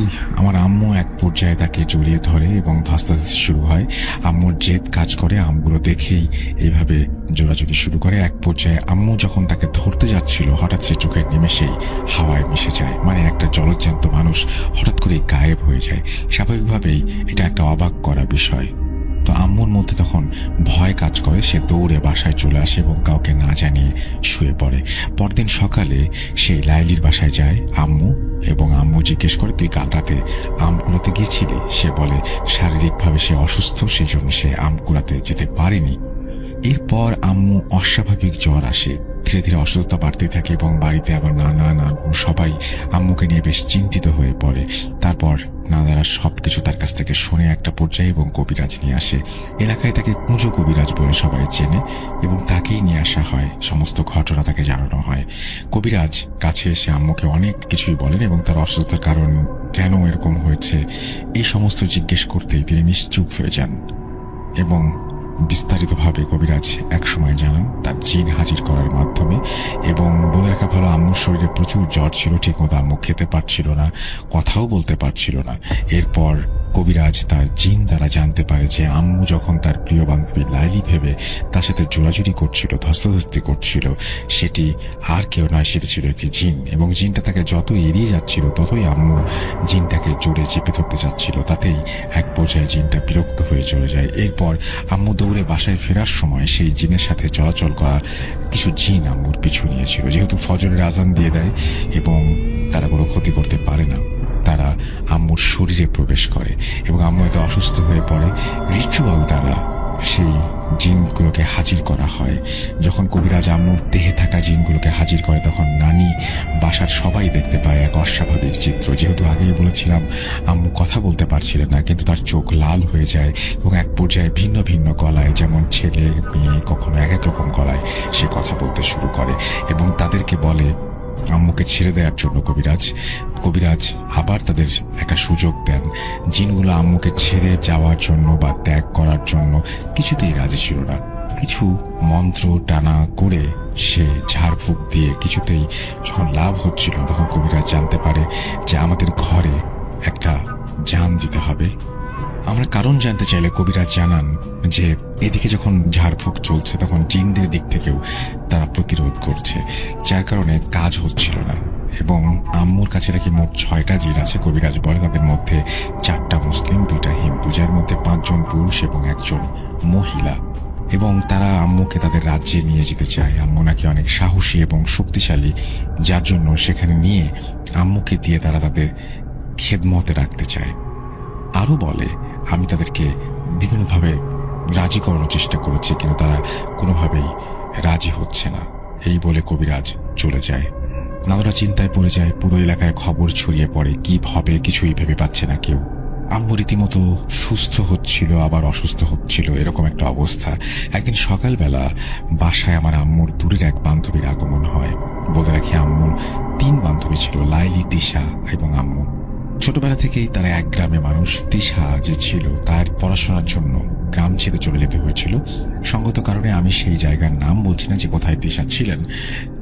আমার আম্মু এক পর্যায়ে তাকে জড়িয়ে ধরে এবং ধস্তাধস্তি শুরু হয়। আম্মুর জেদ কাজ করে, আমগুলো দেখেই এইভাবে জোড়াজুড়ি শুরু করে। এক পর্যায়ে আম্মু যখন তাকে ধরতে যাচ্ছিল, হঠাৎ সে চোখের নিমেষেই হাওয়ায় মিশে যায়। মানে একটা জলজ্যান্ত মানুষ হঠাৎ করে গায়েব হয়ে যায়। স্বাভাবিকভাবেই এটা একটা অবাক করা বিষয়। তো আম্মুর মধ্যে তখন ভয় কাজ করে। সে দৌড়ে বাসায় চলে আসে এবং কাউকে না জানিয়ে শুয়ে পড়ে। পরদিন সকালে সেই লাইলির বাসায় যায় আম্মু, এবং আম্মু জিজ্ঞেস করে, তুই কাল রাতে আম কুড়াতে গিয়েছিলি? সে বলে শারীরিকভাবে সে অসুস্থ, সেই জন্য সে আম কুড়াতে যেতে পারেনি। এরপর আম্মু অস্বাভাবিক জ্বর আসে। ধীরে ধীরে অসুস্থতা বাড়তে থাকে এবং বাড়িতে আমার নানু সবাই আম্মুকে নিয়ে বেশ চিন্তিত হয়ে পড়ে। তারপর নানারা সবকিছু তার কাছ থেকে শুনে একটা পর্যায়ে এবং কবিরাজ নিয়ে আসে। এলাকায় তাকে কুঁজো কবিরাজ বলে সবাই চেনে এবং তাকেই নিয়ে আসা হয়। সমস্ত ঘটনা তাকে জানানো হয়। কবিরাজ কাছে এসে আম্মুকে অনেক কিছুই বলেন এবং তার অসুস্থতার কারণ, কেন এরকম হয়েছে, এই সমস্ত জিজ্ঞেস করতেই তিনি নিশ্চুপ হয়ে যান। এবং বিস্তারিতভাবে কবিরাজ একসময় জানান তার জিন হাজির করার মাধ্যমে। এবং বলে রাখা ভালো, আম্মুর শরীরে প্রচুর জ্বর ছিল, ঠিকমতো আম্মু খেতে পারছিল না, কথাও বলতে পারছিল না। এরপর কবিরাজ তার জিন দ্বারা জানতে পারে যে আম্মু যখন তার প্রিয় বান্ধবী লাইলি ভেবে তার সাথে জোড়াজুড়ি করছিল, ধস্তাধস্তি করছিল, সেটি আর কেউ নয়, সেটি ছিল একটি জিন। এবং জিনটা তাকে যত এড়িয়ে যাচ্ছিল, ততই আম্মু জিনটাকে জোরে চেপে ধরতে যাচ্ছিল। তাতেই এক পর্যায়ে জিনটা বিরক্ত হয়ে চলে যায়। এরপর আম্মু দৌড়ে বাসায় ফেরার সময় সেই জিনের সাথে চলাচল করা কিছু জিন আম্মুর পিছু নিয়েছিল। যেহেতু ফজরের আজান দিয়ে দেয় এবং তারা কোনো ক্ষতি করতে পারে না, তারা আম্মুর শরীরে প্রবেশ করে এবং আম্মু এত অসুস্থ হয়ে পড়ে। রিচুয়াল দ্বারা সেই জিনগুলোকে হাজির করা হয়। যখন কবিরাজ আম্মুর দেহে থাকা জিনগুলোকে হাজির করে, তখন নানি বাসার সবাই দেখতে পায় এক অস্বাভাবিক চিত্র। যেহেতু আগেই বলেছিলাম আম্মু কথা বলতে পারছিলেন না, কিন্তু তার চোখ লাল হয়ে যায় এবং এক পর্যায়ে ভিন্ন ভিন্ন গলায়, যেমন ছেলে মেয়ে কখনো এক এক রকম গলায় সে কথা বলতে শুরু করে এবং তাদেরকে বলে আম্মুকে ছেড়ে দেওয়ার জন্য কবিরাজ আবার তাদের একটা সুযোগ দেন। জিনগুলো আম্মুকে ছেড়ে যাওয়ার জন্য বা ত্যাগ করার জন্য কিছুতেই রাজি ছিল না। কিছু মন্ত্র টানা করে সে ঝাড়ফুঁক দিয়ে কিছুতেই যখন লাভ হচ্ছিল না, তখন কবিরাজ জানতে পারে যে আমাদের ঘরে একটা জান দিতে হবে। আমরা কারণ জানতে চাইলে কবিরাজ জানান যে এদিকে যখন ঝাড়ফুঁক চলছে তখন জিনদের দিক থেকেও তারা প্রতিরোধ করছে, যার কারণে কাজ হচ্ছিল না। এবং আম্মুর কাছে নাকি মোট 6টা জিন আছে। কবিরাজ বলে তাদের মধ্যে 4টা মুসলিম, 2টা হিন্দু, যার মধ্যে 5 জন পুরুষ এবং 1 জন মহিলা। এবং তারা আম্মুকে তাদের রাজ্যে নিয়ে যেতে চায়। আম্মু নাকি অনেক সাহসী এবং শক্তিশালী, যার জন্য সেখানে নিয়ে আম্মুকে দিয়ে তারা তাদের খেদমতে রাখতে চায়। আরও বলে আমি তাদেরকে বিভিন্নভাবে রাজি করানোর চেষ্টা করেছি, কিন্তু তারা কোনোভাবেই রাজি হচ্ছে না। এই বলে কবিরাজ চলে যায়। নানুরা চিন্তায় পড়ে যায়। পুরো এলাকায় খবর ছড়িয়ে পড়ে। কি হবে কিছুই ভেবে পাচ্ছে না কেউ। আম্মু রীতিমতো সুস্থ হচ্ছিল আবার অসুস্থ হচ্ছিল, এরকম একটা অবস্থা। একদিন সকালবেলা বাসায় আমার আম্মুর দূরের এক বান্ধবীর আগমন হয়। বলে রাখি আম্মুর 3 বান্ধবী ছিল, লাইলি, তিশা এবং আম্মু। ছোটবেলা থেকেই তারা এক গ্রামে মানুষ। তিশা যে ছিল তার পড়াশোনার জন্য গ্রাম ছেড়ে চলে যেতে হয়েছিল। সঙ্গত কারণে আমি সেই জায়গার নাম বলছি না যে কোথায় তিশা ছিলেন।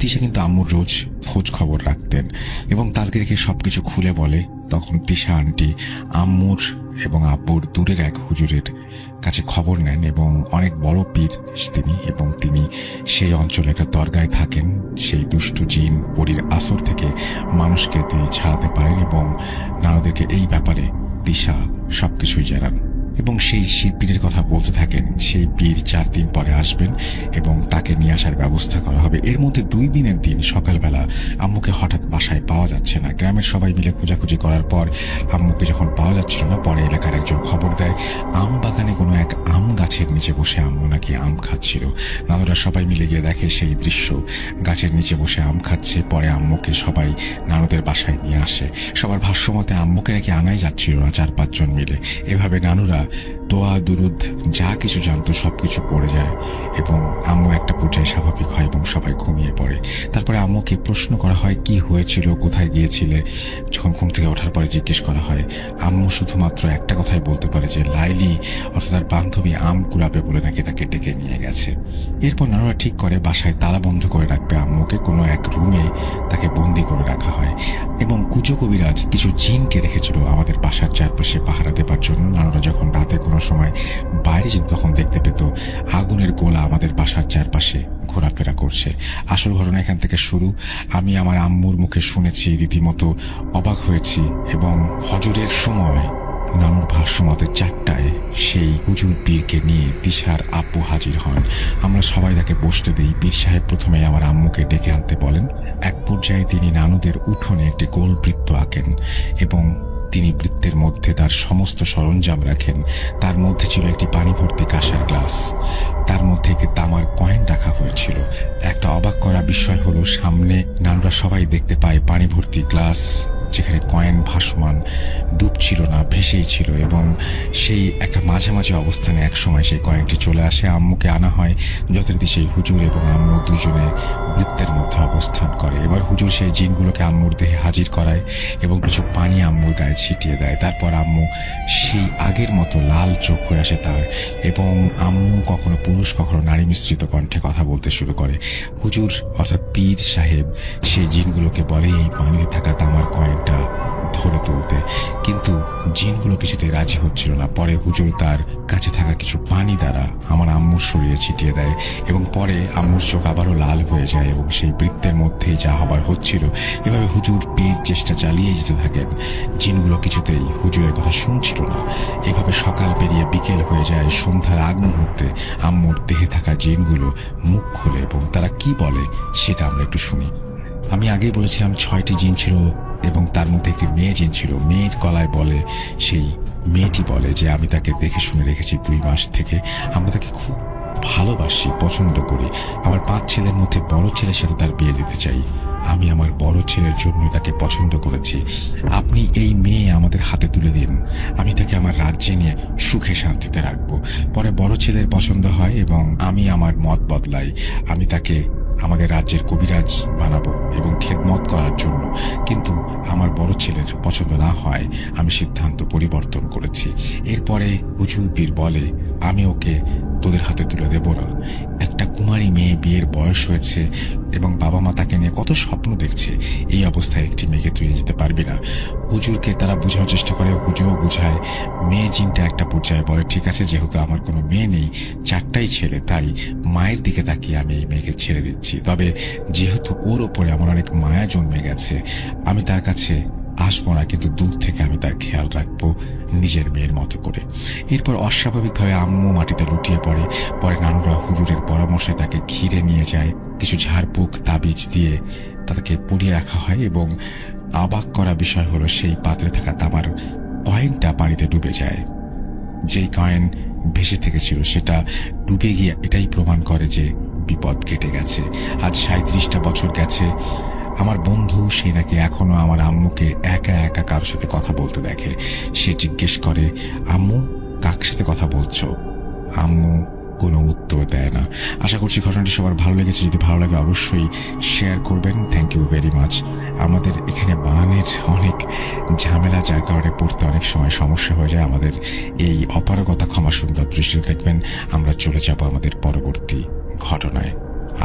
তিশা কিন্তু আম্মুর রোজ খোঁজ খবর রাখতেন এবং তাদেরকে সবকিছু খুলে বলে। তখন তিশা আন্টি আম্মুর এবং আব্বুর দূরের এক হুজুরের কাছে খবর নেন এবং অনেক বড় পীর তিনি, এবং তিনি সেই অঞ্চলে একটা দরগায় থাকেন। সেই দুষ্টু জিন পরীর আসর থেকে মানুষকে তিনি ছাড়াতে পারেন এবং নানুদেরকে এই ব্যাপারে তিশা সবকিছুই জানান। এবং সেই শিল্পীর কথা বলতে থাকেন। সেই পীর 4 দিন পরে আসবেন এবং তাকে নিয়ে আসার ব্যবস্থা করা হবে। এর মধ্যে 2 দিনের দিন সকালবেলা আম্মুকে হঠাৎ বাসায় পাওয়া যাচ্ছে না। গ্রামের সবাই মিলে খোঁজাখুঁজি করার পর আম্মুকে যখন পাওয়া যাচ্ছিল না, পরে এলাকার একজন খবর দেয় আম বাগানে কোনো এক আম গাছের নিচে বসে আম্মু নাকি আম খাচ্ছিল। নানুরা সবাই মিলে গিয়ে দেখে সেই দৃশ্য, গাছের নিচে বসে আম খাচ্ছে। পরে আম্মুকে সবাই নানুদের বাসায় নিয়ে আসে। সবার ভাষ্যমতে আম্মুকে নাকি আনাই যাচ্ছিল না 4-5 জন মিলে। এভাবে নানুরা দোয়া দুরুদ যা কিছু জানতো সবকিছু পড়ে যায় এবং আম্মু একটা পর্যায়ে স্বাভাবিক হয় এবং সবাই ঘুমিয়ে পড়ে। তারপরে আম্মুকে প্রশ্ন করা হয় কি হয়েছিল, কোথায় গিয়েছিলে। যখন ঘুম থেকে ওঠার পরে জিজ্ঞেস করা হয়, আম্মু শুধুমাত্র একটা কথাই বলতে পারে যে লাইলি অর্থাৎ তার বান্ধবী আম কুড়াবে বলে নাকি তাকে ডেকে নিয়ে গেছে। এরপর নানুরা ঠিক করে বাসায় তালা বন্ধ করে রাখবে আম্মুকে, কোনো এক রুমে তাকে বন্দি করে রাখা হয়। এবং কুচো কবিরাজ কিছু জিনকে রেখেছিল আমাদের বাসার চারপাশে পাহারা দেবার জন্য। নানুরা যখন রাতে কোনো সময় বাইরে যেত তখন দেখতে পেত আগুনের গোলা আমাদের বাসার চারপাশে ঘোরাফেরা করছে। আসল ঘটনা এখান থেকে শুরু। আমি আমার আম্মুর মুখে শুনেছি, রীতিমতো অবাক হয়েছি। এবং ফজরের সময় নানুর ভাষ্যমতে 4টায় সেই হুজুর পীরকে নিয়ে তিশার আব্বু হাজির হন। আমরা সবাই তাকে বসতে দিই। পীর সাহেব প্রথমে আমার আম্মুকে ডেকে আনতে বলেন। এক পর্যায়ে তিনি নানুদের উঠোনে একটি গোল বৃত্ত আঁকেন এবং তিনি বৃত্তের মধ্যে তার সমস্ত সরঞ্জাম রাখেন। তার মধ্যে ছিল একটি পানি ভর্তি কাঁসার গ্লাস, তার মধ্যে একটি তামার কয়েন রাখা হয়েছিল। একটা অবাক করা বিষয় হলো সামনে নানুরা সবাই দেখতে পায় পানি ভর্তি গ্লাস, যেখানে কয়েন ভাসমান, ডুবছিল না, ভেসেই ছিল। এবং সেই একটা মাঝামাঝি অবস্থানে এক সময় সেই কয়েনটি চলে আসে। আম্মুকে আনা হয়, যথারীতি সেই হুজুর এবং আম্মু দুজনে বৃত্তের মধ্যে অবস্থান করে। এবার হুজুর সেই জিনগুলোকে আম্মুর দেহে হাজির করায় এবং কিছু পানি আম্মুর গায়ে ছিটিয়ে দেয়। তারপর আম্মু সেই আগের মতো লাল চোখ হয়ে আসে তার, এবং আম্মু কখনো পুরুষ কখনো নারী মিশ্রিত কণ্ঠে কথা বলতে শুরু করে। হুজুর অর্থাৎ পীর সাহেব সেই জিনগুলোকে বলে এই পানিতে থাকা তামার কয়েনটা ধরে তুলতে, কিন্তু জিনগুলো কিছুতেই রাজি হচ্ছিল না। পরে হুজুর তার কাছে থাকা কিছু পানি দ্বারা আমার আম্মুর শরীরে ছিটিয়ে দেয় এবং পরে আম্মুর চোখ আবারও লাল হয়ে যায় এবং সেই বৃত্তের মধ্যেই যা হবার হচ্ছিল। এভাবে হুজুর পীর চেষ্টা চালিয়ে যেতে থাকেন। জিনগুলো কিছুতেই হুজুরের কথা শুনছিল না। এভাবে সকাল পেরিয়ে বিকেল হয়ে যায়। সন্ধ্যার আগ মুহূর্তে আম্মুর দেহে থাকা জিনগুলো মুখ খোলে এবং তারা কি বলে সেটা আমরা একটু শুনি। আমি আগেই বলেছিলাম 6টি জিন ছিল এবং তার মধ্যে একটি মেয়ে জিন ছিল। মেয়ের গলায় বলে, সেই মেয়েটি বলে যে আমি তাকে দেখে শুনে রেখেছি 2 মাস থেকে। আমরা তাকে খুব ভালোবাসি, পছন্দ করি। আমার 5 ছেলের মধ্যে বড় ছেলের সাথে তার বিয়ে দিতে চাই। আমি আমার বড় ছেলের জন্যই তাকে পছন্দ করেছি। আপনি এই মেয়ে আমাদের হাতে তুলে দিন, আমি তাকে আমার রাজ্যে নিয়ে সুখে শান্তিতে রাখবো। পরে বড় ছেলের পছন্দ হয় এবং আমি আমার মত বদলাই। আমি তাকে আমাদের রাজ্যের কবিরাজ বানাবো এবং খেদমত করার জন্য, কিন্তু আমার বড় ছেলের পছন্দ না হয় আমি সিদ্ধান্ত পরিবর্তন করেছি। এরপরে হুজুর পীর বলে, আমি ওকে তোদের হাতে তুলে দেব না। একটা কুমারী মেয়ে, বিয়ের বয়স হয়েছে এবং বাবা মা তাকে নিয়ে কত স্বপ্ন দেখছে, এই অবস্থায় একটি মেয়েকে তুই যেতে পারবি না। হুজুরকে তারা বোঝানোর চেষ্টা করে, হুজুরও বুঝায়। মেয়ে জিনটা একটা পর্যায়ে বলে, ঠিক আছে, যেহেতু আমার কোনো মেয়ে নেই, 4টাই ছেলে, তাই মায়ের দিকে তাকিয়ে আমি এই মেয়েকে ছেড়ে দিচ্ছি। তবে যেহেতু ওর ওপরে আমার অনেক মায়া জন্মে গেছে, আমি তার কাছে আসবো না, কিন্তু দূর থেকে আমি তার খেয়াল রাখবো নিজের মেয়ের মতো করে। এরপর অস্বাভাবিকভাবে আম্মু মাটিতে লুটিয়ে পড়ে। পরে নানুরা হুজুরের পরামর্শে তাকে ঘিরে নিয়ে যায়, কিছু ঝাড়ফুঁক তাবিজ দিয়ে তাকে পরিয়ে রাখা হয় এবং অবাক করা বিষয় হলো সেই পাত্রে থাকা তামার কয়েনটা পানিতে ডুবে যায়। যেই কয়েন ভেসে থেকেছিল সেটা ডুবে গিয়ে এটাই প্রমাণ করে যে বিপদ কেটে গেছে। আজ 37টা বছর গেছে। আমার বন্ধু সে নাকি এখনো আমার আম্মুকে একা একা কারোর সাথে কথা বলতে দেখে। সে জিজ্ঞেস করে, আম্মু কার সাথে কথা বলছো? আম্মু কোনো উত্তর দেয় না। আশা করছি ঘটনাটি সবার ভালো লেগেছে। যদি ভালো লাগে অবশ্যই শেয়ার করবেন। Thank you very much. আমাদের এখানে বানানের অনেক ঝামেলা, যার কারণে পড়তে অনেক সময় সমস্যা হয়ে যায়। আমাদের এই অপারগতা ক্ষমা সুন্দর দৃষ্টিতে দেখবেন। আমরা চলে যাব আমাদের পরবর্তী ঘটনায়।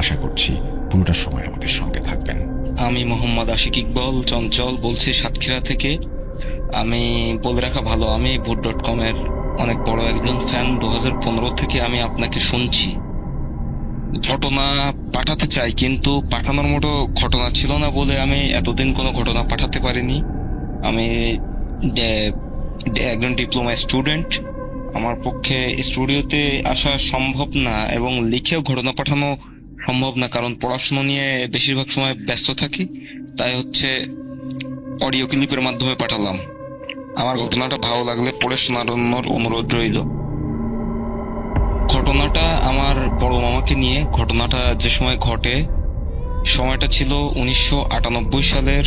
আশা করছি পুরোটা সময় আমাদের সঙ্গে থাকবেন। আমি মোহাম্মদ আশিক ইকবাল চঞ্চল বলছি সাতক্ষীরা থেকে। আমি বলে রাখা ভালো, আমি ভূত.com এর অনেক বড় একজন ফ্যান। 2015 থেকে আমি আপনাকে শুনছি। ঘটনা পাঠাতে চাই, কিন্তু পাঠানোর মতো ঘটনা ছিল না বলে আমি এতদিন কোনো ঘটনা পাঠাতে পারিনি। আমি একজন ডিপ্লোমা স্টুডেন্ট। আমার পক্ষে স্টুডিওতে আসা সম্ভব না এবং লিখেও ঘটনা পাঠানো সম্ভব না, কারণ পড়াশোনা নিয়ে বেশিরভাগ সময় ব্যস্ত থাকি। তাই অডিও ক্লিপের মাধ্যমে পাঠালাম। আমার ঘটনাটা ভালো লাগলে পড়ে শোনানোর অনুরোধ রইল। ঘটনাটা আমার বড় মামাকে নিয়ে। ঘটনাটা যে সময় ঘটে, সময়টা ছিল 1998 সালের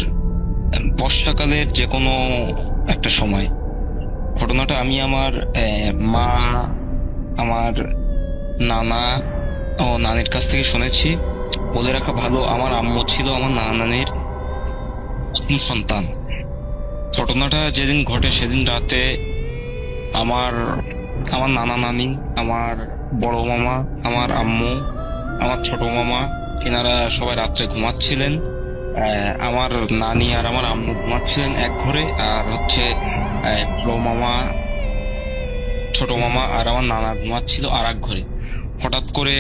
বর্ষাকালের যে কোনো একটা সময়। ঘটনাটা আমি আমার মা, আমার নানা ও নানির কাছ থেকে শুনেছি। বলে রাখা ভালো, আমার আম্মু ছিল আমার নানা নানির প্রথম সন্তান। ঘটনাটা যেদিন ঘটে সেদিন রাতে আমার নানা নানি, আমার বড় মামা, আমার আম্মু, আমার ছোট মামা, এনারা সবাই রাত্রে ঘুমাচ্ছিলেন। আমার নানি আর আমার আম্মু ঘুমাচ্ছিলেন এক ঘরে, আর বড় মামা, ছোট মামা আর আমার নানা ঘুমাচ্ছিল আর এক ঘরে। হঠাৎ করে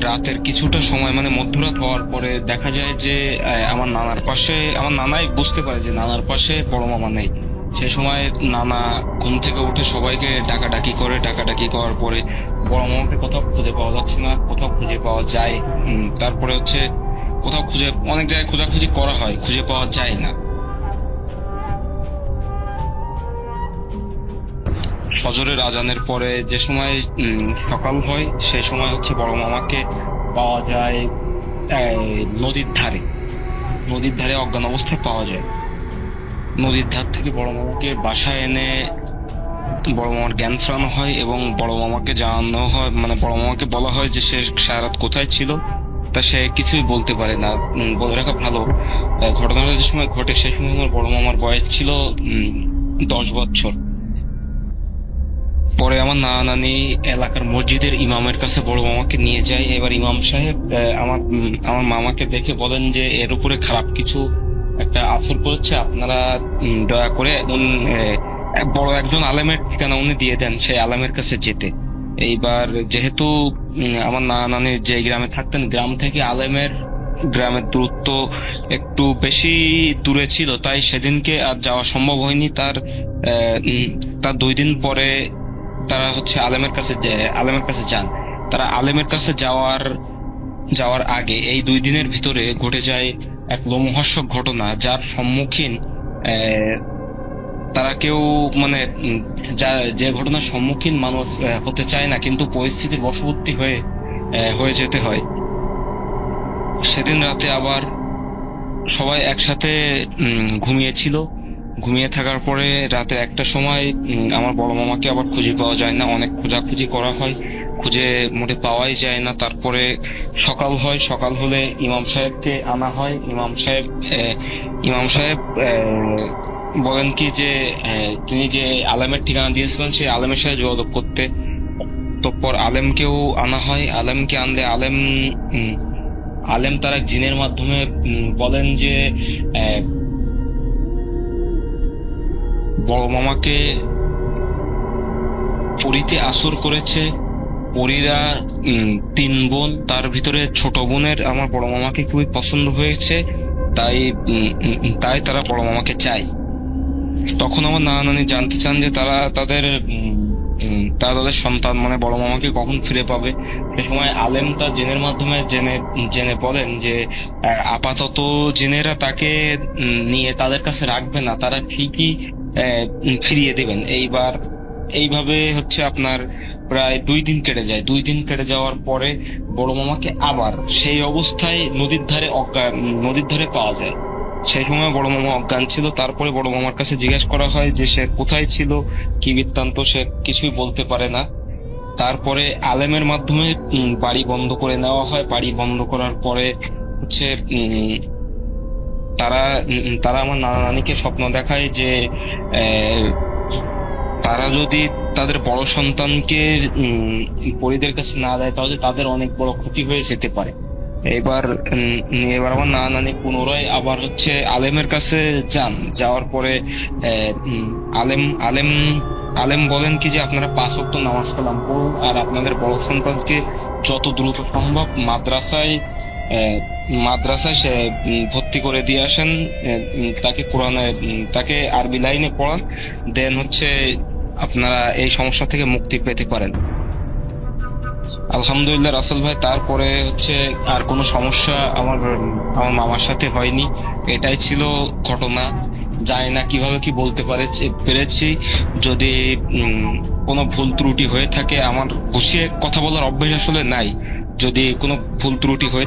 রাতের কিছুটা সময়, মানে মধ্যরাত হওয়ার পরে দেখা যায় যে আমার নানাই বুঝতে পারে যে নানার পাশে বড় মামা নেই। সে সময় নানা ঘুম থেকে উঠে সবাইকে ডাকাডাকি করার পরে বড় মামাকে কোথাও খুঁজে পাওয়া যাচ্ছে না, কোথাও খুঁজে পাওয়া যায়। তারপরে অনেক জায়গায় খোঁজাখুঁজি করা হয়, খুঁজে পাওয়া যায় না। ফজরের আজানের পরে যে সময় সকাল হয়, সেই সময় বড় মামাকে পাওয়া যায় নদীর ধারে অজ্ঞান অবস্থায় পাওয়া যায়। নদীর ধার থেকে বড় মামাকে বাসায় এনে বড় মামার জ্ঞান ফেরানো হয় এবং বড় মামাকে জানানো হয়, মানে বড় মামাকে বলা হয় যে সে সারা রাত কোথায় ছিল, তা সে কিছুই বলতে পারে না। বলে রাখা ভালো, ঘটনাটা যে সময় ঘটে সেই সময় আমার বড় মামার বয়স ছিল 10 বছর। পরে আমার নানা নানি এলাকার মসজিদের ইমামের কাছে বড় মামাকে নিয়ে যায়। এবার ইমাম সাহেব আমার মামাকে দেখে বলেন যে এর উপরে খারাপ কিছু একটা আসর করেছে, আপনারা দয়া করে বড় একজন আলেমের ঠিকানা উনি দিয়ে দেন, সেই আলেমের কাছে যেতে। এইবার যেহেতু আমার নানা নানি যে গ্রামে থাকতেন, গ্রাম থেকে গ্রামের দূরত্ব একটু বেশি দূরে ছিল, তাই সেদিনকে আর যাওয়া সম্ভব হয়নি। তার 2 দিন পরে তারা আলেমের কাছে যান। তারা আলেমের কাছে যাওয়ার আগে এই 2 দিনের ভিতরে ঘটে যায় এক লোমহর্ষক ঘটনা, যার সম্মুখীন তারা কেউ, মানে যে ঘটনার সম্মুখীন মানুষ হতে চায় না, কিন্তু পরিস্থিতির বশবর্তী হয়ে যেতে হয়। সেদিন রাতে আবার সবাই একসাথে ঘুমিয়েছিল। ঘুমিয়ে থাকার পরে রাতে একটা সময় আমার বড় মামাকে আবার খুঁজে পাওয়া যায় না, অনেক খোঁজাখুঁজি করা হয়, খুঁজে মোটে পাওয়াই যায় না। তারপরে সকাল হয়, সকাল হলে ইমাম সাহেবকে আনা হয়। ইমাম সাহেব বলেন কি যে তিনি যে আলেমের ঠিকানা দিয়েছিলেন সেই আলেমের সাথে যোগাযোগ করতে। তারপর আলেমকেও আনা হয়। আলেমকে আনলে আলেম তার এক জিনের মাধ্যমে বলেন যে বড় মামাকে পরীতে আসর করেছে। পরীরা 3 বোন, তার ভিতরে ছোট বোনের আমার বড় মামাকে খুবই পছন্দ হয়েছে, তাই তারা বড় মামাকে চায়। তখন আমার নানা নানি জানতে চান যে তারা তাদের সন্তান মানে বড় মামাকে কখন ফিরে পাবে। সে সময় আলেম তার জিনের মাধ্যমে জেনে বলেন যে আপাতত জিনেরা তাকে নিয়ে তাদের কাছে রাখবে না, তারা ঠিকই ফিরিয়ে দেবেন। এইভাবে হচ্ছে আপনার প্রায় 2 দিন কেটে যায়। 2 দিন কেটে যাওয়ার পরে বড় মামাকে আবার সেই অবস্থায় নদীর ধারে পাওয়া যায়। সেই সময় বড় মামা অজ্ঞান ছিল। তারপরে বড় মামার কাছে জিজ্ঞাসা করা হয় যে সে কোথায় ছিল, কি বৃত্তান্ত, সে কিছুই বলতে পারে না। তারপরে আলেমের মাধ্যমে বাড়ি বন্ধ করে নেওয়া হয়। বাড়ি বন্ধ করার পরে হচ্ছে তারা আমার নানা নানিকে স্বপ্ন দেখায় যে তারা যদি তাদের বড় সন্তানকে পরিদের কাছে না দেয় তাহলে তাদের অনেক বড় ক্ষতি হয়ে যেতে পারে। এবার আমার নানা নানি পুনরায় আবার হচ্ছে আলেমের কাছে যান। যাওয়ার পরে আলেম বলেন কি যে আপনারা 5 ওয়াক্ত নামাজ কালাম পড়ুন আর আপনাদের বড় সন্তানকে যত দ্রুত সম্ভব মাদ্রাসায় সে ভর্তি করে দিয়ে আসেন, তাকে আরবি লাইনে পড়ান, দেন হচ্ছে আপনারা এই সমস্যা থেকে মুক্তি পেতে পারেন। আলহামদুলিল্লাহ রাসেল ভাই, তারপরে হচ্ছে আর কোনো সমস্যা আমার মামার সাথে হয়নি। এটাই ছিল ঘটনা। জানি না কিভাবে কি বলতে পেরেছি। যদি কোনো ভুল ত্রুটি হয়ে থাকে, আমার গুছিয়ে কথা বলার অভ্যেস আসলে নাই, যদি কোনো ভুল ত্রুটি হয়ে